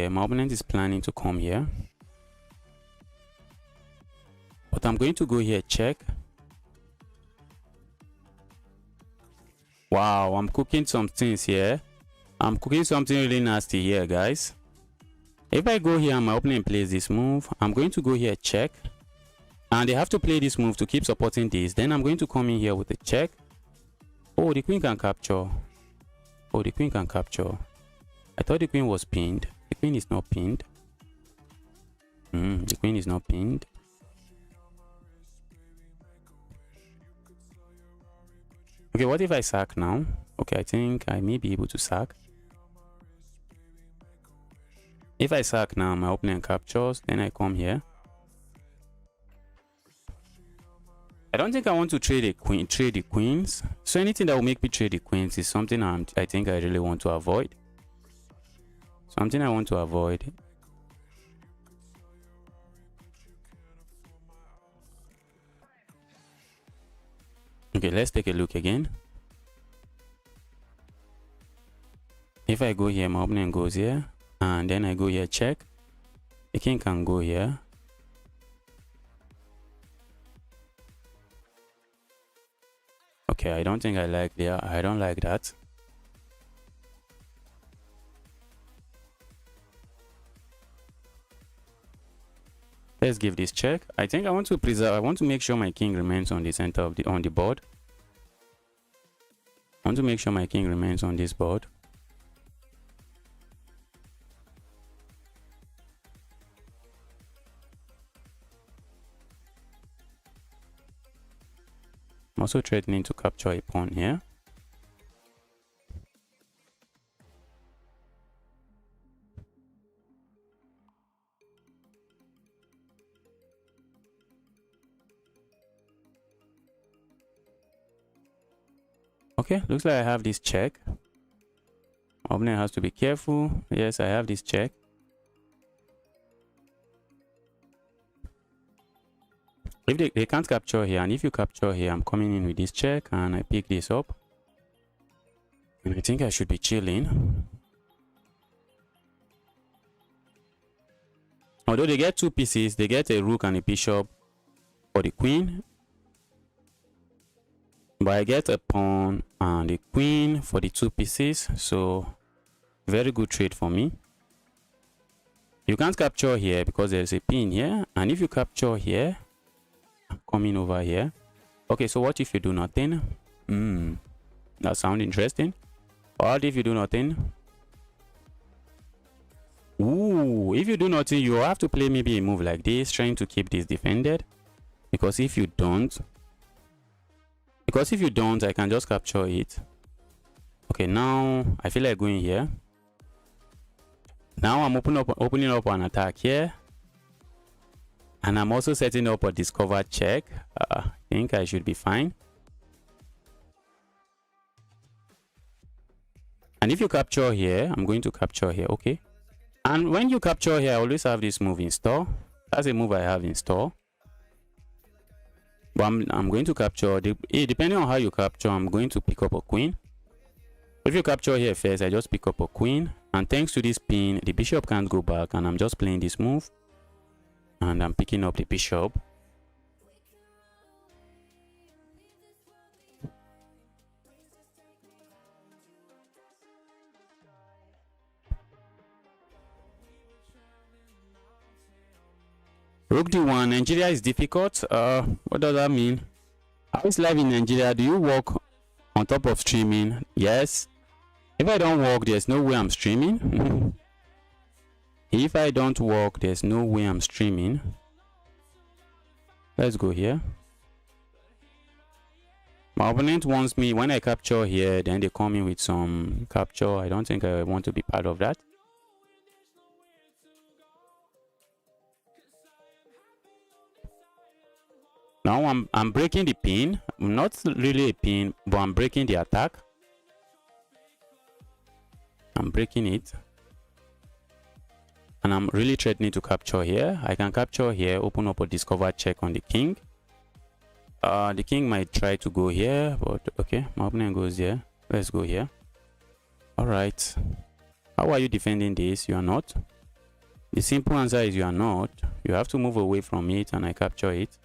my opponent is planning to come here. But I'm going to go here, check. Wow, I'm cooking some things here. I'm cooking something really nasty here, guys. If I go here and my opponent plays this move, I'm going to go here, check. And they have to play this move to keep supporting this. Then I'm going to come in here with a check. Oh, the queen can capture. Oh, the queen can capture. I thought the queen was pinned. The queen is not pinned. The queen is not pinned. Okay, what if I sack now? Okay, I think I may be able to sack. If I sack now, my opponent captures, then I come here. I don't think I want to trade the queens. So anything that will make me trade the queens is something I think I really want to avoid. Something I want to avoid. Okay, let's take a look again. If I go here, my opponent goes here, and then I go here, check. The king can go here. Okay, I don't think I like that. I don't like that. Let's give this check. I think I want to preserve. I want to make sure my king remains on the center of the board. I want to make sure my king remains on this board. I'm also threatening to capture a pawn here. Okay, looks like I have this check. Opponent has to be careful. Yes, I have this check. If they can't capture here, and if you capture here, I'm coming in with this check and I pick this up. And I think I should be chilling. Although they get two pieces, they get a rook and a bishop for the queen. But I get a pawn and a queen for the two pieces. So, very good trade for me. You can't capture here because there's a pin here. And if you capture here, I'm coming over here. Okay, so what if you do nothing? That sounds interesting. What if you do nothing? Ooh, if you do nothing, you have to play maybe a move like this, trying to keep this defended. Because if you don't, I can just capture it. Okay, now I feel like going here. Now I'm opening up an attack here. And I'm also setting up a discovered check. I think I should be fine. if you capture here, I'm going to capture here. Okay, and when you capture here, I always have this move in store. That's a move I have in store. But I'm going to capture depending on how you capture, I'm going to pick up a queen. If you capture here first, I just pick up a queen, and thanks to this pin, the bishop can't go back, and I'm just playing this move, and I'm picking up the bishop. Rook d1. Nigeria is difficult. What does that mean? How is life in Nigeria? Do you work on top of streaming? Yes. If I don't work, there's no way I'm streaming. If I don't work, there's no way I'm streaming. Let's go here. My opponent wants me, when I capture here, then they come in with some capture. I don't think I want to be part of that. Now I'm breaking the pin. Not really a pin, but I'm breaking the attack. I'm breaking it. And I'm really threatening to capture here. I can capture here, open up a discover check on the king. The king might try to go here, but okay, my opponent goes here. Let's go here. All right. How are you defending this? You are not. The simple answer is you are not. You have to move away from it, and I capture it.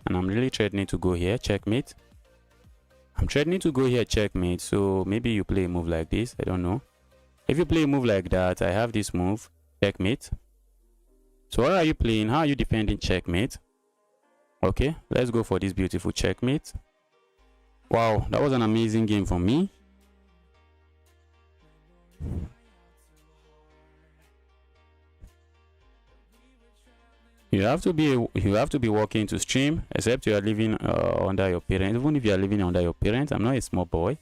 And I'm really threatening to go here, checkmate. I'm threatening to go here, checkmate. So maybe you play a move like this. I don't know. If you play a move like that, I have this move, checkmate. So what are you playing? How are you defending checkmate? Okay, let's go for this beautiful checkmate. Wow, that was an amazing game for me. You have to be working to stream, except you are living under your parents. Even if you are living under your parents, I'm not a small boy.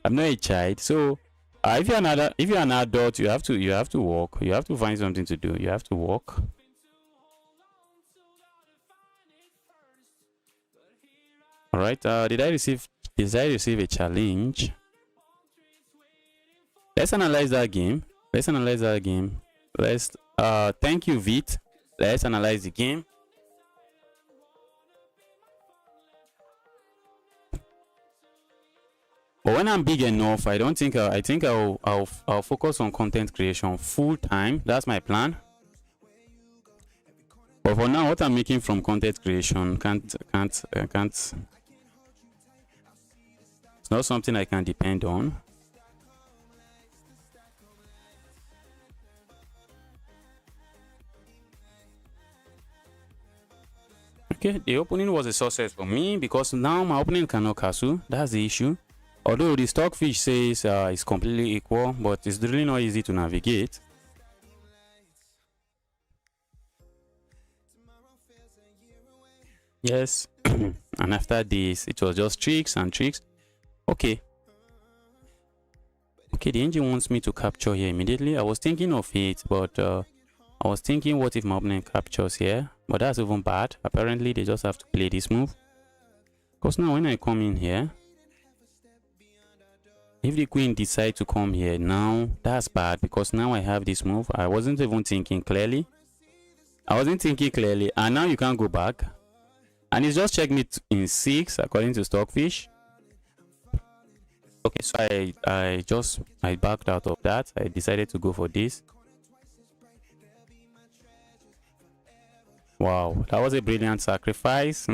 I'm not a child. So if you're an adult, you have to work. You have to find something to do. You have to work. All right. Did I receive a challenge? Let's analyze that game. Let's thank you, Vit. Let's analyze the game. But when I'm big enough, I think I'll focus on content creation full time. That's my plan. But for now, what I'm making from content creation can't. It's not something I can depend on. Okay, the opening was a success for me because now my opponent cannot castle. That's the issue. Although the stockfish says it's completely equal, but it's really not easy to navigate. Yes, and after this, it was just tricks and tricks. Okay. Okay, the engine wants me to capture here immediately. I was thinking of it, but I was thinking, what if my opponent captures here? But that's even bad. Apparently, they just have to play this move. Because now when I come in here, if the queen decides to come here, now that's bad because now I have this move. I wasn't even thinking clearly. And now you can't go back. And it's just checkmate in 6 according to Stockfish. Okay, so I backed out of that. I decided to go for this. Wow, that was a brilliant sacrifice.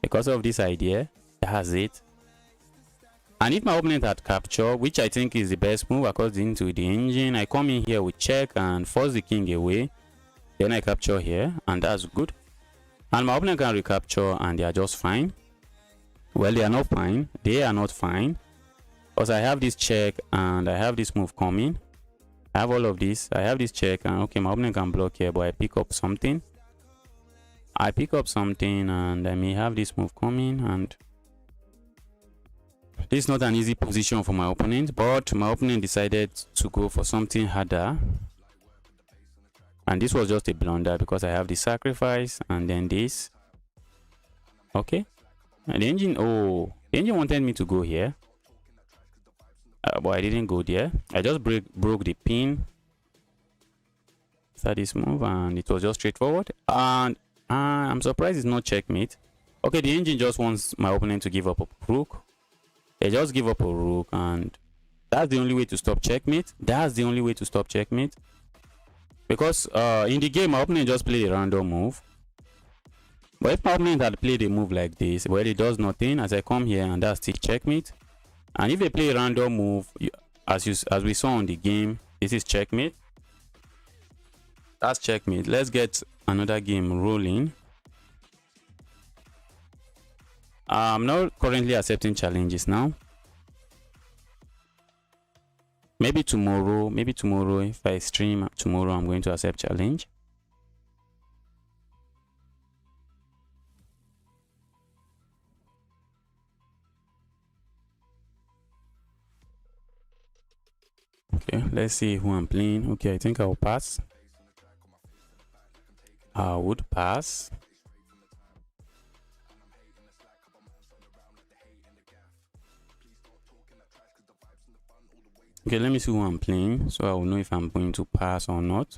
Because of this idea, that's it. And if my opponent had capture, which I think is the best move according to the engine, I come in here with check and force the king away. Then I capture here, and that's good. And my opponent can recapture, and they are just fine. Well, they are not fine. They are not fine. Because I have this check, and I have this move coming. I have all of this. I have this check, and okay, my opponent can block here, but I pick up something. And I may have this move coming, and this is not an easy position for my opponent, but my opponent decided to go for something harder. And this was just a blunder because I have the sacrifice and then this. Okay. And the engine, oh, The engine wanted me to go here, but I didn't go there. I just broke the pin. Start this move, and it was just straightforward. And I'm surprised it's not checkmate. Okay, the engine just wants my opponent to give up a rook. They just give up a rook, and that's the only way to stop checkmate. That's the only way to stop checkmate. Because in the game, my opponent just played a random move. But if my opponent had played a move like this, where it does nothing, as I come here and that's still checkmate. And if they play a random move, as we saw on the game, this is checkmate. That's checkmate. Let's get another game rolling. I'm not currently accepting challenges now. Maybe tomorrow if I stream tomorrow, I'm going to accept challenge. Okay, let's see who I'm playing. Okay, I think I'll pass. I would pass. Okay, let me see who I'm playing so I will know if I'm going to pass or not.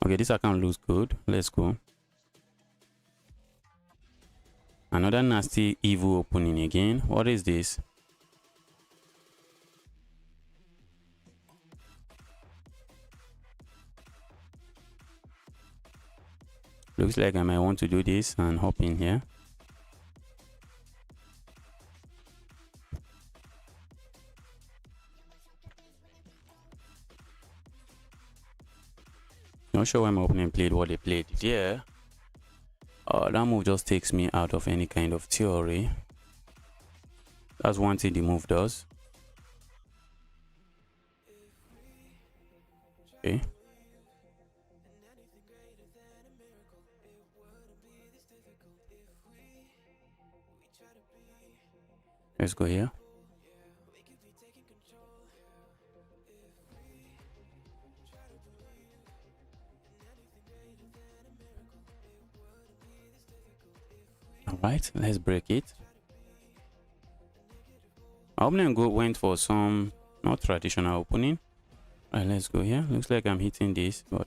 Okay, this account looks good. Let's go. Another nasty evil opening again. What is this? Looks like I might want to do this and hop in here. Not sure why my opponent played what they played there. That move just takes me out of any kind of theory. That's one thing the move does. Okay. Let's go here. Alright, let's break it. My opponent went for some not traditional opening. Alright, let's go here. Looks like I'm hitting this, but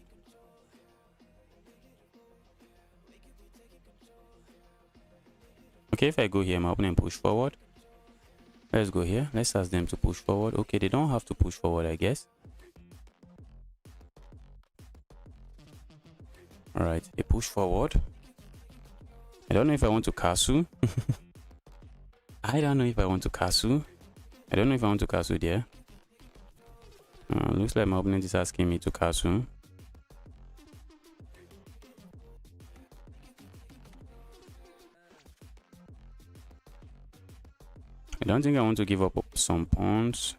okay, if I go here, my opponent push forward. Let's go here. Let's ask them to push forward. Okay, they don't have to push forward, I guess. Alright, they push forward. I don't know if I want to castle. I don't know if I want to castle. I don't know if I want to castle there. Looks like my opponent is asking me to castle. I don't think I want to give up some pawns.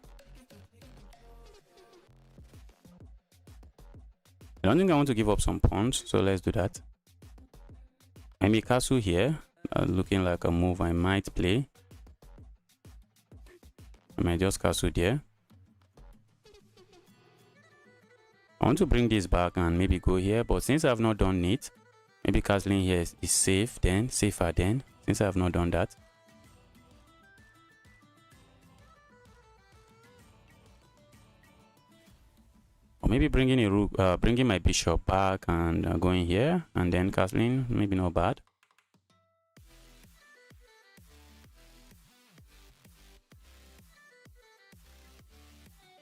I don't think I want to give up some pawns, so let's do that. I may castle here, looking like a move I might play. I might just castle there. I want to bring this back and maybe go here, but since I have not done it, maybe castling here is safer then, since I have not done that. Or maybe bringing a rook, bringing my bishop back and going here and then castling, maybe not bad.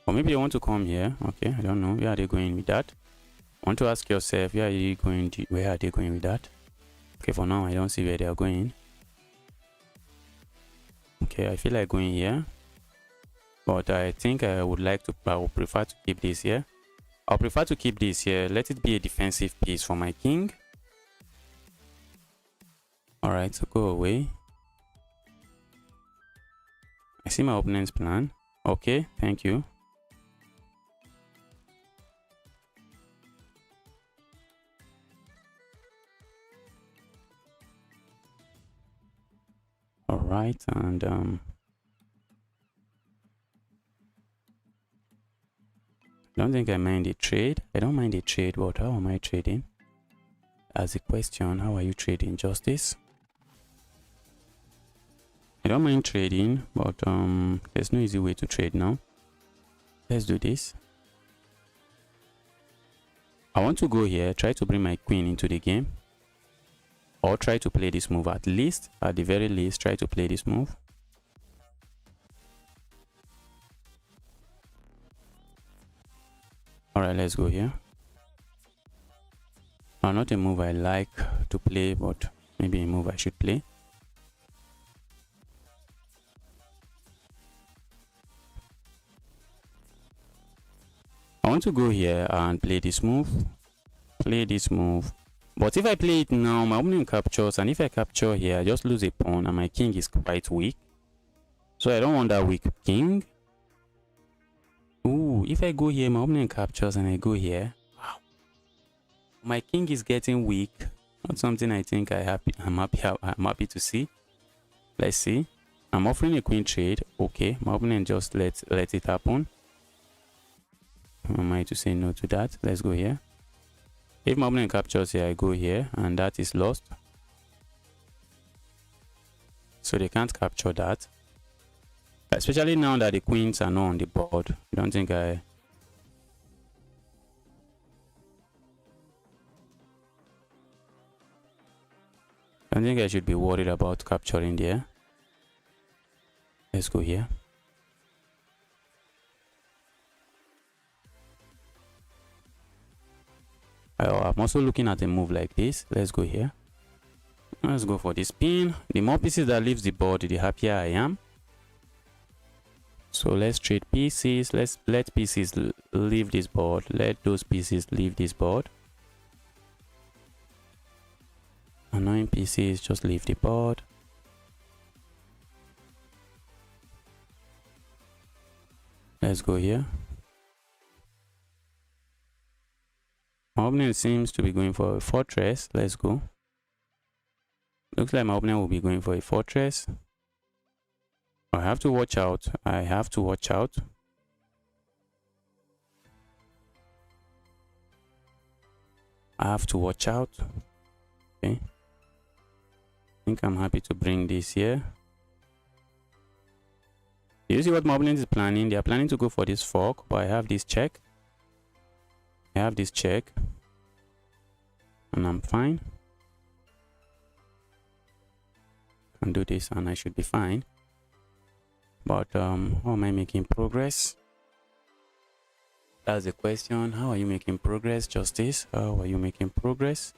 Or maybe you want to come here. Okay, I don't know. Where are they going with that? I want to ask yourself, where are they going with that? Okay, for now I don't see where they are going. Okay, I feel like going here, but I think I would prefer to keep this here. I'll prefer to keep this here. Let it be a defensive piece for my king. Alright, so go away. I see my opponent's plan. Okay, thank you. Alright, and I don't think I mind the trade. I don't mind the trade, but how am I trading? As a question, how are you trading? Justice? I don't mind trading, but there's no easy way to trade now. Let's do this. I want to go here, try to bring my queen into the game, or try to play this move. At the very least, try to play this move. All right, let's go here. Not a move I like to play, but maybe a move I should play. I want to go here and play this move. But if I play it now, my opponent captures, and if I capture here, I just lose a pawn, and my king is quite weak. So I don't want that weak king. Ooh, if I go here, my opponent captures, and I go here. Wow. My king is getting weak. Not something I think I'm happy to see. Let's see. I'm offering a queen trade. Okay, my opponent just let it happen. Am I to say no to that? Let's go here. If my opponent captures here, I go here, and that is lost. So they can't capture that. Especially now that the queens are not on the board. I don't think I should be worried about capturing there. Let's go here. I'm also looking at a move like this. Let's go here. Let's go for this pin. The more pieces that leaves the board, the happier I am. So let's trade pieces. Let's let pieces leave this board. Let those pieces leave this board. Annoying pieces, just leave the board. Let's go here. My opponent seems to be going for a fortress. Let's go. Looks like my opponent will be going for a fortress. I have to watch out. I have to watch out. Okay. I think I'm happy to bring this here. Do you see what my opponent is planning? They are planning to go for this fork, but I have this check. And I'm fine. Can do this and I should be fine. But how am I making progress? That's the question. How are you making progress, Justice? How are you making progress?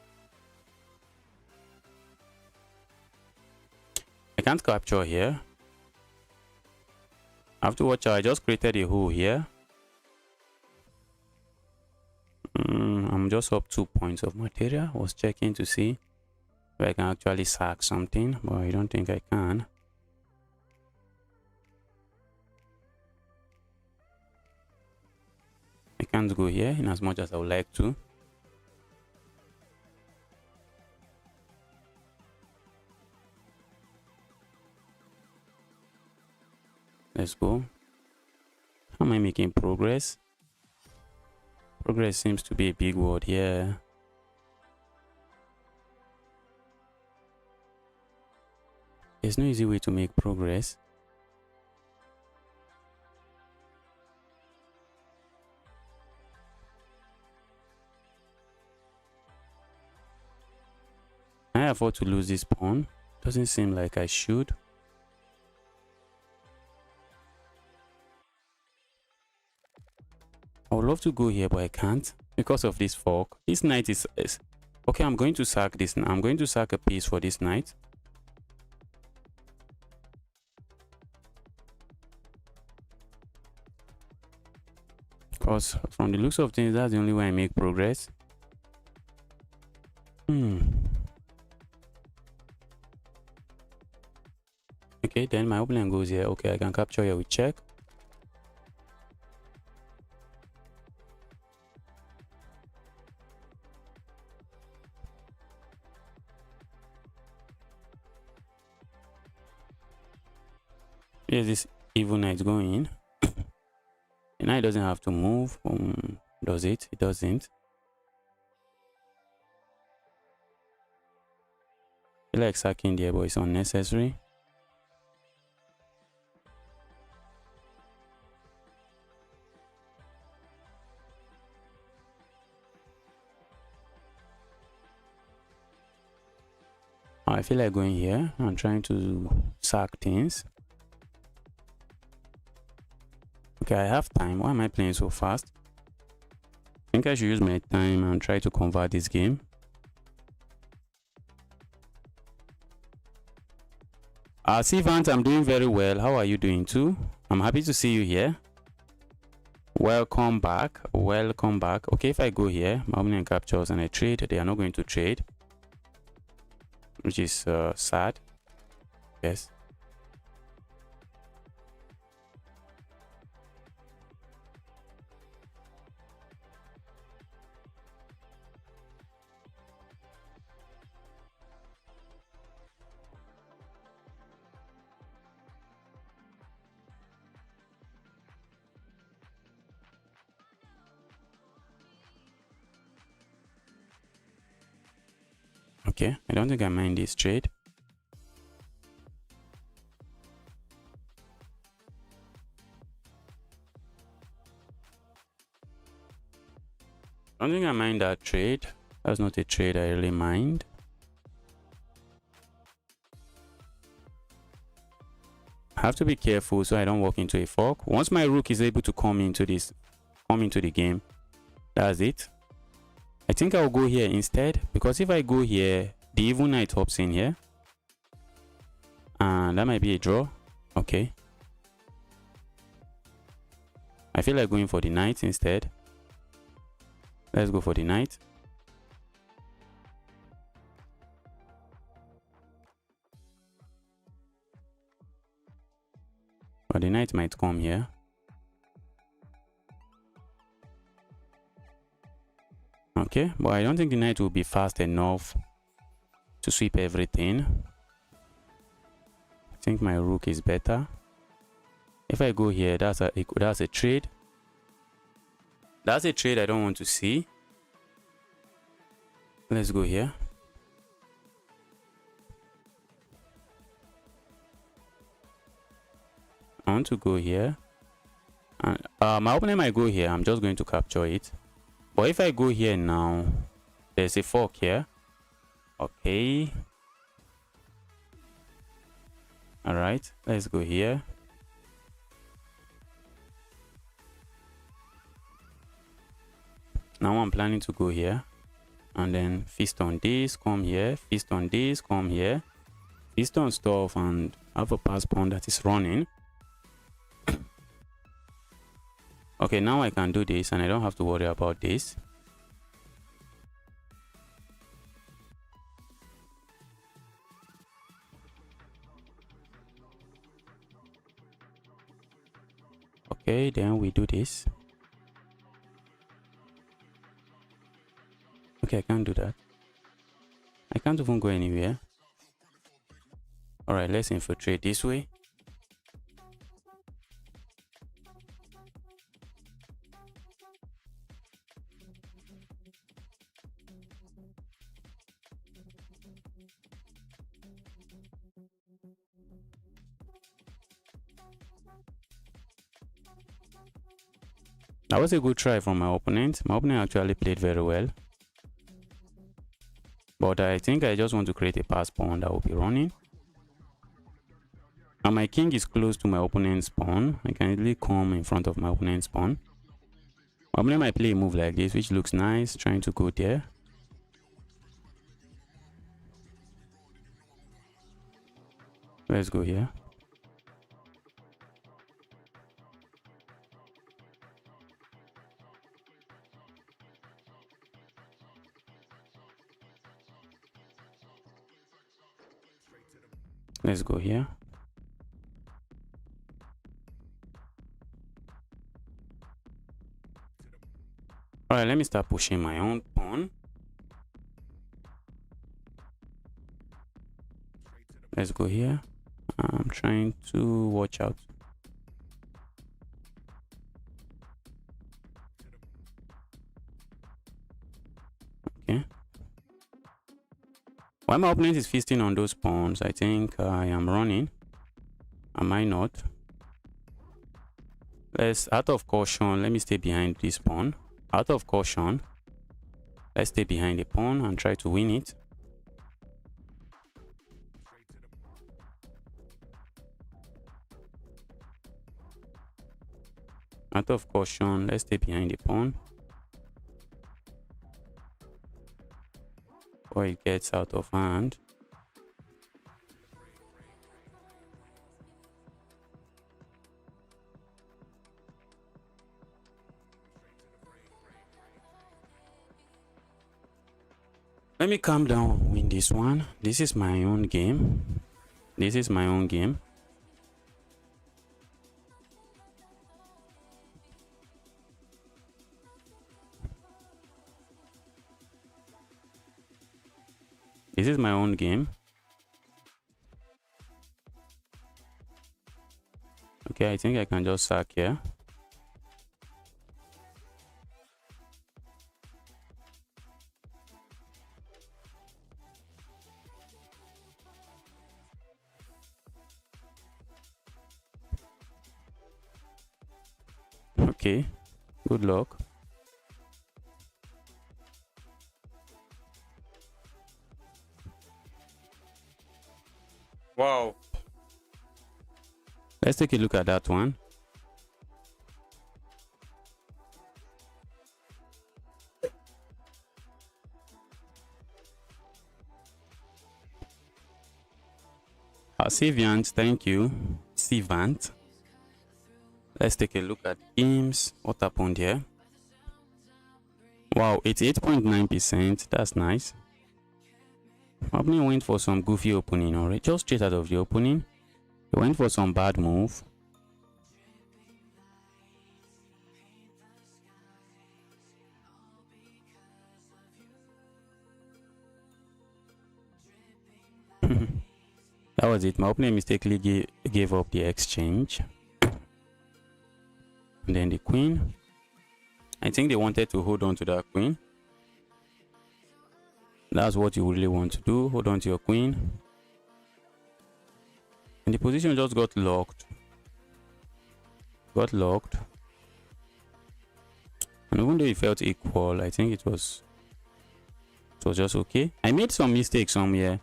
I can't capture here. I have to watch out. I just created a hole here. I'm just up 2 points of material. I was checking to see if I can actually sack something, but I don't think I can. I can't go here in as much as I would like to. Let's go. How am I making progress? Progress seems to be a big word here. There's no easy way to make progress. Can I afford to lose this pawn? Doesn't seem like I should. I would love to go here, but I can't because of this fork. This knight is okay. I'm going to sack this. I'm going to sack a piece for this knight. Because from the looks of things, that's the only way I make progress. Okay, then my opponent goes here. Okay, I can capture here with check. Here's this evil knight going. The knight doesn't have to move. Does it? It doesn't. I feel like sacking there, but it's unnecessary. I feel like going here and trying to sack things. Okay, I have time. Why am I playing so fast? I think I should use my time and try to convert this game. Sivant, I'm doing very well. How are you doing too? I'm happy to see you here. Welcome back. Welcome back. Okay, if I go here, my opponent captures and I trade, they are not going to trade, which is sad. Yes. Okay, I don't think I mind this trade. I don't think I mind that trade. That's not a trade I really mind. I have to be careful so I don't walk into a fork. Once my rook is able to come into the game, that's it. I think I'll go here instead, because if I go here, the evil knight hops in here. And that might be a draw. Okay. I feel like going for the knight instead. Let's go for the knight. But the knight might come here. Okay, but I don't think the knight will be fast enough to sweep everything. I think my rook is better. If I go here, that's a trade. That's a trade I don't want to see. Let's go here. I want to go here. And my opponent might go here. I'm just going to capture it. But if I go here now, there's a fork here. Okay. All right, let's go here. Now I'm planning to go here and then feast on this, come here, feast on this, come here, feast on stuff and have a pass pawn that is running. Okay, now I can do this and I don't have to worry about this. Okay, then we do this. Okay, I can't do that. I can't even go anywhere. All right, let's infiltrate this way. That was a good try from my opponent. My opponent actually played very well. But I think I just want to create a pass pawn that will be running. And my king is close to my opponent's pawn. I can easily come in front of my opponent's pawn. My opponent might play a move like this, which looks nice, trying to go there. Let's go here. Let's go here. All right, let me start pushing my own pawn. Let's go here. I'm trying to watch out. Okay. While my opponent is feasting on those pawns, I think I am running. Am I not? Out of caution, let me stay behind this pawn. Out of caution, let's stay behind the pawn and try to win it. Out of caution, let's stay behind the pawn before it gets out of hand. Let me calm down, win this one. This is my own game. This is my own game. This is my own game. Okay, I think I can just sack here. Okay, good luck. Wow. Let's take a look at that one. Savant, thank you. Savant. Let's take a look at games. What happened here? Wow, 88.9%. That's nice. Opening went for some goofy opening already. Just straight out of the opening. He went for some bad move. That was it. My opening mistakenly gave up the exchange. And then the queen. I think they wanted to hold on to that queen. That's what you really want to do. Hold on to your queen. And the position just got locked. Got locked. And even though it felt equal, I think it was just okay. I made some mistakes somewhere.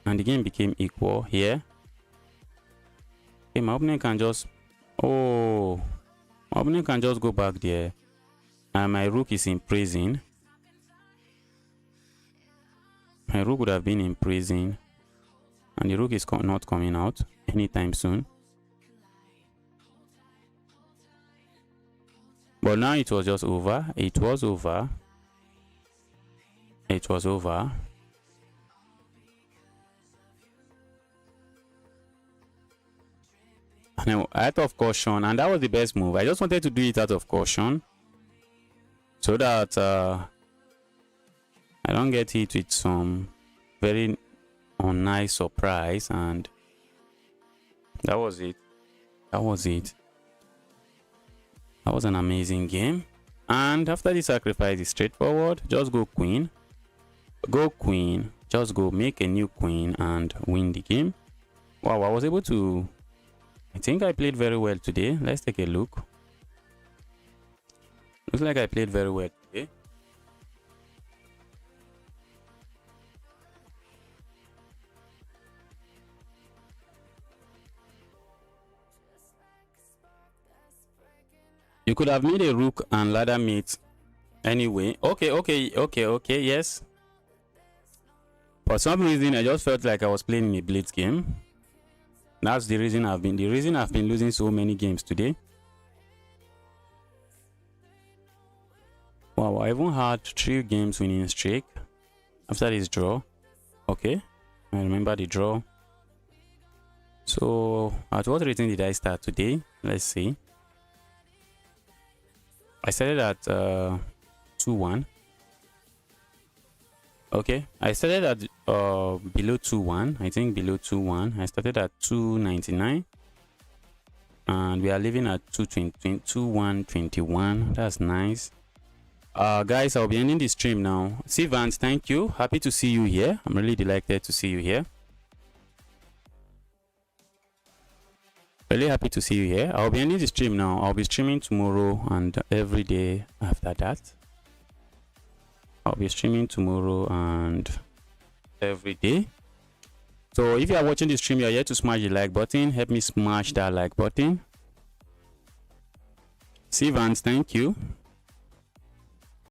And the game became equal here. Okay, my opponent can just... Oh... My opponent can just go back there. And my rook is in prison. My rook would have been in prison. And the rook is not coming out anytime soon. But now it was just over. It was over. It was over. And out of caution, and that was the best move. I just wanted to do it out of caution so that I don't get hit with some very unnice surprise. And that was it. That was it. That was an amazing game. And after the sacrifice is straightforward. Just go queen. Go queen. Just go make a new queen and win the game. Wow, I was able to... I think I played very well today. Let's take a look. Looks like I played very well today. You could have made a rook and ladder mate anyway. Okay, yes. For some reason, I just felt like I was playing in a blitz game. That's the reason I've been losing so many games today. Wow, I even had 3 games winning streak after this draw. Okay, I remember the draw. So at what rating did I start today? Let's see. I started at 2-1. Okay, I started at below 2-1. I think below 2-1. I started at 299, and we are living at 2-1-21. That's nice. Guys, I'll be ending the stream now. Vance, thank you. Happy to see you here. I'm really delighted to see you here. Really happy to see you here. I'll be ending the stream now. I'll be streaming tomorrow and every day after that. I'll be streaming tomorrow and every day. So if you are watching the stream, you are here to smash the like button. Help me smash that like button. See Vance, thank you.